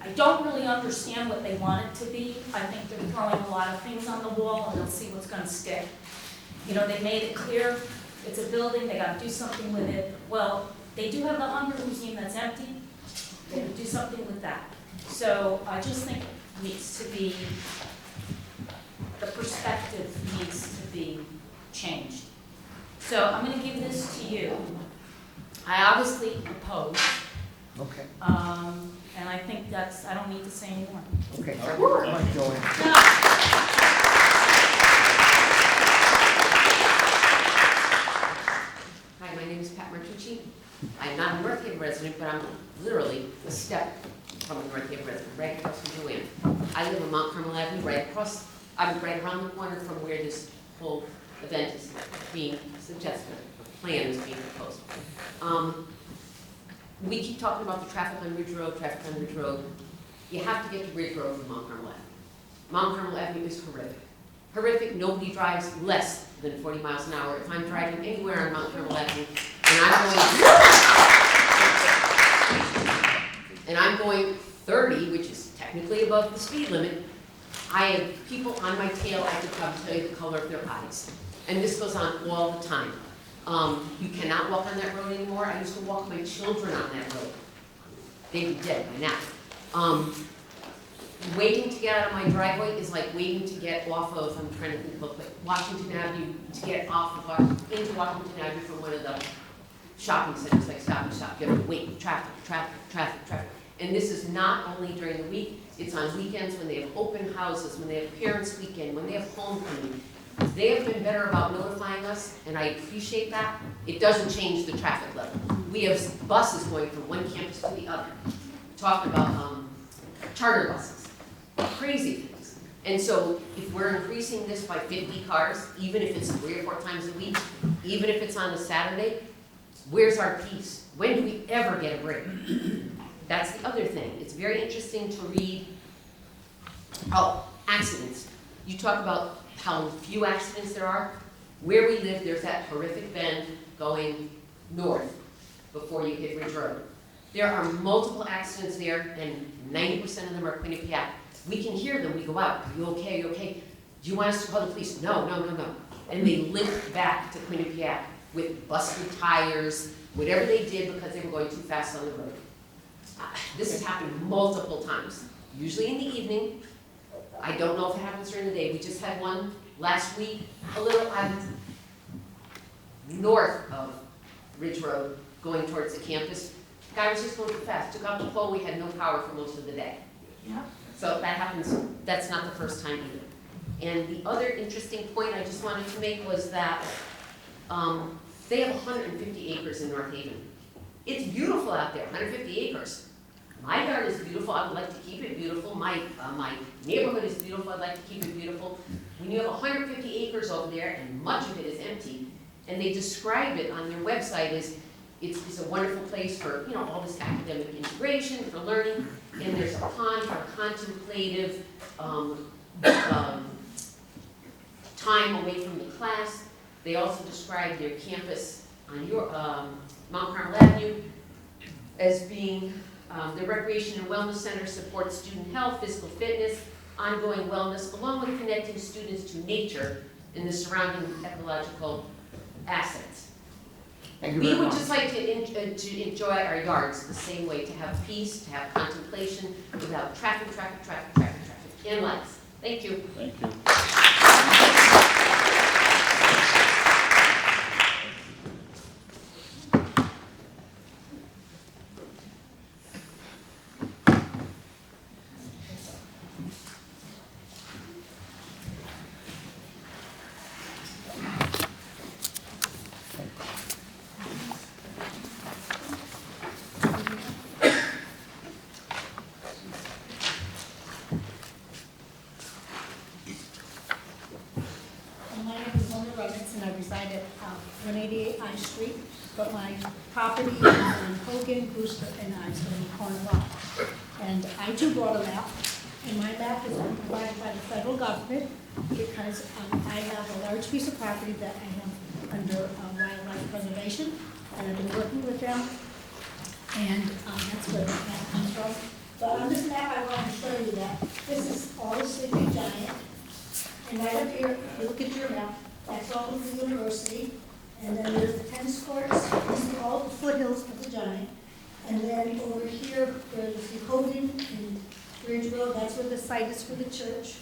I don't really understand what they want it to be. I think they're throwing a lot of things on the wall and they'll see what's gonna stick. You know, they made it clear, it's a building, they gotta do something with it. Well, they do have the Hunger Museum that's empty. They could do something with that. So I just think it needs to be, the perspective needs to be changed. So I'm gonna give this to you. I obviously oppose. Okay. And I think that's, I don't need to say anymore. Okay, thank you very much, Joanne. Hi, my name is Pat Martucci. I'm not a North Haven resident, but I'm literally a step from a North Haven resident, right across from Joanne. I live on Mount Carmel Avenue, right across, I'm right around the corner from where this whole event is being suggested, the plan is being proposed. We keep talking about the traffic on Ridge Road, traffic on Ridge Road. You have to get to Ridge Road from Mount Carmel Avenue. Mount Carmel Avenue is horrific. Horrific, nobody drives less than 40 miles an hour. If I'm driving anywhere on Mount Carmel Avenue, and I'm going 30, which is technically above the speed limit, I have people on my tail, I could probably tell you the color of their eyes. And this goes on all the time. You cannot walk on that road anymore. I used to walk my children on that road. They'd be dead by now. Waiting to get out of my driveway is like waiting to get off of, I'm trying to think of a quick, Washington Avenue, to get off of, into Washington Avenue from one of the shopping centers like Stop and Shop. You have to wait, traffic, traffic, traffic, traffic. And this is not only during the week, it's on weekends when they have open houses, when they have parents' weekend, when they have homecoming. They have been better about notifying us, and I appreciate that. It doesn't change the traffic level. We have buses going from one campus to the other. Talk about charter buses, crazy things. And so if we're increasing this by 50 cars, even if it's 3 or 4 times a week, even if it's on a Saturday, where's our peace? When do we ever get a break? That's the other thing. It's very interesting to read, accidents. You talk about how few accidents there are. Where we live, there's that horrific bend going north before you hit Ridge Road. There are multiple accidents there, and 90% of them are Quinnipiac. We can hear them, we go out, are you okay, are you okay? Do you want us to call the police? No, no, no, no. And they limp back to Quinnipiac with busted tires, whatever they did because they were going too fast on the road. This has happened multiple times, usually in the evening. I don't know if it happens during the day. We just had one last week, a little north of Ridge Road, going towards the campus. The guy was just going too fast, took out the pole, we had no power for most of the day. Yeah. So that happens, that's not the first time either. And the other interesting point I just wanted to make was that they have 150 acres in North Haven. It's beautiful out there, 150 acres. My yard is beautiful, I would like to keep it beautiful. My neighborhood is beautiful, I'd like to keep it beautiful. When you have 150 acres over there and much of it is empty, and they describe it on their website as it's a wonderful place for, you know, all this academic integration, for learning, and there's a pond for contemplative time away from the class. They also describe their campus on your, Mount Carmel Avenue as being, the Recreation and Wellness Center supports student health, physical fitness, ongoing wellness, along with connecting students to nature and the surrounding ecological assets. Thank you We very would much. just like to enjoy our yards the same way, to have peace, to have contemplation, without traffic, and lights. Thank you. Thank you. My name is Linda Roberts, and I reside at 188 I Street, but my property is on Hogan, Brewster, and I, so in the corner lot. And I too brought a map, and my map is provided by the federal government because I have a large piece of property that I have under wildlife preservation, and I've been working with them, and that's where the map comes from. But on this map, I want to show you that this is all the Sleeping Giant. And right up here, if you look at your map, that's all of the university. And then there's the tennis courts, you see all the foothills of the Giant. And then over here, there's the Hogan and Bridge Road, that's where the site is for the church.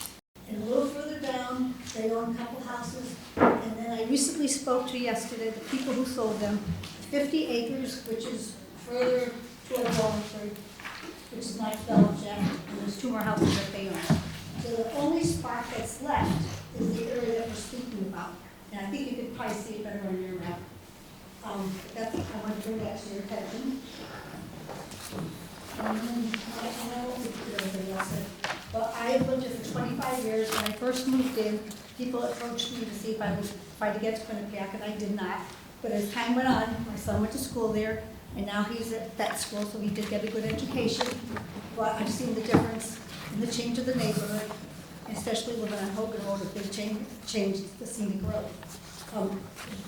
And a little further down, they own a couple houses. And then I recently spoke to yesterday, the people who sold them, 50 acres, which is further toward Wallingford, which is not developed yet, and there's 2 more houses that they own. So the only spot that's left is the area that we're speaking about. And I think you could probably see it better on your map. I want to bring that to your attention. And then, I won't repeat everything else, but I have lived here for 25 years. When I first moved in, people approached me to see if I would try to get to Quinnipiac, and I did not. But as time went on, my son went to school there, and now he's at that school, so he did get a good education. But I've seen the difference in the change of the neighborhood, especially living on Hogan Road, a big change the scenic road.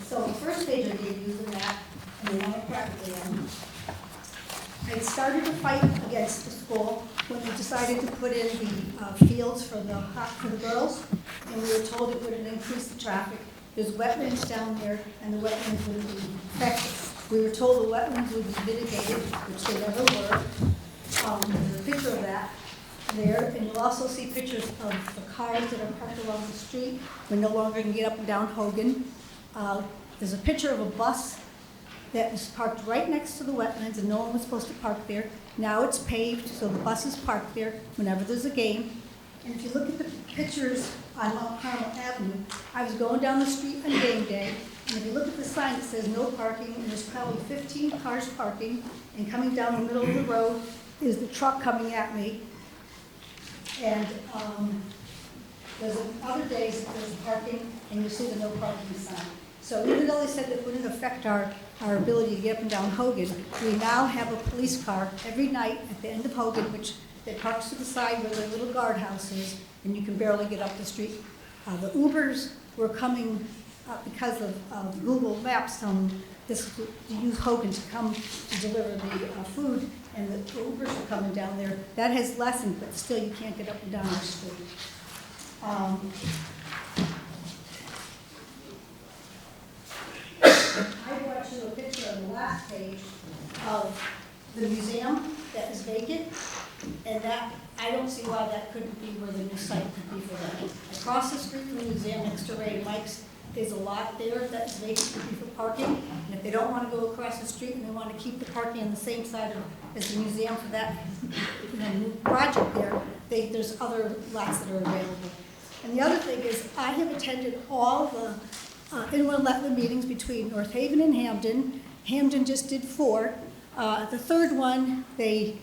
So the first page I gave you the map, and the one practically on. I started to fight against the school when they decided to put in the fields for the girls, and we were told it wouldn't increase the traffic. There's wetlands down there, and the wetlands wouldn't be affected. We were told the wetlands would be mitigated, which they never were. There's a picture of that there, and you'll also see pictures of the cars that are parked along the street. We no longer can get up and down Hogan. There's a picture of a bus that was parked right next to the wetlands, and no one was supposed to park there. Now it's paved, so the bus is parked there whenever there's a game. And if you look at the pictures on Mount Carmel Avenue, I was going down the street on game day, and if you look at the sign, it says no parking, and there's probably 15 cars parking, and coming down the middle of the road is the truck coming at me. And there's other days that there's parking, and you see the no parking sign. So even though they said it wouldn't affect our ability to get up and down Hogan, we now have a police car every night at the end of Hogan, which they parks to the side where the little guardhouse is, and you can barely get up the street. The Ubers were coming because of Google Maps to use Hogan to come to deliver the food, and the Ubers are coming down there. That has lessened, but still you can't get up and down our street. I brought you a picture on the last page of the museum that is vacant, and that, I don't see why that couldn't be where the new site could be for that. Across the street from the museum, next to Ray and Mike's, there's a lot there that's vacant could be for parking, and if they don't want to go across the street and they want to keep the parking on the same side as the museum for that new project there, there's other lots that are available. And the other thing is, I have attended all the Inland Wetland meetings between North Haven and Hamden. Hamden just did 4. The third one, they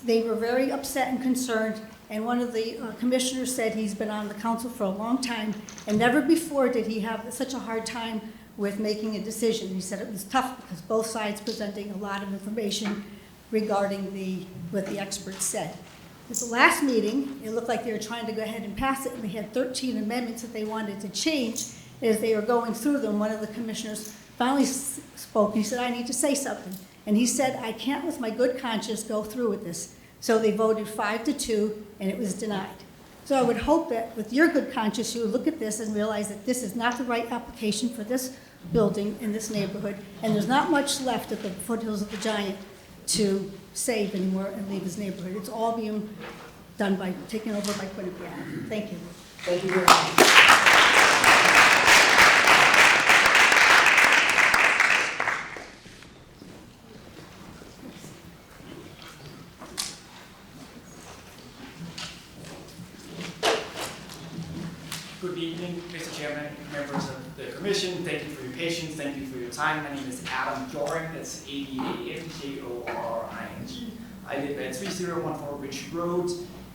were very upset and concerned, and one of the commissioners said he's been on the council for a long time, and never before did he have such a hard time with making a decision. He said it was tough because both sides presenting a lot of information regarding what the experts said. At the last meeting, it looked like they were trying to go ahead and pass it, and they had 13 amendments that they wanted to change. As they were going through them, one of the commissioners finally spoke, and he said, I need to say something. And he said, I can't with my good conscience go through with this. So they voted 5-2, and it was denied. So I would hope that with your good conscience, you would look at this and realize that this is not the right application for this building in this neighborhood, and there's not much left at the foothills of the Giant to save anymore and leave this neighborhood. It's all being done by, taken over by Quinnipiac. Thank you. Thank you very much. Good evening, Mr. Chairman, members of the commission. Thank you for your patience. Thank you for your time. My name is Adam Joring. That's A-D-A-M-J-O-R-I-N-G. I live at 3014 Ridge Road,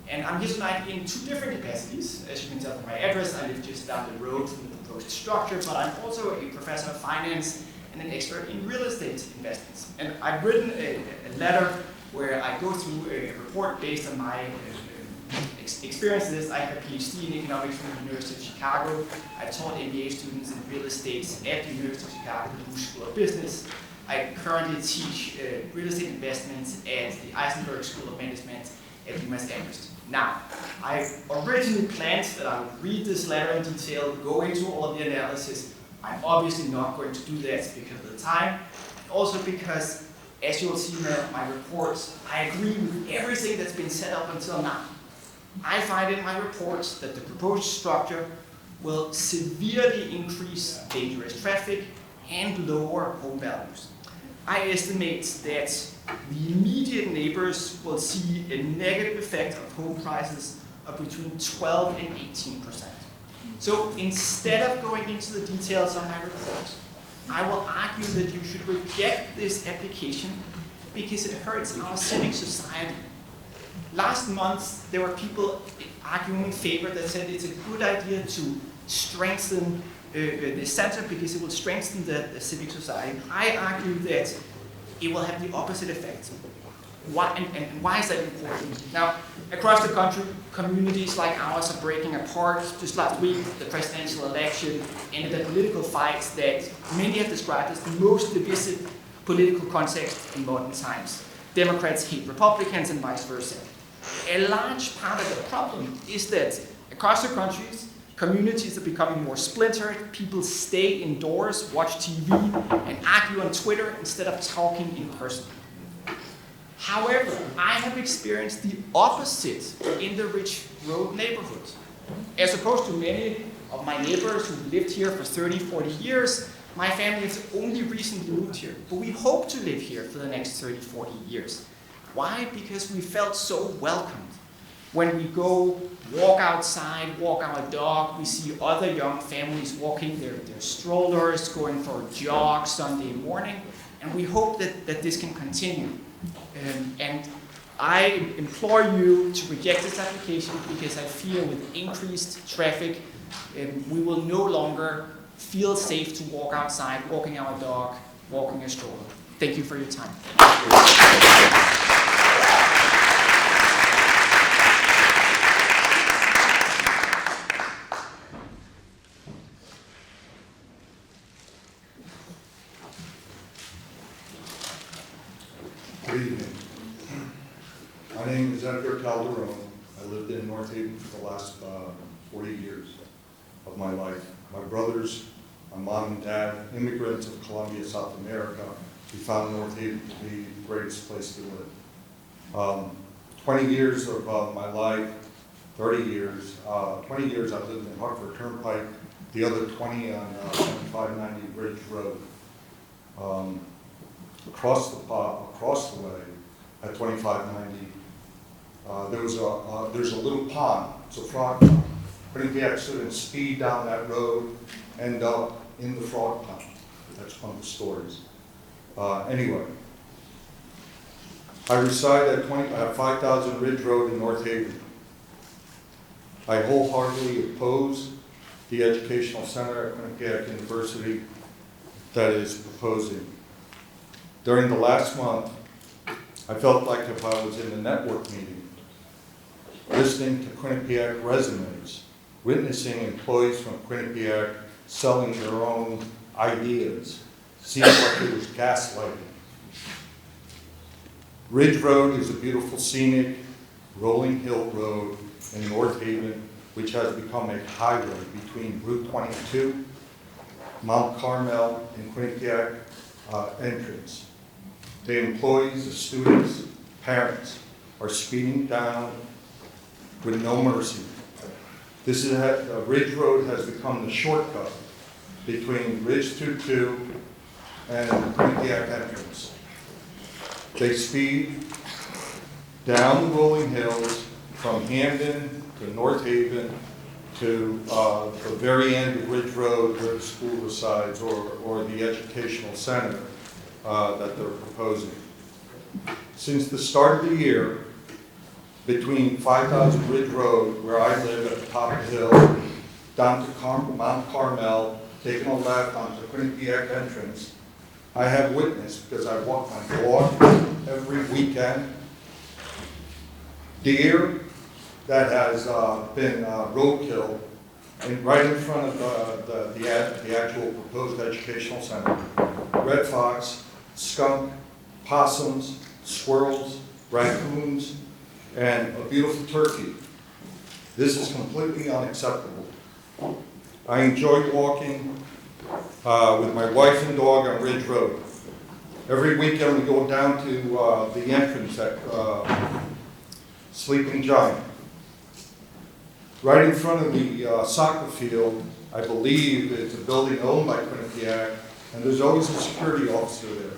and I'm here tonight in two different capacities. As you can tell from my address, I live just down the road from the proposed structure, but I'm also a professor of finance and an expert in real estate investments. And I've written a letter where I go through a report based on my experiences. I have a PhD in economics from the University of Chicago. I've taught MBA students in real estate at the University of Chicago, the Bush School of Business. I currently teach real estate investments at the Eisenberg School of Management at UMass Amherst. Now, I originally planned that I would read this letter in detail, go into all of the analysis. I'm obviously not going to do that because of the time, and also because, as you'll see in my reports, I agree with everything that's been set up until now. I find in my reports that the proposed structure will severely increase dangerous traffic and lower home values. I estimate that the immediate neighbors will see a negative effect of home prices of between 12 and 18%. So instead of going into the details of my report, I will argue that you should reject this application because it hurts our civic society. Last month, there were people arguing in favor that said it's a good idea to strengthen the center because it will strengthen the civic society. I argue that it will have the opposite effect. Why, and why is that important? Now, across the country, communities like ours are breaking apart. Just last week, the presidential election ended a political fight that many have described as the most divisive political context in modern times. Democrats hate Republicans and vice versa. A large part of the problem is that across the countries, communities are becoming more splintered. People stay indoors, watch TV, and argue on Twitter instead of talking in person. However, I have experienced the opposite in the Ridge Road neighborhood. As opposed to many of my neighbors who lived here for 30, 40 years, my family has only recently moved here, but we hope to live here for the next 30, 40 years. Why? Because we felt so welcomed. When we go walk outside, walk our dog, we see other young families walking their strollers, going for a jog Sunday morning, and we hope that this can continue. And I implore you to reject this application because I fear with increased traffic, we will no longer feel safe to walk outside, walking our dog, walking a stroller. Thank you for your time. Good evening. My name is Edgar Calderon. I lived in North Haven for the last 40 years of my life. My brothers, my mom and dad, immigrants of Colombia, South America, we found North Haven to be the greatest place to live. 20 years of my life, 30 years, 20 years I lived in Hartford Turnpike, the other 20 on 590 Ridge Road. Across the way at 2590, there's a little pond. It's a frog pond. Quinnipiac students speed down that road, end up in the frog pond. That's one of the stories. Anyway, I reside at 5000 Ridge Road in North Haven. I wholeheartedly oppose the educational center at Quinnipiac University that is proposing. During the last month, I felt like if I was in a network meeting, listening to Quinnipiac resumes, witnessing employees from Quinnipiac selling their own ideas, seemed like it was gaslighting. Ridge Road is a beautiful scenic rolling hill road in North Haven, which has become a highway between Route 22, Mount Carmel, and Quinnipiac entrance. The employees, the students, parents are speeding down with no mercy. This is Ridge Road has become the shortcut between Ridge 22 and Quinnipiac entrance. They speed down the rolling hills from Hamden to North Haven to the very end of Ridge Road where the school resides or the educational center that they're proposing. Since the start of the year, between 5,000 Ridge Road, where I live at the top of the hill, down to Mount Carmel, taking a left onto Quinnipiac entrance, I have witnessed, because I walk my dog every weekend, deer that has been roadkill right in front of the actual proposed educational center. Red fox, skunk, possums, squirrels, raccoons, and a beautiful turkey. This is completely unacceptable. I enjoy walking with my wife and dog on Ridge Road. Every weekend we go down to the entrance at Sleeping Giant. Right in front of the soccer field, I believe it's a building owned by Quinnipiac, and there's always a security officer there.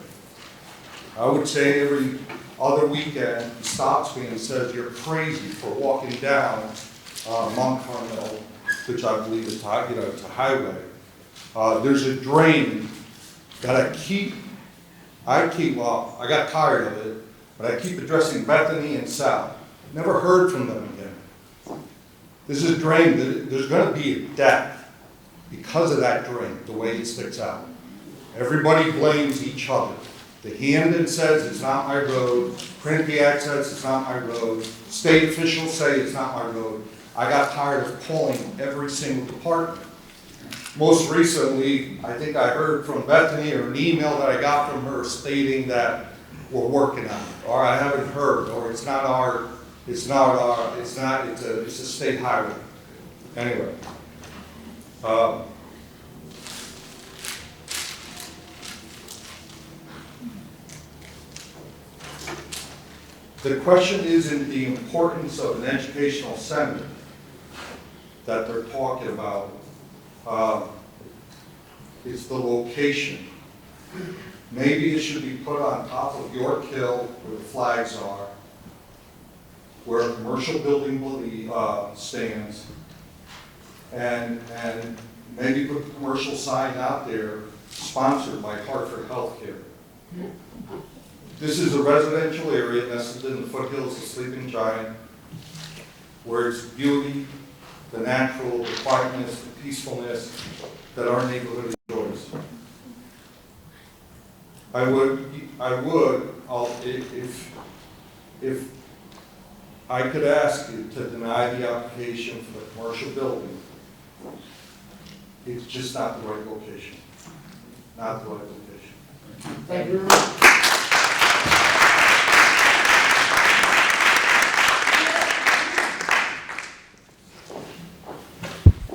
I would say every other weekend, he stops me and says, "You're crazy for walking down Mount Carmel," which I believe is, it's a highway. There's a drain that well, I got tired of it, but I keep addressing Bethany and Sal. Never heard from them again. This is a drain that there's going to be a death because of that drain, the way it sticks out. Everybody blames each other. The Hamden says it's not my road. Quinnipiac says it's not my road. State officials say it's not my road. I got tired of calling every single department. Most recently, I think I heard from Bethany or an email that I got from her stating that we're working on it, or I haven't heard, or it's a state highway. Anyway. The question isn't the importance of an educational center that they're talking about. It's the location. Maybe it should be put on top of York Hill where the flags are, where a commercial building stands, and maybe put the commercial sign out there, sponsored by Hartford Healthcare. This is a residential area nestled in the foothills of Sleeping Giant, where it's beauty, the natural, the quietness, the peacefulness that our neighborhood enjoys. If I could ask you to deny the application for the commercial building, it's just not the right location. Not the right location. Thank you very much.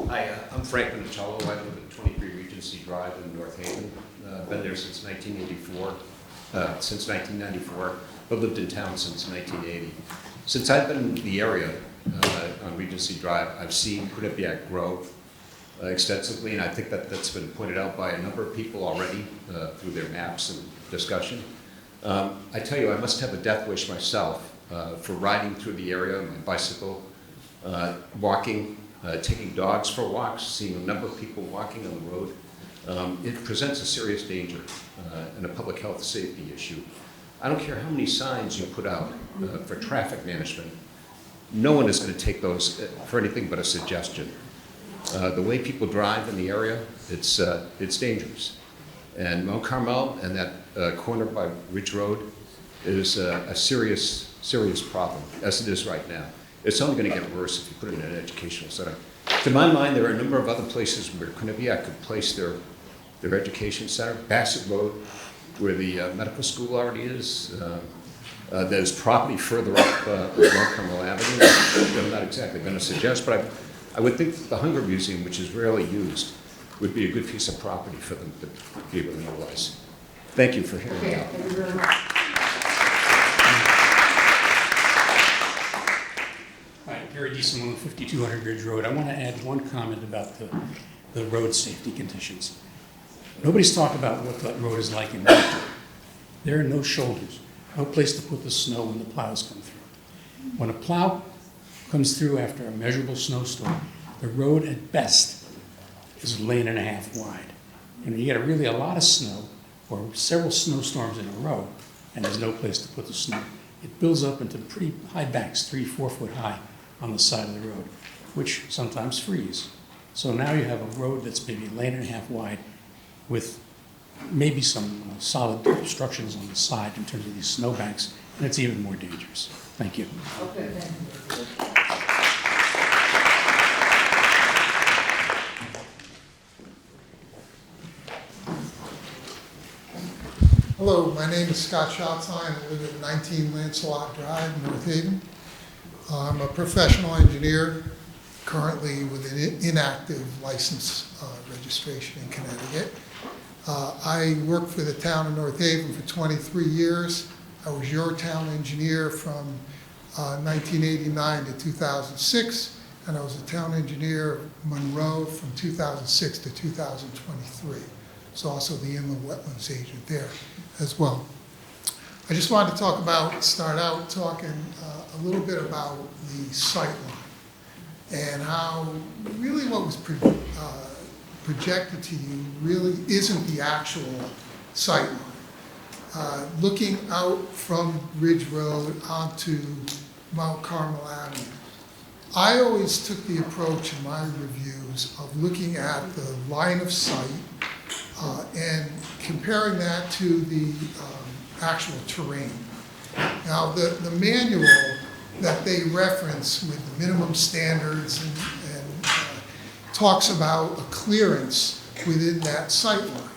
Hi, I'm Frank Minicello. I live at 23 Regency Drive in North Haven. Been there since 1984, since 1994, but lived in town since 1980. Since I've been in the area on Regency Drive, I've seen Quinnipiac grow extensively, and I think that that's been pointed out by a number of people already through their maps and discussion. I tell you, I must have a death wish myself for riding through the area on my bicycle, walking, taking dogs for walks, seeing a number of people walking on the road. It presents a serious danger and a public health safety issue. I don't care how many signs you put out for traffic management, no one is going to take those for anything but a suggestion. The way people drive in the area, it's dangerous. And Mount Carmel and that corner by Ridge Road is a serious, serious problem, as it is right now. It's only going to get worse if you put it in an educational center. To my mind, there are a number of other places where Quinnipiac could place their their education center, Bassett Road, where the medical school already is. There's property further up Mount Carmel Avenue. I'm not exactly going to suggest, but I would think the Hunger Museum, which is rarely used, would be a good piece of property for them to be able to utilize. Thank you for hearing me out. Thank you very much. Hi, Gary DeSimone, 5200 Ridge Road. I want to add one comment about the road safety conditions. Nobody's talked about what that road is like in winter. There are no shoulders, no place to put the snow when the plows come through. When a plow comes through after a measurable snowstorm, the road at best is a lane and a half wide. And when you get really a lot of snow, or several snowstorms in a row, and there's no place to put the snow, it builds up into pretty high banks, 3-4 foot high on the side of the road, which sometimes freeze. So now you have a road that's maybe a lane and a half wide with maybe some solid obstructions on the side in terms of these snow banks, and it's even more dangerous. Thank you. Okay, thank you. Hello, my name is Scott Schatzheim. I live at 19 Lancelot Drive, North Haven. I'm a professional engineer, currently with an inactive license registration in Connecticut. I worked for the town of North Haven for 23 years. I was your town engineer from 1989 to 2006, and I was a town engineer of Monroe from 2006 to 2023. So also the inland wetlands agent there as well. I just wanted to start out talking a little bit about the sight line and how really what was projected to you really isn't the actual sight line. Looking out from Ridge Road onto Mount Carmel Avenue, I always took the approach in my reviews of looking at the line of sight and comparing that to the actual terrain. Now, the manual that they reference with the minimum standards and talks about a clearance within that sight line.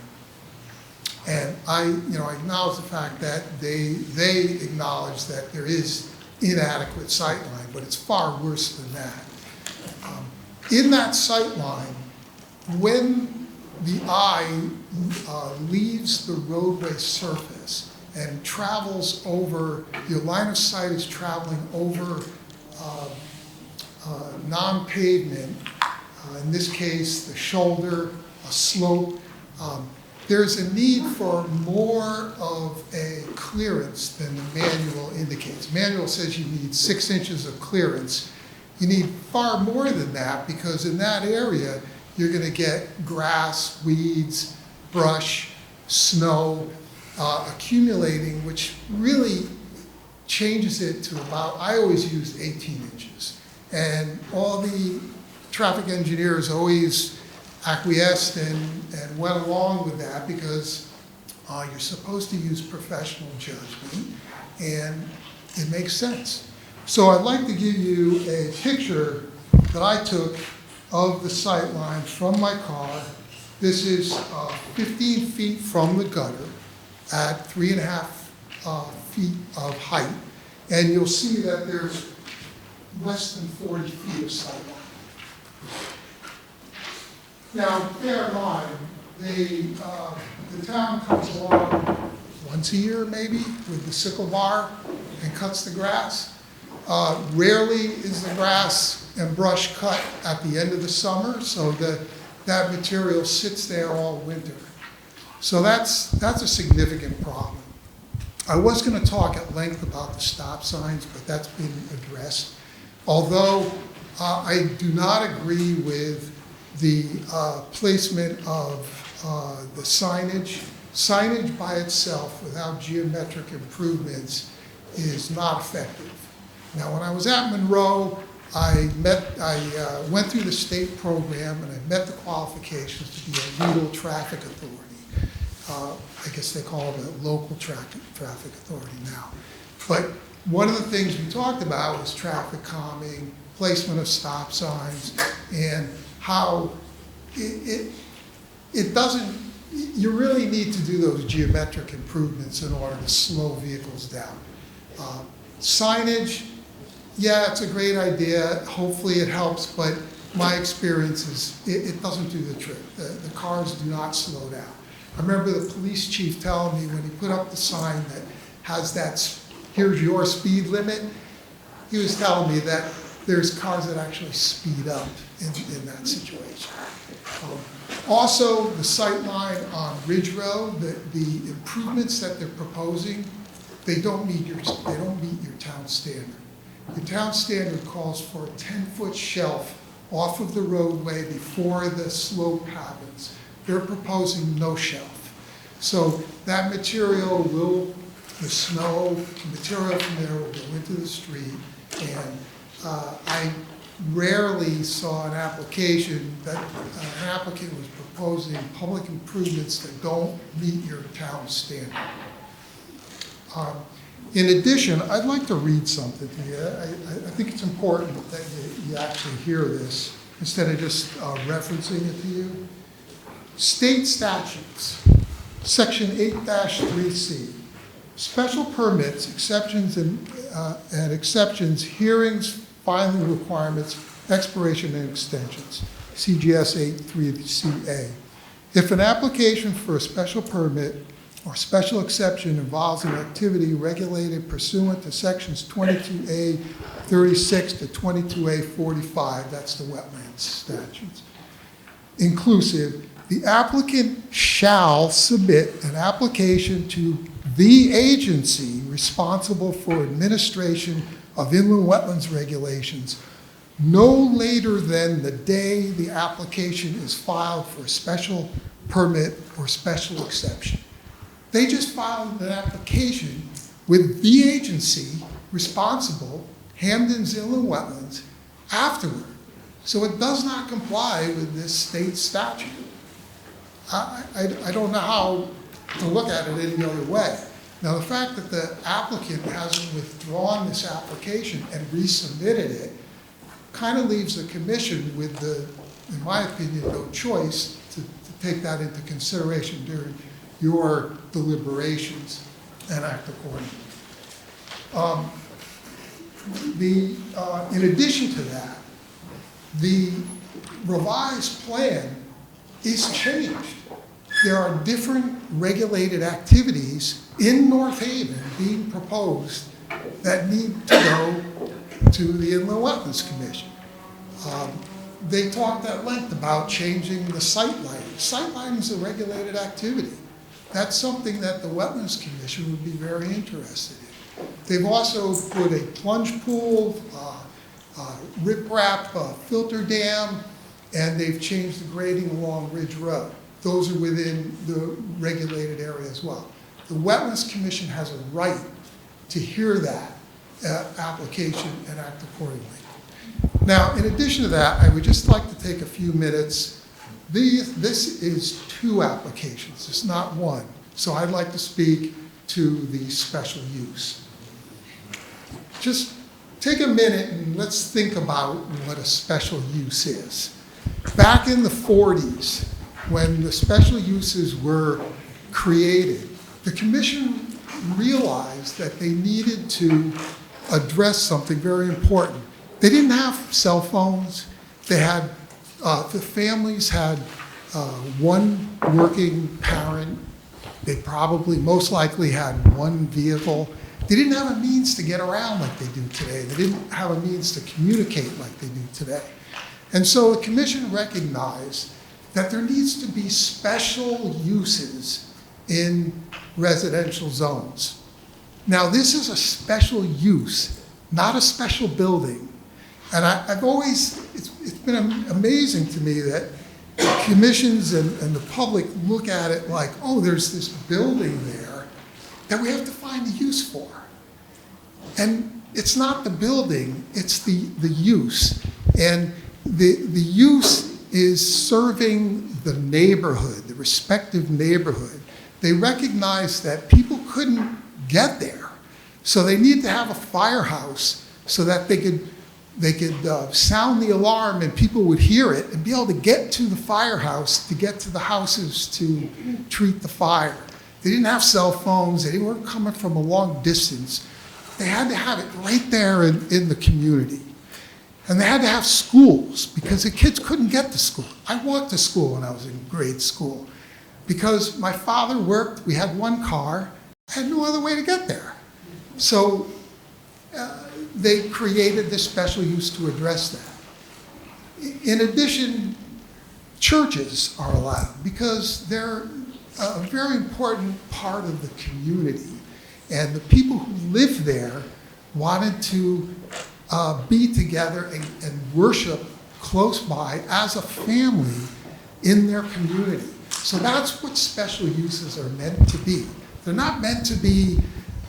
And I acknowledge the fact that they acknowledge that there is inadequate sight line, but it's far worse than that. In that sight line, when the eye leaves the roadway surface and travels over, your line of sight is traveling over non-pavement, in this case, the shoulder, a slope. There's a need for more of a clearance than the manual indicates. The manual says you need 6 inches of clearance. You need far more than that, because in that area, you're going to get grass, weeds, brush, snow accumulating, which really changes it to about, I always used 18 inches. And all the traffic engineers always acquiesced and went along with that, because you're supposed to use professional judgment, and it makes sense. So I'd like to give you a picture that I took of the sight line from my car. This is 15 feet from the gutter at 3.5 feet of height. And you'll see that there's less than 40 feet of sight line. Now, bear in mind, the town comes along once a year maybe with the sickle bar and cuts the grass. Rarely is the grass and brush cut at the end of the summer, so that material sits there all winter. So that's a significant problem. I was going to talk at length about the stop signs, but that's been addressed. Although I do not agree with the placement of the signage. Signage by itself without geometric improvements is not effective. Now, when I was at Monroe, I went through the state program, and I met the qualifications to be a legal traffic authority. I guess they call it a local traffic authority now. But one of the things we talked about was traffic calming, placement of stop signs, and how it doesn't you really need to do those geometric improvements in order to slow vehicles down. Signage, yeah, it's a great idea. Hopefully it helps, but my experience is it doesn't do the trick. The cars do not slow down. I remember the police chief telling me when he put up the sign that has that, here's your speed limit, he was telling me that there's cars that actually speed up in that situation. Also, the sight line on Ridge Road, the improvements that they're proposing, they don't meet your town standard. Your town standard calls for a 10-foot shelf off of the roadway before the slope happens. They're proposing no shelf. So that material will, the snow, the material from there will go into the street. And I rarely saw an application that an applicant was proposing public improvements that don't meet your town standard. In addition, I'd like to read something to you. I think it's important that you actually hear this instead of just referencing it to you. State statutes, section 8-3C, special permits, exceptions and exceptions, hearings, filing requirements, expiration and extensions, CGS 8-3CA. If an application for a special permit or special exception involves an activity regulated pursuant to sections 22A 36 to 22A 45, that's the wetlands statutes, inclusive, the applicant shall submit an application to the agency responsible for administration of inland wetlands regulations no later than the day the application is filed for a special permit or special exception. They just filed an application with the agency responsible, Hamden's Inland Wetlands, afterward. So it does not comply with this state statute. I don't know how to look at it any other way. Now, the fact that the applicant hasn't withdrawn this application and resubmitted it kind of leaves the commission with the, in my opinion, no choice to take that into consideration during your deliberations and act accordingly. In addition to that, the revised plan is changed. There are different regulated activities in North Haven being proposed that need to go to the Inland Wetlands Commission. They talked at length about changing the sight lighting. Sight lighting is a regulated activity. That's something that the Wetlands Commission would be very interested in. They've also put a plunge pool, riprap filter dam, and they've changed the grading along Ridge Road. Those are within the regulated area as well. The Wetlands Commission has a right to hear that application and act accordingly. Now, in addition to that, I would just like to take a few minutes. This is two applications, it's not one. So I'd like to speak to the special use. Just take a minute and let's think about what a special use is. Back in the 40s, when the special uses were created, the commission realized that they needed to address something very important. They didn't have cell phones. They had, the families had one working parent. They probably, most likely had one vehicle. They didn't have a means to get around like they do today. They didn't have a means to communicate like they do today. And so the commission recognized that there needs to be special uses in residential zones. Now, this is a special use, not a special building. And I've always, it's been amazing to me that commissions and the public look at it like, oh, there's this building there that we have to find a use for. And it's not the building, it's the use. And the use is serving the neighborhood, the respective neighborhood. They recognize that people couldn't get there. So they need to have a firehouse so that they could they could sound the alarm and people would hear it and be able to get to the firehouse, to get to the houses to treat the fire. They didn't have cell phones. They weren't coming from a long distance. They had to have it right there in the community. And they had to have schools because the kids couldn't get to school. I walked to school when I was in grade school because my father worked. We had one car. I had no other way to get there. So they created this special use to address that. In addition, churches are allowed because they're a very important part of the community. And the people who live there wanted to be together and worship close by as a family in their community. So that's what special uses are meant to be. They're not meant to be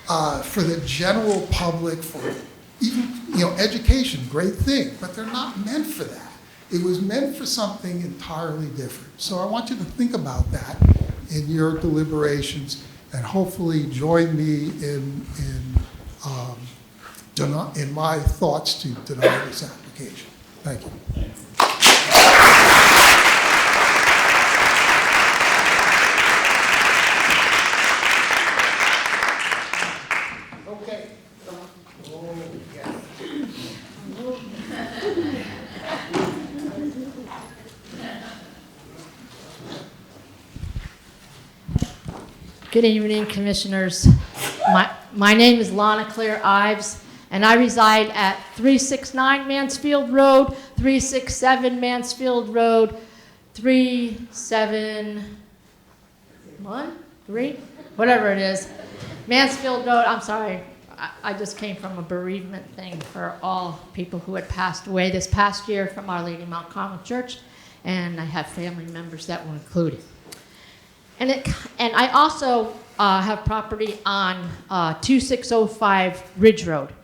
for the general public, for even education, great thing, but they're not meant for that. It was meant for something entirely different. So I want you to think about that in your deliberations and hopefully join me in my thoughts to deny this application. Thank you. Okay. Good evening, Commissioners. My name is Lana Claire Ives, and I reside at 369 Mansfield Road, 367 Mansfield Road, 373, whatever it is. Mansfield Road, I'm sorry, I just came from a bereavement thing for all people who had passed away this past year from Our Lady Mount Carmel Church, and I have family members that were included. And I also have property on 2605 Ridge Road.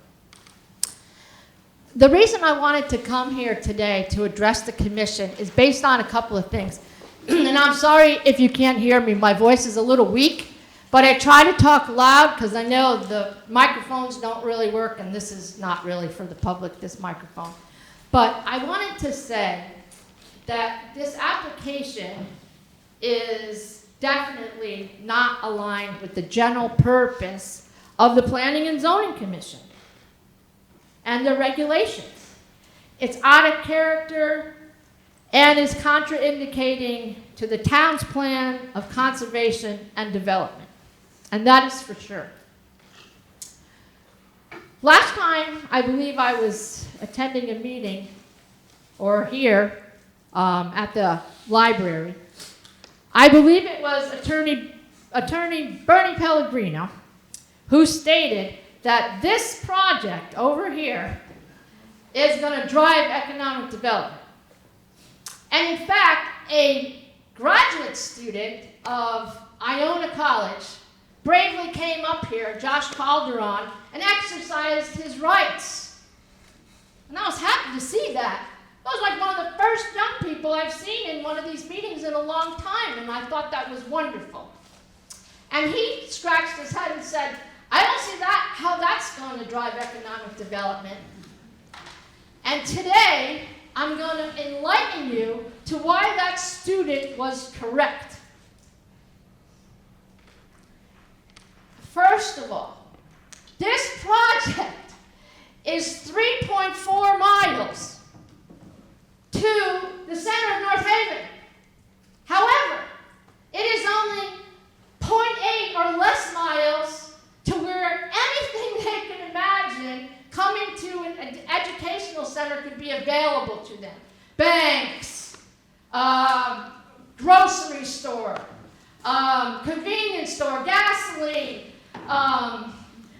The reason I wanted to come here today to address the commission is based on a couple of things. And I'm sorry if you can't hear me, my voice is a little weak, but I try to talk loud because I know the microphones don't really work, and this is not really for the public, this microphone. But I wanted to say that this application is definitely not aligned with the general purpose of the Planning and Zoning Commission and the regulations. It's out of character and is contraindicating to the town's plan of conservation and development. And that is for sure. Last time, I believe I was attending a meeting or here at the library. I believe it was Attorney Bernie Pellegrino who stated that this project over here is going to drive economic development. And in fact, a graduate student of Iona College bravely came up here, Josh Calderon, and exercised his rights. And I was happy to see that. I was like one of the first young people I've seen in one of these meetings in a long time, and I thought that was wonderful. And he scratched his head and said, I don't see how that's going to drive economic development. And today, I'm going to enlighten you to why that student was correct. First of all, this project is 3.4 miles to the center of North Haven. However, it is only 0.8 or less miles to where anything they can imagine coming to an educational center could be available to them. Banks, grocery store, convenience store, gasoline,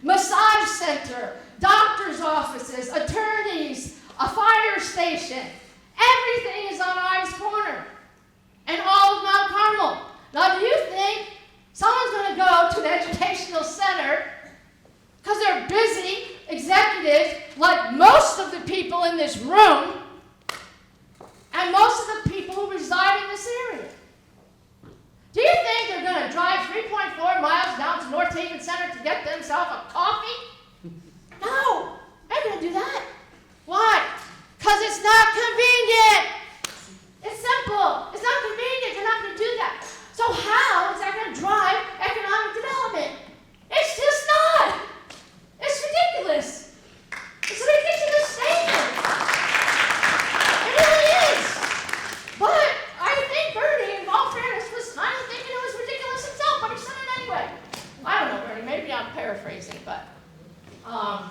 massage center, doctor's offices, attorneys, a fire station. Everything is on Ives Corner and all of Mount Carmel. Now, do you think someone's going to go to an educational center because they're busy executives like most of the people in this room and most of the people who reside in this area? Do you think they're going to drive 3.4 miles down to North Haven Center to get themselves a coffee? No, they're going to do that. Why? convenient. It's simple. It's not convenient. You're not going to do that. So how is that going to drive economic development? It's just not. It's ridiculous. It's a ridiculous statement. It really is. But I think Bernie, in all fairness, was kind of thinking it was ridiculous himself, but he said it anyway. I don't know, Bernie. Maybe I'm paraphrasing, but I'll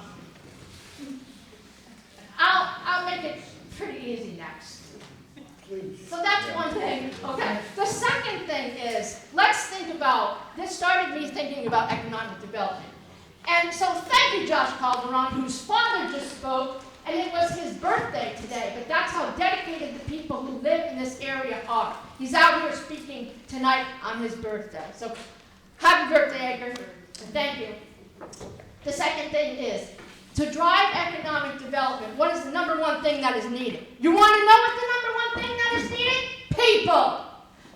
make it pretty easy next. So that's one thing. Okay. The second thing is, let's think about, this started me thinking about economic development. And so thank you, Josh Calderon, whose father just spoke, and it was his birthday today, but that's how dedicated the people who live in this area are. He's out here speaking tonight on his birthday. So happy birthday, Edgar, and thank you. The second thing is, to drive economic development, what is the number one thing that is needed? You want to know what the number one thing that is needed? People.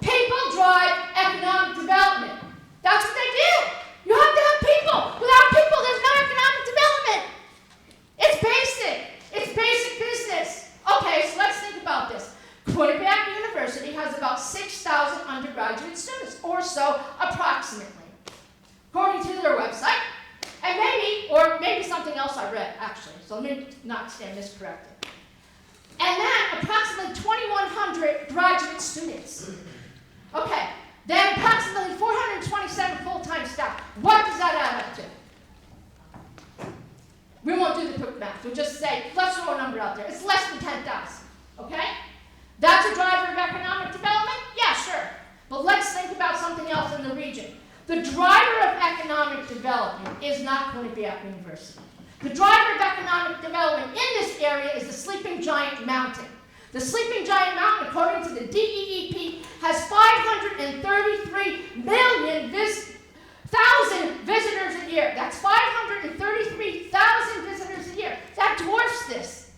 People drive economic development. That's what they do. You have to have people. Without people, there's no economic development. It's basic. It's basic business. Okay, so let's think about this. Quinnipiac University has about 6,000 undergraduate students, or so approximately, according to their website. And maybe something else I read, actually, so let me not stand miscorrected. And then approximately 2,100 graduate students. Okay, then approximately 427 full-time staff. What does that add up to? We won't do the quick math. We'll just say, let's throw a number out there. It's less than 10,000, okay? That's a driver of economic development? Yeah, sure. But let's think about something else in the region. The driver of economic development is not Quinnipiac University. The driver of economic development in this area is the Sleeping Giant Mountain. The Sleeping Giant Mountain, according to the DEEP, has 533 million thousand visitors a year. That's 533,000 visitors a year. That dwarfs this.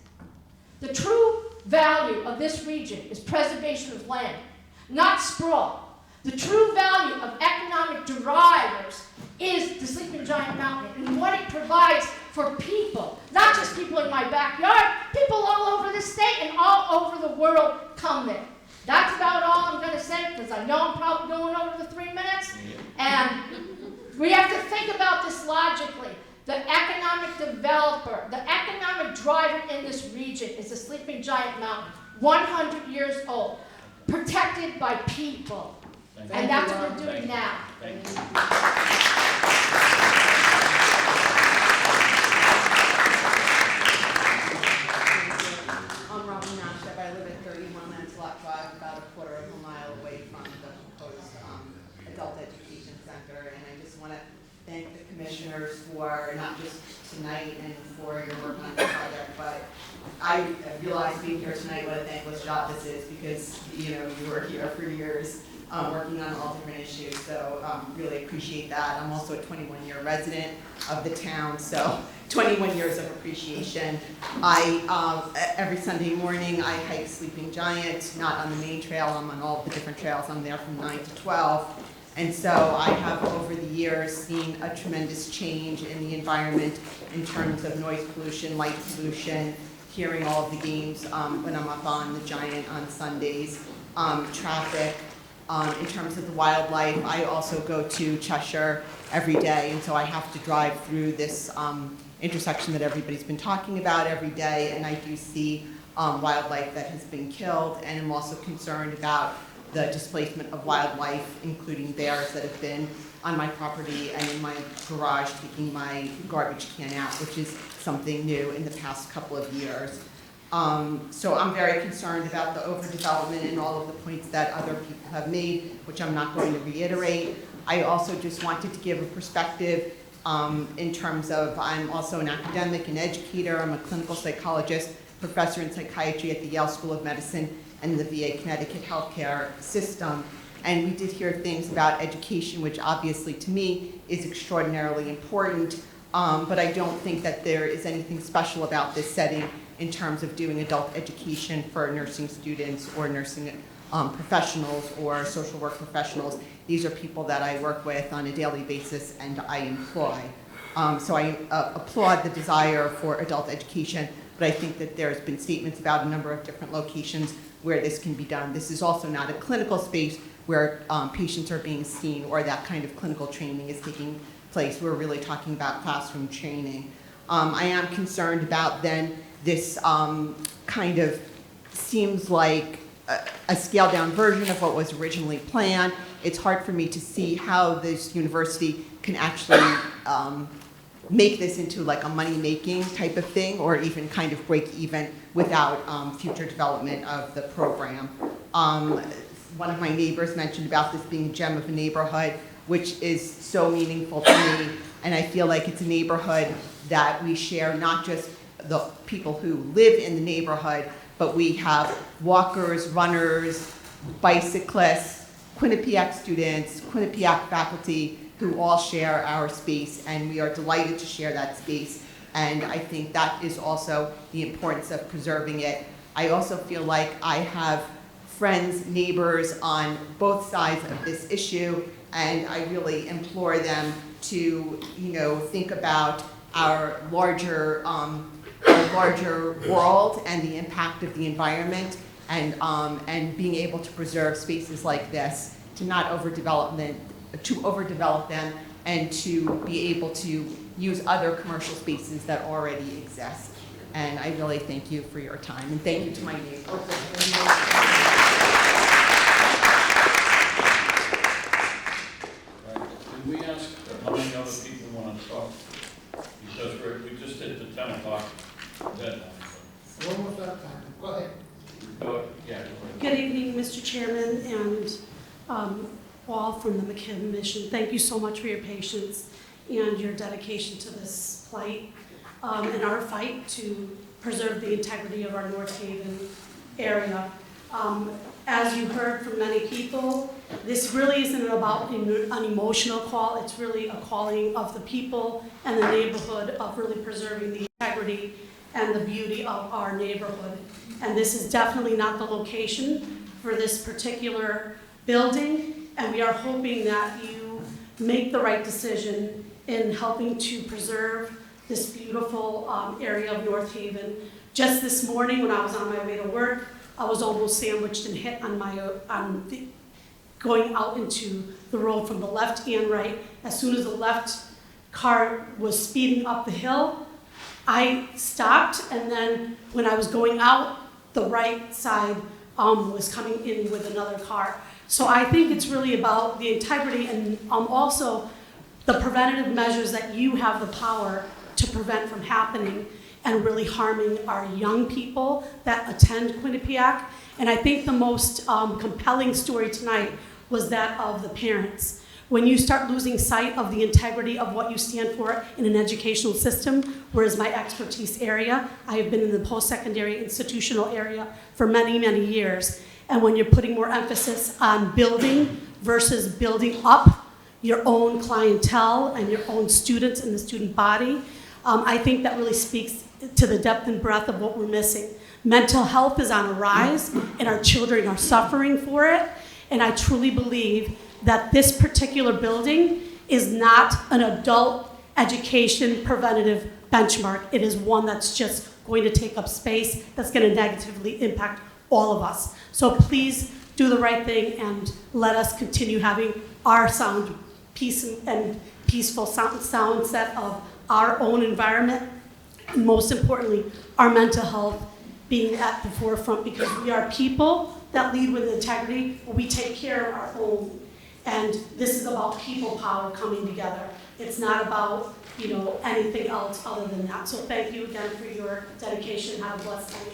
The true value of this region is preservation of land, not sprawl. The true value of economic drivers is the Sleeping Giant Mountain and what it provides for people, not just people in my backyard, people all over the state and all over the world come there. That's about all I'm going to say because I know I'm probably going over the 3 minutes. And we have to think about this logically. The economic developer, the economic driver in this region is the Sleeping Giant Mountain, 100 years old, protected by people. And that's what we're doing now. Thank you. I'm Robin Nashep. I live at 31 Lancelot Drive, about a quarter of a mile away from the proposed Adult Education Center. And I just want to thank the commissioners for not just tonight and for your work on the project, but I realized being here tonight what a thankless job this is because, you were here for years. Working on all different issues, so really appreciate that. I'm also a 21-year resident of the town, so 21 years of appreciation. Every Sunday morning I hike Sleeping Giant, not on the main trail, I'm on all the different trails. I'm there from 9 to 12. And so I have over the years seen a tremendous change in the environment in terms of noise pollution, light pollution, hearing all of the games when I'm up on the Giant on Sundays, traffic. In terms of the wildlife, I also go to Cheshire every day, and so I have to drive through this intersection that everybody's been talking about every day, and I do see wildlife that has been killed, and I'm also concerned about the displacement of wildlife, including bears that have been on my property and in my garage taking my garbage can out, which is something new in the past couple of years. So I'm very concerned about the overdevelopment and all of the points that other people have made, which I'm not going to reiterate. I also just wanted to give a perspective in terms of I'm also an academic and educator. I'm a clinical psychologist, professor in psychiatry at the Yale School of Medicine and the VA Connecticut healthcare system. And we did hear things about education, which obviously to me is extraordinarily important. But I don't think that there is anything special about this setting in terms of doing adult education for nursing students or nursing professionals or social work professionals. These are people that I work with on a daily basis and I employ. So I applaud the desire for adult education, but I think that there's been statements about a number of different locations where this can be done. This is also not a clinical space where patients are being seen or that kind of clinical training is taking place. We're really talking about classroom training. I am concerned about then this kind of seems like a scaled down version of what was originally planned. It's hard for me to see how this university can actually make this into like a money-making type of thing, or even kind of break even without future development of the program. One of my neighbors mentioned about this being a gem of a neighborhood, which is so meaningful to me, and I feel like it's a neighborhood that we share, not just the people who live in the neighborhood, but we have walkers, runners, bicyclists, Quinnipiac students, Quinnipiac faculty, who all share our space, and we are delighted to share that space. And I think that is also the importance of preserving it. I also feel like I have friends, neighbors on both sides of this issue, and I really implore them to, think about our larger world and the impact of the environment, and being able to preserve spaces like this, to not overdevelop them, and to be able to use other commercial spaces that already exist. And I really thank you for your time, and thank you to my neighbors. Can we ask how many other people want to talk? Because we just hit the 10 o'clock deadline. One more time. Go ahead. Yeah. Good evening, Mr. Chairman, and all from the Commission. Thank you so much for your patience and your dedication to this plight and our fight to preserve the integrity of our North Haven area. As you heard from many people, this really isn't about an emotional call. It's really a calling of the people and the neighborhood of really preserving the integrity and the beauty of our neighborhood. And this is definitely not the location for this particular building, and we are hoping that you make the right decision in helping to preserve this beautiful area of North Haven. Just this morning when I was on my way to work, I was almost sandwiched and hit on going out into the road from the left and right. As soon as the left car was speeding up the hill, I stopped, and then when I was going out, the right side was coming in with another car. So I think it's really about the integrity and also the preventative measures that you have the power to prevent from happening and really harming our young people that attend Quinnipiac. And I think the most compelling story tonight was that of the parents. When you start losing sight of the integrity of what you stand for in an educational system, whereas my expertise area, I have been in the post-secondary institutional area for many, many years. And when you're putting more emphasis on building versus building up your own clientele and your own students in the student body, I think that really speaks to the depth and breadth of what we're missing. Mental health is on a rise, and our children are suffering for it. And I truly believe that this particular building is not an adult education preventative benchmark. It is one that's just going to take up space that's going to negatively impact all of us. So please do the right thing and let us continue having our sound, peace and peaceful sound set of our own environment, and most importantly, our mental health being at the forefront, because we are people that lead with integrity. We take care of our own. And this is about people power coming together. It's not about, anything else other than that. So thank you again for your dedication. Have a blessed day.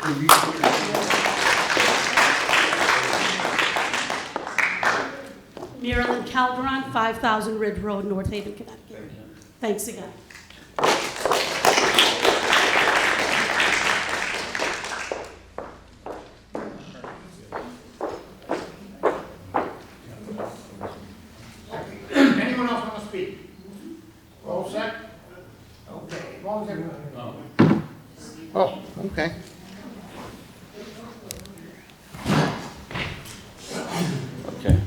Marilyn Calderon, 5000 Ridge Road, North Haven, Connecticut. Thanks again. Anyone else want to speak? All set? Okay, as long as everyone. Oh, okay. Okay.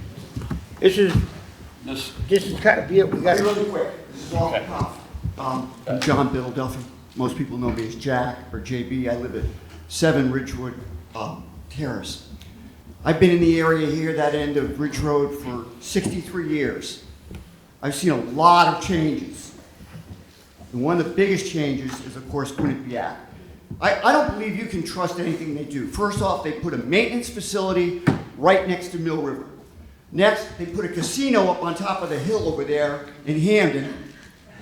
This is kind of it. We got Really quick, this is all tough. I'm John Bill Duffy, Most people know me as Jack or JB. I live at 7 Ridgewood Terrace. I've been in the area here, that end of Ridge Road, for 63 years. I've seen a lot of changes. And one of the biggest changes is, of course, Quinnipiac. I don't believe you can trust anything they do. First off, they put a maintenance facility right next to Mill River. Next, they put a casino up on top of the hill over there in Hamden.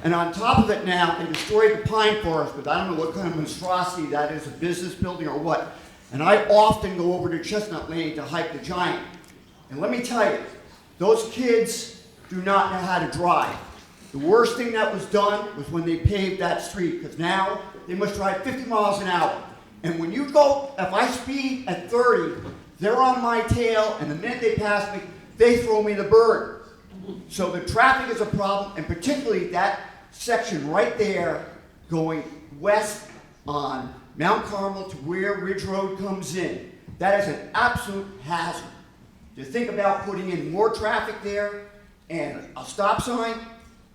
And on top of it now, they destroyed the pine forest, but I don't know what kind of monstrosity that is, a business building or what. And I often go over to Chestnut Lane to hike the Giant. And let me tell you, those kids do not know how to drive. The worst thing that was done was when they paved that street, because now they must drive 50 miles an hour. And when you go, if I speed at 30, they're on my tail, and the minute they pass me, they throw me the bird. So the traffic is a problem, and particularly that section right there going west on Mount Carmel to where Ridge Road comes in. That is an absolute hazard. To think about putting in more traffic there and a stop sign,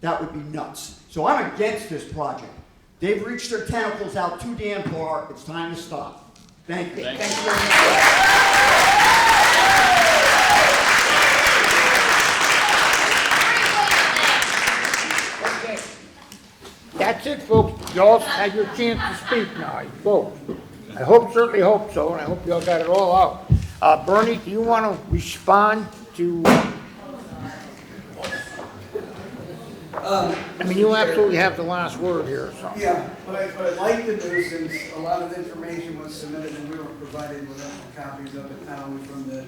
that would be nuts. So I'm against this project. They've reached their tentacles out too damn far. It's time to stop. Thank you. Thank you very much. Okay. That's it, folks. You all had your chance to speak now, I suppose. I certainly hope so, and I hope you all got it all out. Bernie, do you want to respond to... I mean, you absolutely have the last word here, so. Yeah, what I'd like to do, since a lot of information was submitted and we were provided with copies of it, not only from the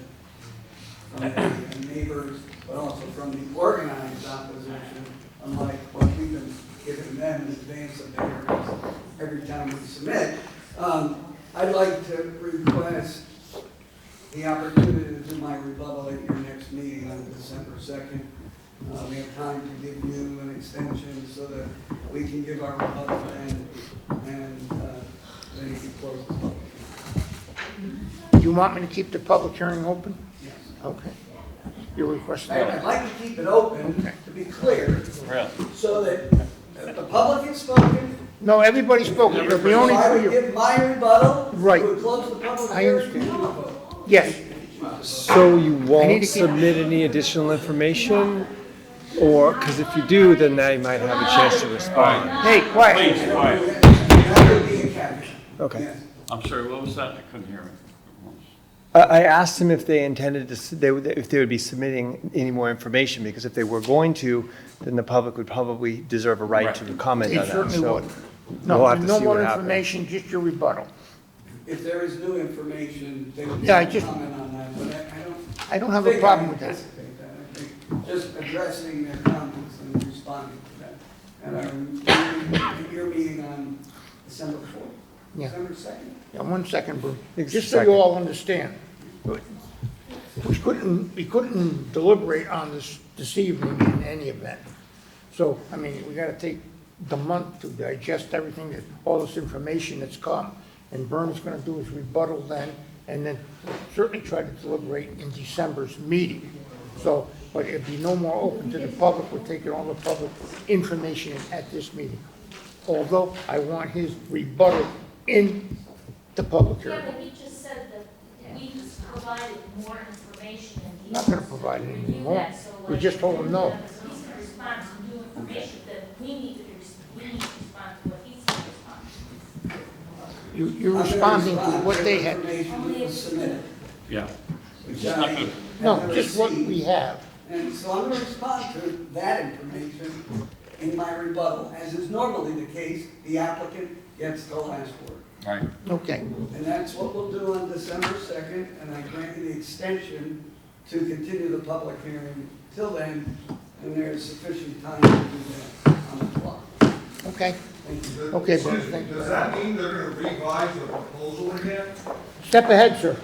neighbors, but also from the organized opposition, unlike what we've been giving them in advance of their hearings every time we submit. I'd like to request the opportunity to do my rebuttal at your next meeting on December 2nd. We have time to give you an extension so that we can give our rebuttal and then you can close the public hearing. Do you want me to keep the public hearing open? Yes. Okay. Your request. I'd like to keep it open, okay, to be clear, Really? so that the public has spoken. No, everybody spoke. It'll be only I for would you. give my rebuttal. Right. We would close the public I hearing. understand. Yes. So you I need won't to keep- submit any additional information? Or, because if you do, then now you might have a chance to respond. Hey, quiet. Please, quiet. Okay. I'm sorry, what was that? I couldn't hear it. I asked them if they intended to, if they would be submitting any more information, because if they were going to, then the public would probably deserve a right to comment They on that. certainly So would. we'll No, have to no see more what happens. information, just your rebuttal. If there is new information, they would Yeah, I just- comment on that, but I don't have a think problem I with that. anticipate that. I think just addressing their comments and responding to that. And your meeting on December 4th? Yeah. December 2nd? Yeah, 1 second, Bruce. Just Just a so you second. all understand. We couldn't deliberate on this evening in any event. So, I mean, we gotta take the month to digest everything, all this information that's come. And Vern's gonna do his rebuttal then, and then certainly try to deliberate in December's meeting. So, but it'd be no more open to the public, we're taking all the public information in at this meeting. Although I want his rebuttal in the public hearing. Yeah, but he just said that we just provided more information and I'm not gonna provide it anymore. We just told him no. He's gonna respond to new information that we need to respond to what he's gonna respond to. You're responding to what they had. Information that was submitted. Yeah. Which It's not I good. No, have just what received. we have. And so I'm going to respond to that information in my rebuttal. As is normally the case, the applicant gets the last word. Right. Okay. And that's what we'll do on December 2nd, and I grant you the extension to continue the public hearing till then, and there's sufficient time to do that on the clock. Okay. Thank you. Okay, Excuse Bruce, me, thank you. does that mean they're gonna revise the proposal again? Step ahead, sir.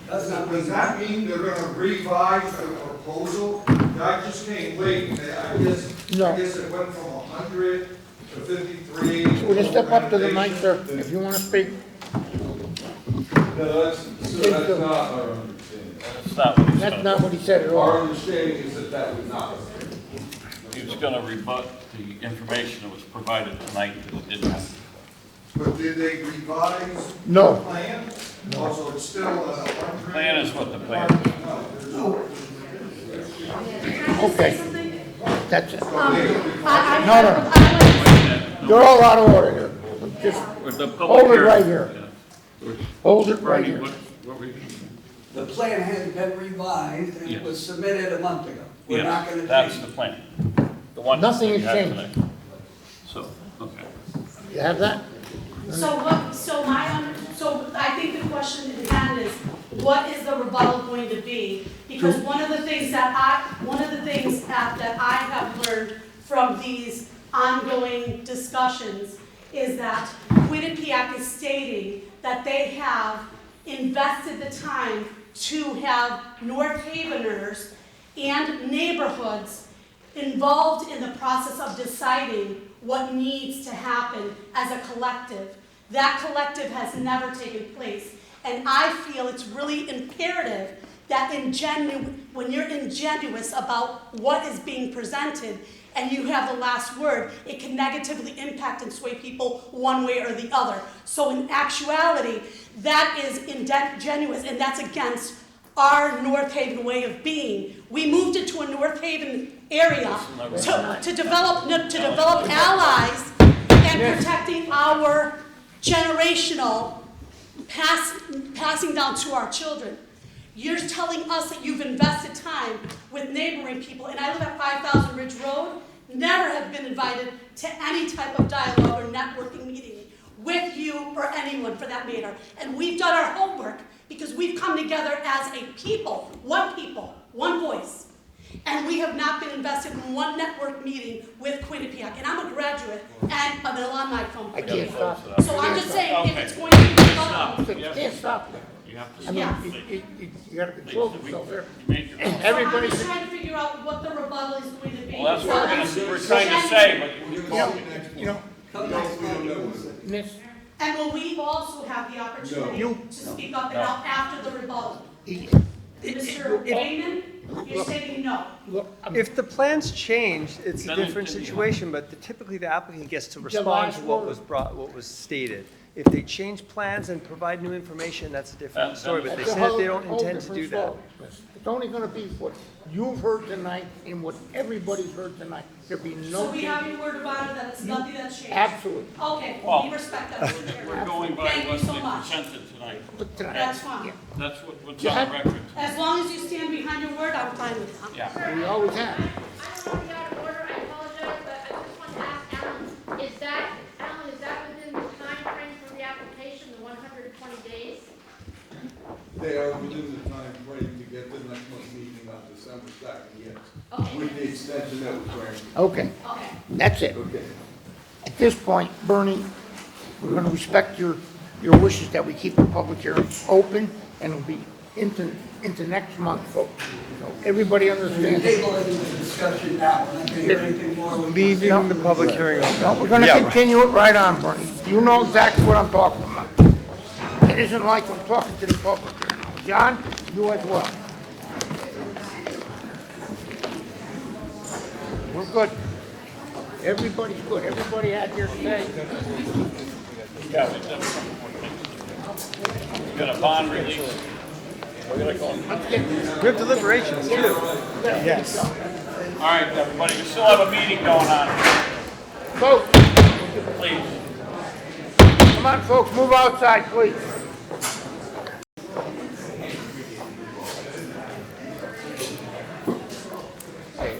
Does that mean they're gonna revise the proposal? I just can't wait, I guess it went from 100 to 53. Will you step up to the mic, sir, if you want to speak? No, that's not our understanding. That's not what he's That's gonna not what he said at Our all. understanding is that that was not. He was gonna rebut the information that was provided tonight that it didn't have. But did they revise No. the plan? Also, it's still a Plan is what the plan is. Okay. That's it. I- No, no. You're all out of order here. Just With the public hold it hearing. right here. Hold it right Bernie, here. what were you? The plan has been revised and it was submitted a month ago. We're not Yes, gonna that's change the it. plan. The one. Nothing that has you have changed. tonight. So, okay. You have that? So I think the question at hand is, what is the rebuttal going to be? Because one of the things that I have learned from these ongoing discussions is that Quinnipiac is stating that they have invested the time to have North Haveners and neighborhoods involved in the process of deciding what needs to happen as a collective. That collective has never taken place. And I feel it's really imperative that when you're ingenuous about what is being presented and you have the last word, it can negatively impact and sway people one way or the other. So in actuality, that is ingenuous, and that's against our North Haven way of being. We moved into a North Haven area to develop allies and protecting our generational passing down to our children. You're telling us that you've invested time with neighboring people, and I live at 5,000 Ridge Road, never have been invited to any type of dialogue or networking meeting with you or anyone for that matter. And we've done our homework because we've come together as a people, one voice. And we have not been invested in one network meeting with Quinnipiac. And I'm a graduate and an alumni from I can't Quinnipiac. stop. So I'm just saying, if Okay. it's going to be Stop. developed, You can't stop that. You have to. I mean, Yeah. you gotta control yourself here. Make your- so I'm Everybody's, just trying to figure out what the rebuttal is going to be. Well, that's what we're trying to say, but you keep talking. you know, Miss, And will we also have the opportunity No. to speak up and out after the rebuttal? Mr. Wayman, you're saying no. look, If the plans change, it's a Then different continue. situation, but typically the applicant gets to The respond last to what word. was brought, what was stated. If they change plans and provide new information, that's a different story, but they that's a said that they whole don't intend to different do that. story, miss. It's only gonna be what you've heard tonight and what everybody's heard tonight. There'll be no So we change. have your word of honor that it's nothing that's changed? Absolutely. Okay, Well, we respect that. We're going by Thank you what so they much. presented tonight. But tonight, That's fine. That's what's Yeah. on record. As long as you stand behind your word, I'm fine with that. Yeah. we always have. I don't want to be out of order, I apologize, but I just want to ask Alan, is that within the time frame for the application, the 120 days? They are within the time frame to get the next month's meeting on December 2nd, yes. Okay. With the extension that was granted. Okay, Okay. that's it. Okay. At this point, Bernie, we're gonna respect your wishes that we keep the public hearing open, and it'll be into next month, folks. So everybody understands. Tabling the discussion now, we're not gonna hear anything more. Leaving the public hearing No, open. we're gonna Yeah, right. continue it right on, Bernie. You know exactly what I'm talking about. It isn't like I'm talking to the public here now. John, you as well. We're good. Everybody's good. Everybody had their say. Yeah, we got a bond release. We're gonna go. We have deliberations too. Yes. All right, everybody, we still have a meeting going on. Folks, Please. come on, folks, move outside, please. Okay.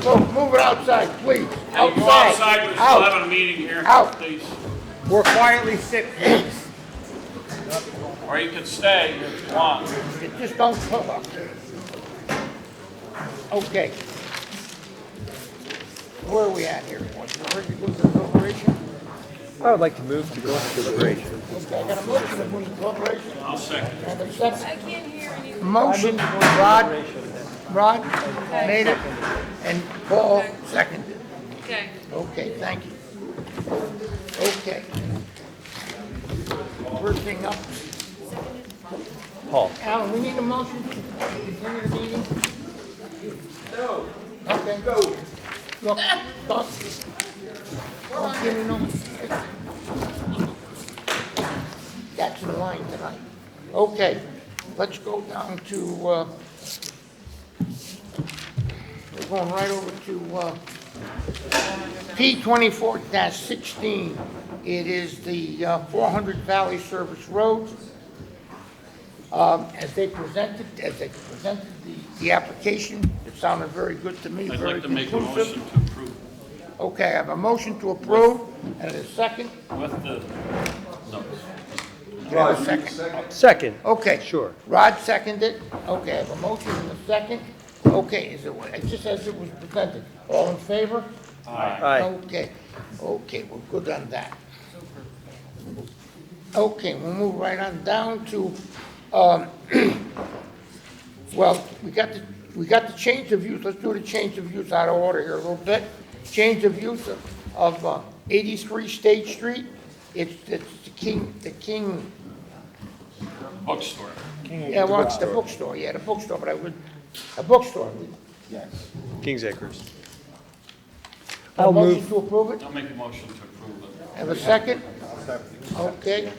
Folks, move it outside, please. Hey, go outside, we're still Out. having a meeting here. Out. Please. We're quietly sitting, please. Or you can stay if you want. Just don't talk. Okay. Where are we at here? Ready to go to deliberation? I would like to move to go into deliberation. Okay, I got a motion to move to deliberation. I'll second. And a second. Motion, Rod, Rod made it, and Paul seconded. Okay. Okay, thank you. Okay. First thing up, Paul. Alan, we need a motion to continue the meeting? No. Okay. Go. Look, stop. Don't give me no. That's in line tonight. Okay, let's go down to, we're going right over to, P 24-16. It is the 400 Valley Service Road. As they presented the application, it sounded very good to me, I'd very like to make a conclusive. motion to approve Okay, I have a motion to approve, and a second. with the notes. Do I have a second? Second. Okay. Sure. Rod seconded. Okay, I have a motion and a second. Okay, it's just as it was presented. All in favor? Aye. Okay, okay, we're good on that. Okay, we'll move right on down to, well, we got the change of use. Let's do the change of use out of order here a little bit. Change of use of 83 State Street. It's the King. Bookstore. Yeah, well, it's the bookstore, yeah, the bookstore, but a bookstore, yes. King's Acres. A I'll motion move. to approve it? I'll make a motion to approve it. Have a second? Okay.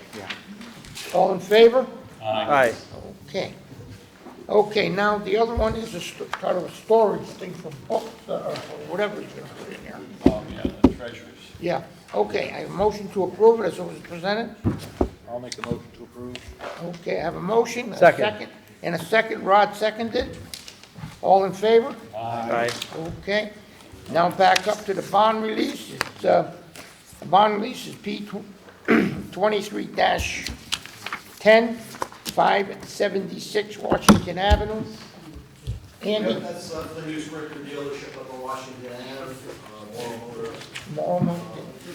All in favor? Aye. Okay. Okay, now the other one is kind of a storage thing for books, or whatever he's gonna put in there. Oh, yeah, the treasures. Yeah, okay, I have a motion to approve it as it was presented. I'll make the motion to approve. Okay, I have a motion, a Second. second, and a second, Rod seconded. All in favor? Aye. Okay, now back up to the bond release. It's, the bond release is P 23-10, 576 Washington Avenue. Andy? That's the newspaper dealership up on Washington Avenue, Moral Motor.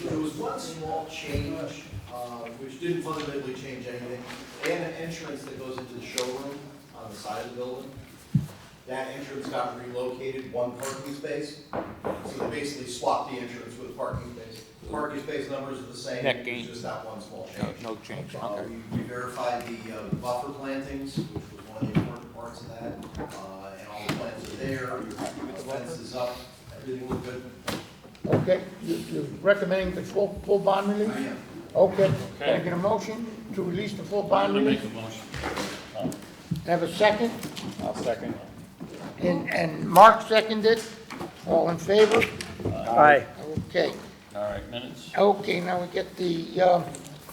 There was one small change, which didn't fundamentally change anything. They had an entrance that goes into the showroom on the side of the building. That entrance got relocated one parking space, so they basically swapped the entrance with a parking space. The parking space numbers are the same, Net it's gain. just that one small change. No change, We verified the buffer plantings, which was one of the important parts of that, and all the plants are there, the fence is up, everything looked good. Okay, you're recommending the full bond release? I am. Okay, can I get a motion to release the full bond I'm gonna release? make a motion. Have a second? I'll second. And Mark seconded. All in favor? Aye. Okay. All right, minutes. Okay, now we get the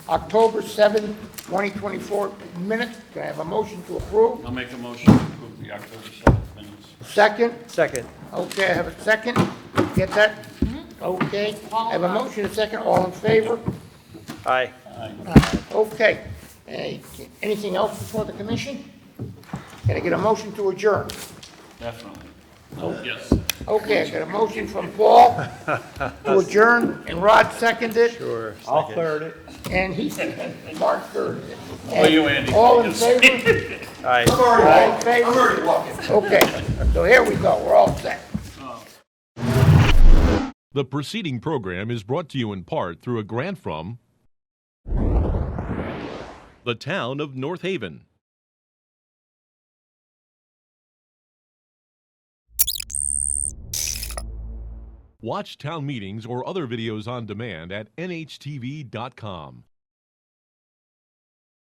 October 7th, 2024 minutes. Can I have a motion to approve? I'll make a motion to approve the October 7th minutes. Second? Second. Okay, I have a second. Get that? Okay. I have a motion, a second. All in favor? Aye. Okay. Anything else before the commission? Can I get a motion to adjourn? Definitely. Yes. Okay, I got a motion from Paul to adjourn, and Rod seconded. Sure. I'll third it. And he said, Mark thirded it. Oh, you, Andy. All in favor? Aye. All in favor? I'm already walking. Okay, so here we go, we're all set. The preceding program is brought to you in part through a grant from the town of North Haven. Watch town meetings or other videos on demand at nhtv.com.